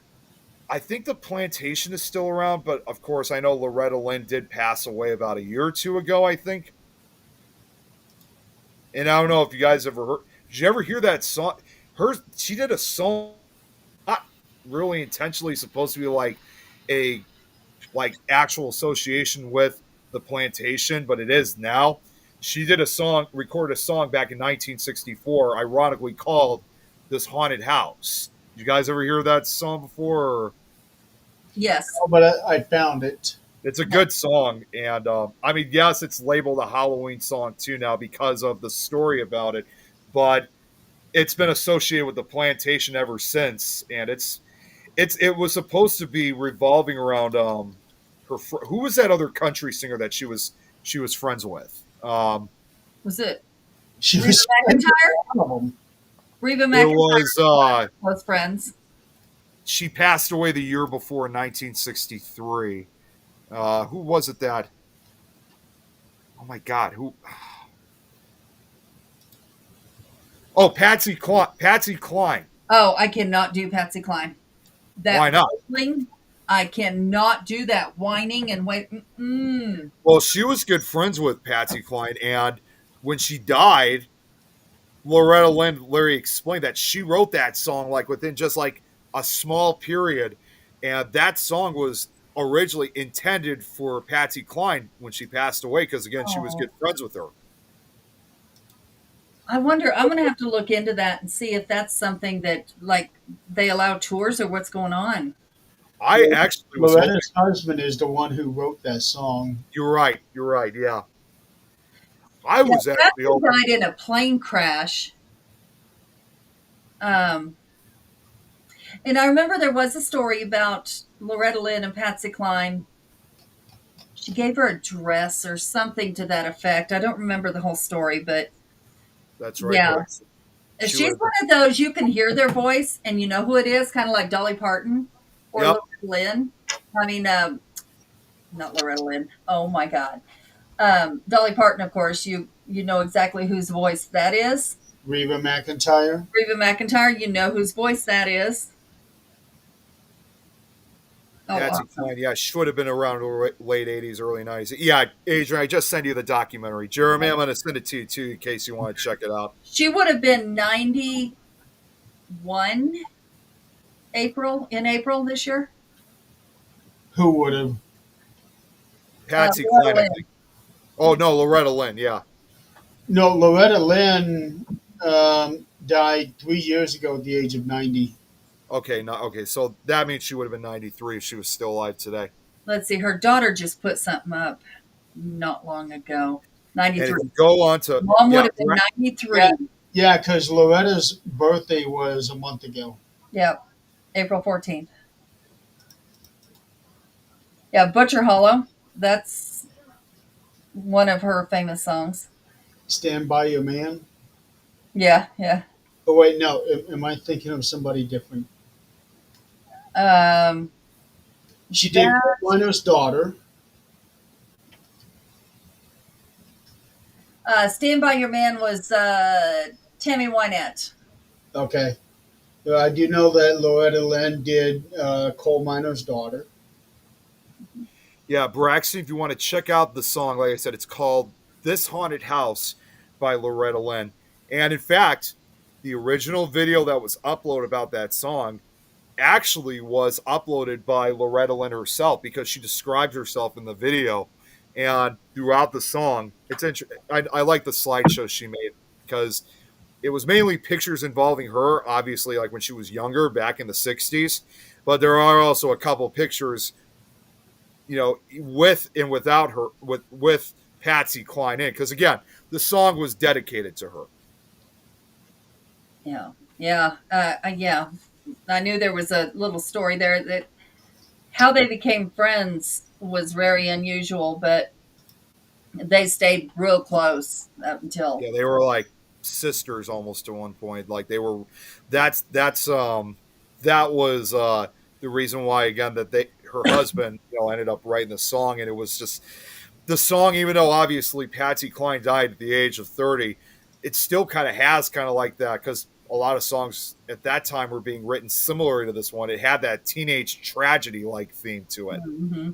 I think the plantation is still around, but of course, I know Loretta Lynn did pass away about a year or two ago, I think. And I don't know if you guys ever heard. Did you ever hear that song? She did a song, not really intentionally supposed to be like a actual association with the plantation, but it is now. She did a song, recorded a song back in 1964, ironically called "This Haunted House." Did you guys ever hear that song before? Or? Yes. Oh, but I found it. It's a good song, and I mean, yes, it's labeled a Halloween song too now because of the story about it, but it's been associated with the plantation ever since, and it was supposed to be revolving around who was that other country singer that she was friends with. Was it She Reba was McEntire? one of them. Reba It McEntire was was friends. she passed away the year before in 1963. Who was it that? Oh my God, who? Oh, Patsy Cline. Patsy Cline. Oh, I cannot do Patsy Cline. That Why not? whistling, I cannot do that whining and wait. Mm-mm. Well, she was good friends with Patsy Cline, and when she died, Loretta Lynn Larry explained that she wrote that song like within just like a small period, and that song was originally intended for Patsy Cline when she passed away because again she was Oh. good friends with her. I wonder. I'm going to have to look into that and see if that's something that like they allow tours or what's going on. I actually was hoping, Loretta's husband is the one who wrote that song. you're right. You're right. Yeah, I was Yeah, actually Patsy hoping. died in a plane crash. Um, and I remember there was a story about Loretta Lynn and Patsy Cline. She gave her a dress or something to that effect. I don't remember the whole story, but That's right. yeah. Rex. She She's would've- one of those you can hear their voice and you know who it is, kind of like Dolly Parton or Yep. Loretta Lynn. I mean, not Loretta Lynn. Oh my God, Dolly Parton. Of course, you know exactly whose voice that is. Reba McEntire. Reba McEntire, you know whose voice that is. Oh, Patsy awesome. Cline, yeah, she would have been around the late 80s, early 90s. Yeah, Adrian, I just sent you the documentary. Jeremy, I'm going to send it to you too in case you want to check it out. She would have been 91 in April this year. Who would have? Patsy Loretta Cline, I Lynn. think. Oh, no, Loretta Lynn, yeah. No, Loretta Lynn died 3 years ago at the age of 90. Okay, so that means she would have been 93 if she was still alive today. Let's see. Her daughter just put something up not long ago. And if 93. you go on to. Mom yeah, would have been 93. Yeah, because Loretta's birthday was a month ago. Yep. April 14th. Yeah, Butcher Hollow. That's one of her famous songs. Stand by Your Man. Yeah, yeah. Oh, wait, no. Am I thinking of somebody different? Um, She did Winer's Daughter. Stand By Your Man was Tammy Wynette. Okay. I do know that Loretta Lynn did Coal Miner's Daughter. Yeah, Braxton, if you want to check out the song, like I said, it's called This Haunted House by Loretta Lynn. And in fact, the original video that was uploaded about that song actually was uploaded by Loretta Lynn herself because she described herself in the video. And throughout the song, it's I like the slideshow she made because it was mainly pictures involving her, obviously, like when she was younger back in the 60s. But there are also a couple pictures, you know, with and without her, with Patsy Cline in. Because again, the song was dedicated to her. Yeah, yeah, yeah. I knew there was a little story there that how they became friends was very unusual, but they stayed real close up until. Yeah, they were like sisters almost at one point. Like they were. That was the reason why again that her husband ended up writing the song, and it was just the song. Even though obviously Patsy Cline died at the age of 30, it still kind of has kind of like that because a lot of songs at that time were being written similar to this one. It had that teenage tragedy like theme to it. Mm-hmm.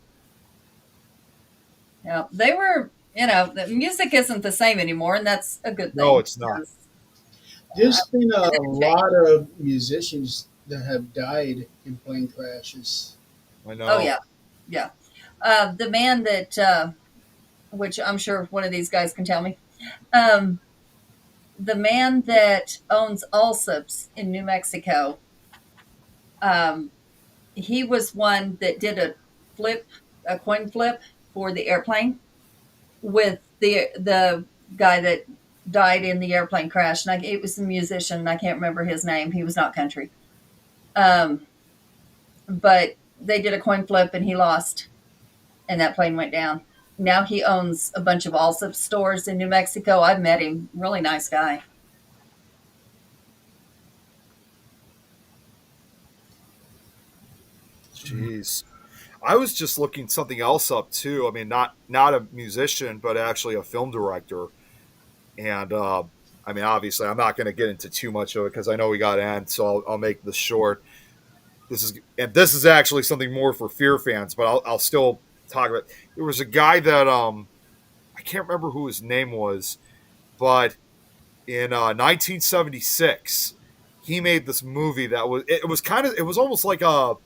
Yeah, they were The music isn't the same anymore, and that's a good thing. No, it's not. because There's been a it lot of musicians that have died in plane crashes. I know. Oh yeah, yeah. The man that, which I'm sure one of these guys can tell me, um, the man that owns Allsup's in New Mexico, um, he was one that did a coin flip for the airplane with the guy that died in the airplane crash, and it was a musician, and I can't remember his name. He was not country, but they did a coin flip, and he lost, and that plane went down. Now he owns a bunch of Allsup stores in New Mexico. I've met him. Really nice guy. Jeez. I was just looking something else up too. I mean, not a musician, but actually a film director. And I mean, obviously, I'm not going to get into too much of it because I know we got to end, so I'll make this short. This is actually something more for Fear fans, but I'll still talk about. There was a guy that I can't remember who his name was, but in 1976, he made this movie that it was almost like a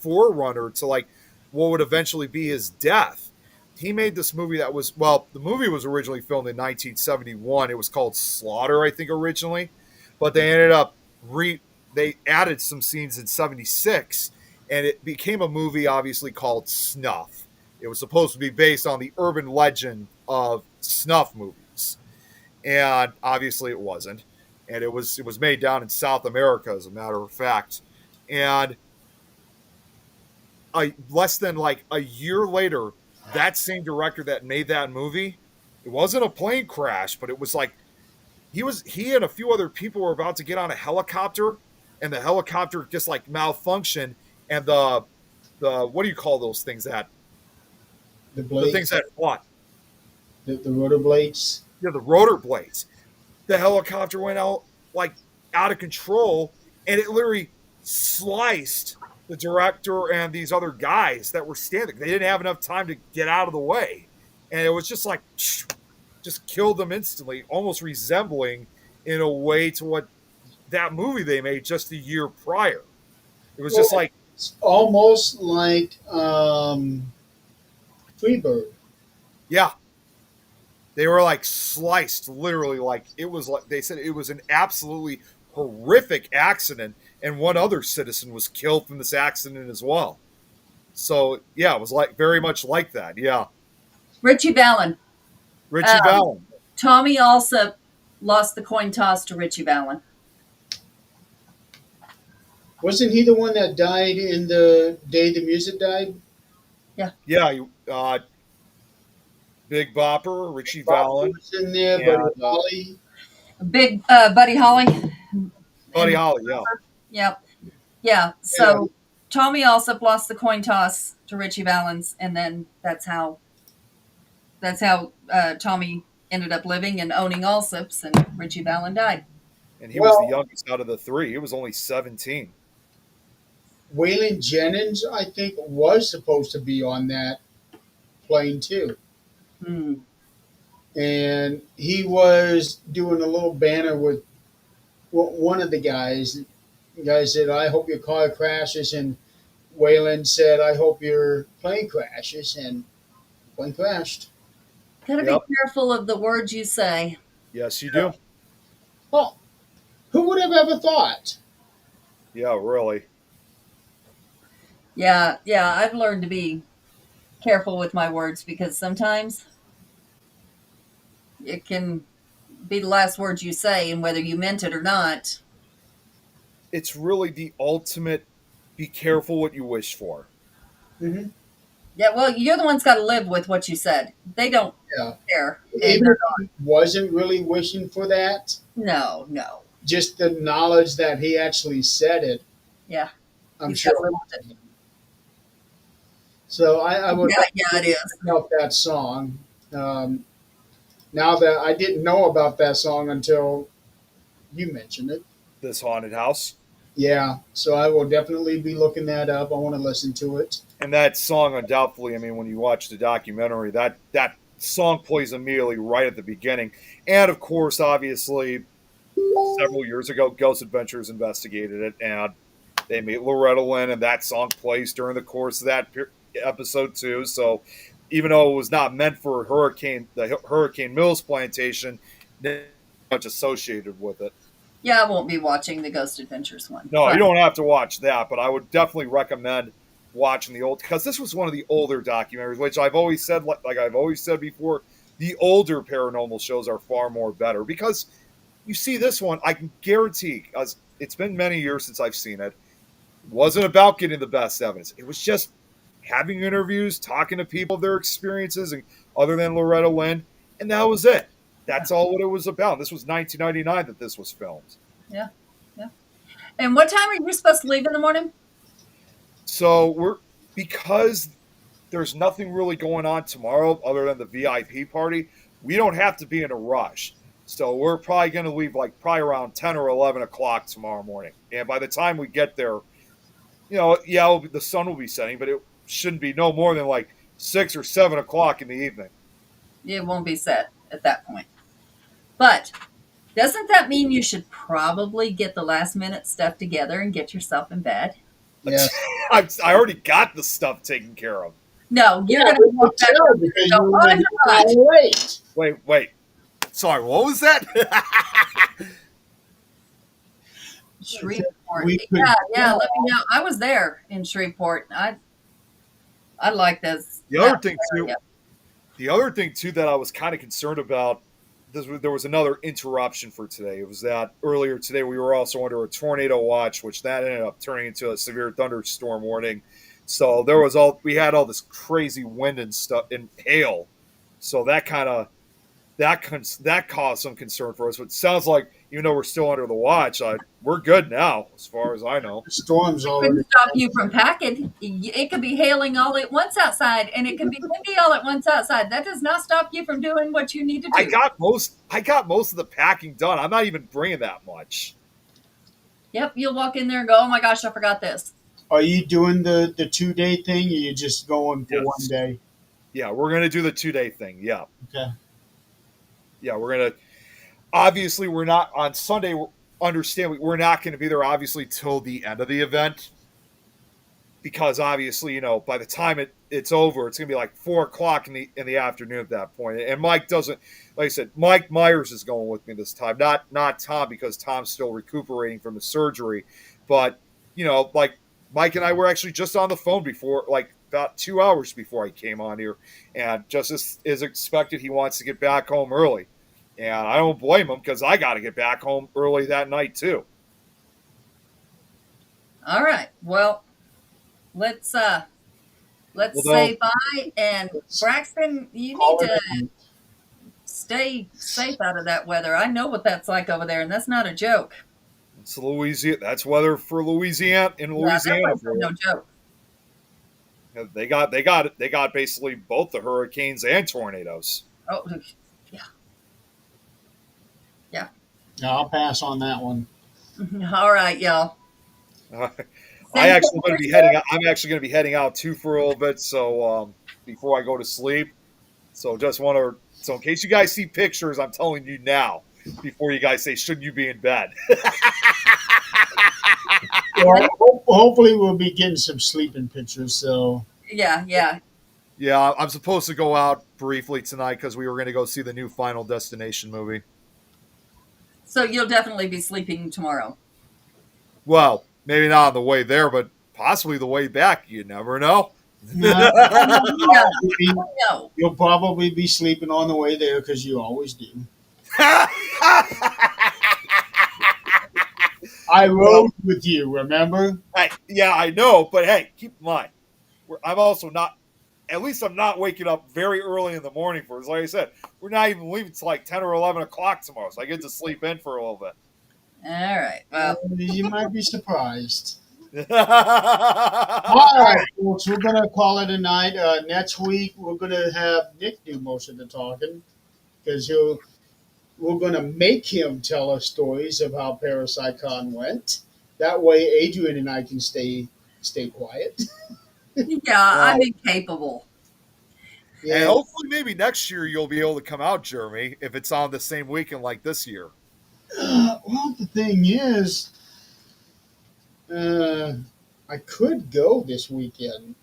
forerunner to like what would eventually be his death. He made this movie that was, well, the movie was originally filmed in 1971. It was called Slaughter, I think, originally, but they ended up they added some scenes in 76, and it became a movie obviously called Snuff. It was supposed to be based on the urban legend of snuff movies, and obviously it wasn't. And it was made down in South America, as a matter of fact. And less than like a year later, that same director that made that movie, it wasn't a plane crash, but it was like he and a few other people were about to get on a helicopter, and the helicopter just like malfunctioned, and the what do you call those things that The the blades, things that what the rotor blades. yeah, the rotor blades. The helicopter went out of control, and it literally sliced the director and these other guys that were standing. They didn't have enough time to get out of the way, and it was just like just killed them instantly, almost resembling in a way to what that movie they made just a year prior. It was just like, It's almost like Freebird. yeah, they were like sliced, literally. Like it was like they said it was an absolutely horrific accident, and one other citizen was killed from this accident as well. So yeah, it was like very much like that. Yeah, Richie Valens. Richie Valens. Tommy also lost the coin toss to Richie Valens. Wasn't he the one that died in the day the music died? Yeah, Big Bopper, Richie Bob Valens, was in there, Yeah. but Holly. Big Buddy Holly. Buddy Holly. Yeah, Yep. Yeah. So Tommy Allsup lost the coin toss to Richie Valens, and then that's how Tommy ended up living and owning Allsups, and Richie Valens died. and he was Well- the youngest out of the three. He was only 17. Waylon Jennings, I think, was supposed to be on that plane too. Hmm. And he was doing a little banner with one of the guys. The guy said, "I hope your car crashes," and Waylon said, "I hope your plane crashes," and plane crashed. Gotta Yep. be careful of the words you say. Yes, you do. Well, who would have ever thought? Yeah, really. Yeah. I've learned to be careful with my words because sometimes it can be the last words you say, and whether you meant it or not. It's really the ultimate. Be careful what you wish for. Mm-hmm. Yeah, well, you're the one's got to live with what you said. They don't Yeah. care. Even if he wasn't really wishing for that, No. just the knowledge that he actually said it, Yeah. I'm He's sure. gotta live with it. So I would Yeah, it is. about that song. Now that I didn't know about that song until you mentioned it. This haunted house. Yeah, so I will definitely be looking that up. I want to listen to it. And that song, undoubtedly, I mean, when you watch the documentary, that song plays immediately right at the beginning. And of course, obviously, several years ago, Ghost Adventures investigated it, and they meet Loretta Lynn, and that song plays during the course of that episode too. So, even though it was not meant for the Hurricane Mills plantation, much associated with it. Yeah, I won't be watching the Ghost Adventures one. No, but- you don't have to watch that, but I would definitely recommend watching the old, because this was one of the older documentaries, which I've always said, like I've always said before, the older paranormal shows are far more better, because you see this one, I can guarantee, because it's been many years since I've seen it, it wasn't about getting the best evidence. It was just having interviews, talking to people of their experiences, and other than Loretta Lynn, and that was it. That's all what it was about. This was 1999 that this was filmed. Yeah. And what time are you supposed to leave in the morning? So because there's nothing really going on tomorrow other than the VIP party, we don't have to be in a rush. So we're probably going to leave probably around 10 or 11 o'clock tomorrow morning. And by the time we get there, the sun will be setting, but it shouldn't be no more than 6 or 7 o'clock in the evening. It won't be set at that point. But doesn't that mean you should probably get the last minute stuff together and get yourself in bed? Yeah. I already got the stuff taken care of. No, you're going to walk back Tell up because and you go, were oh, gonna my be gosh. late. Wait. Sorry, what was that? Shreveport. We could- Yeah, let me know. I was there in Shreveport. I like this. The other thing too, area. that I was kind of concerned about, there was another interruption for today. It was that earlier today we were also under a tornado watch, which that ended up turning into a severe thunderstorm warning. So we had all this crazy wind and stuff and hail. So that caused some concern for us. But it sounds like even though we're still under the watch, we're good now as far as I know. The storm's already. Couldn't stop you from packing. It could be hailing all at once outside, and it can be windy all at once outside. That does not stop you from doing what you need to do. I got most of the packing done. I'm not even bringing that much. Yep, you'll walk in there and go, "Oh my gosh, I forgot this." Are you doing the 2-day thing, or you just going for Yes. 1 day? Yeah, we're gonna do the 2-day thing. Yeah. Okay. Yeah, we're gonna. Obviously, we're not on Sunday. Understand, we're not going to be there obviously till the end of the event, because obviously, by the time it's over, it's going to be 4 o'clock in the afternoon at that point. And Mike doesn't, like I said, Mike Myers is going with me this time, not Tom, because Tom's still recuperating from the surgery. But Mike and I were actually just on the phone before, about 2 hours before I came on here, and just as expected, he wants to get back home early. And I don't blame him, because I got to get back home early that night too. All right. Well, let's say bye. And Braxton, you Call need it to stay safe out of that weather. I know what that's like over there, and that's not a joke. It's Louisiana. That's weather for Louisiana. In Yeah, Louisiana, that was no joke. they got basically both the hurricanes and tornadoes. Oh, No, I'll pass on that one. all right, y'all. I'm actually going to be heading out too for a little bit. So before I go to sleep, so in case you guys see pictures, I'm telling you now before you guys say, shouldn't you be in bed? Well, hopefully we'll be getting some sleeping pictures. So Yeah. Yeah, I'm supposed to go out briefly tonight because we were going to go see the new Final Destination movie. So you'll definitely be sleeping tomorrow. Well, maybe not on the way there, but possibly the way back. You never know. no, No. you'll probably be sleeping on the way there because you always do. I rode with you, remember? Hey, yeah, I know, but hey, keep in mind, I'm also not. At least I'm not waking up very early in the morning for it. Like I said, we're not even leaving till 10 or 11 o'clock tomorrow, so I get to sleep in for a little bit. All right. Well, You might be surprised. All All right, folks, we're going to call it a night. Next week, we're going to have Nick do most of the talking because we're going to make him tell us stories of how Parasite Con went. That way, Adrian and I can stay quiet. Yeah, I'm incapable. And Yeah. hopefully, maybe next year you'll be able to come out, Jeremy, if it's on the same weekend like this year. Well, the thing is, uh, I could go this weekend,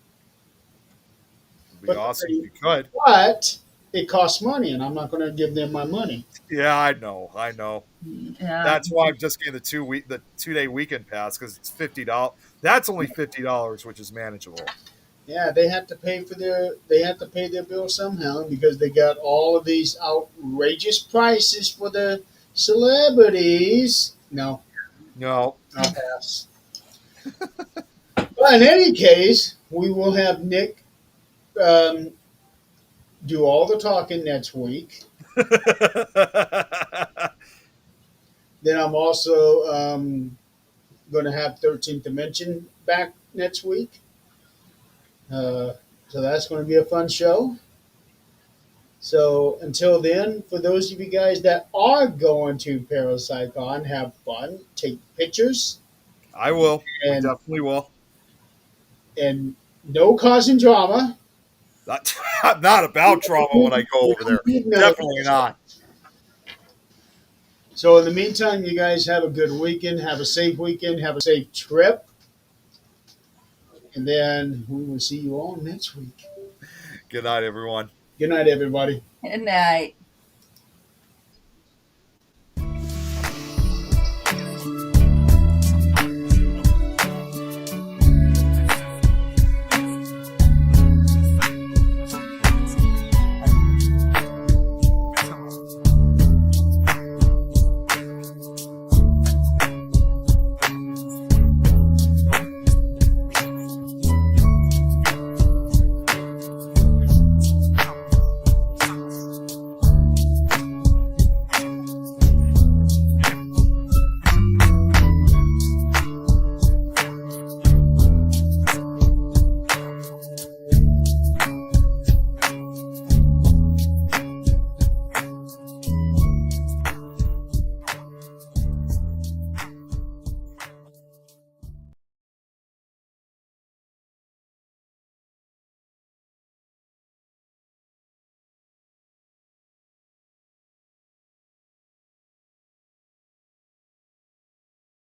It'd be but awesome if you could. but it costs money, and I'm not going to give them my money. Yeah, I know. I know. Yeah. That's why I'm just getting the 2 day weekend pass because it's $50. That's only $50, which is manageable. Yeah, they have to pay their bill somehow because they got all of these outrageous prices for the celebrities. No, No, I'll pass. But in any case, we will have Nick um, do all the talking next week. Then I'm also going to have 13th Dimension back next week. Uh, so that's going to be a fun show. So until then, for those of you guys that are going to ParasyCon, have fun, take pictures, I will. We and definitely will. and no causing drama. Not, I'm not about drama when I go over there. Definitely not. So in the meantime, you guys have a good weekend. Have a safe weekend. Have a safe trip. And then we will see you all next week. Good night, everyone. Good night, everybody. Good night.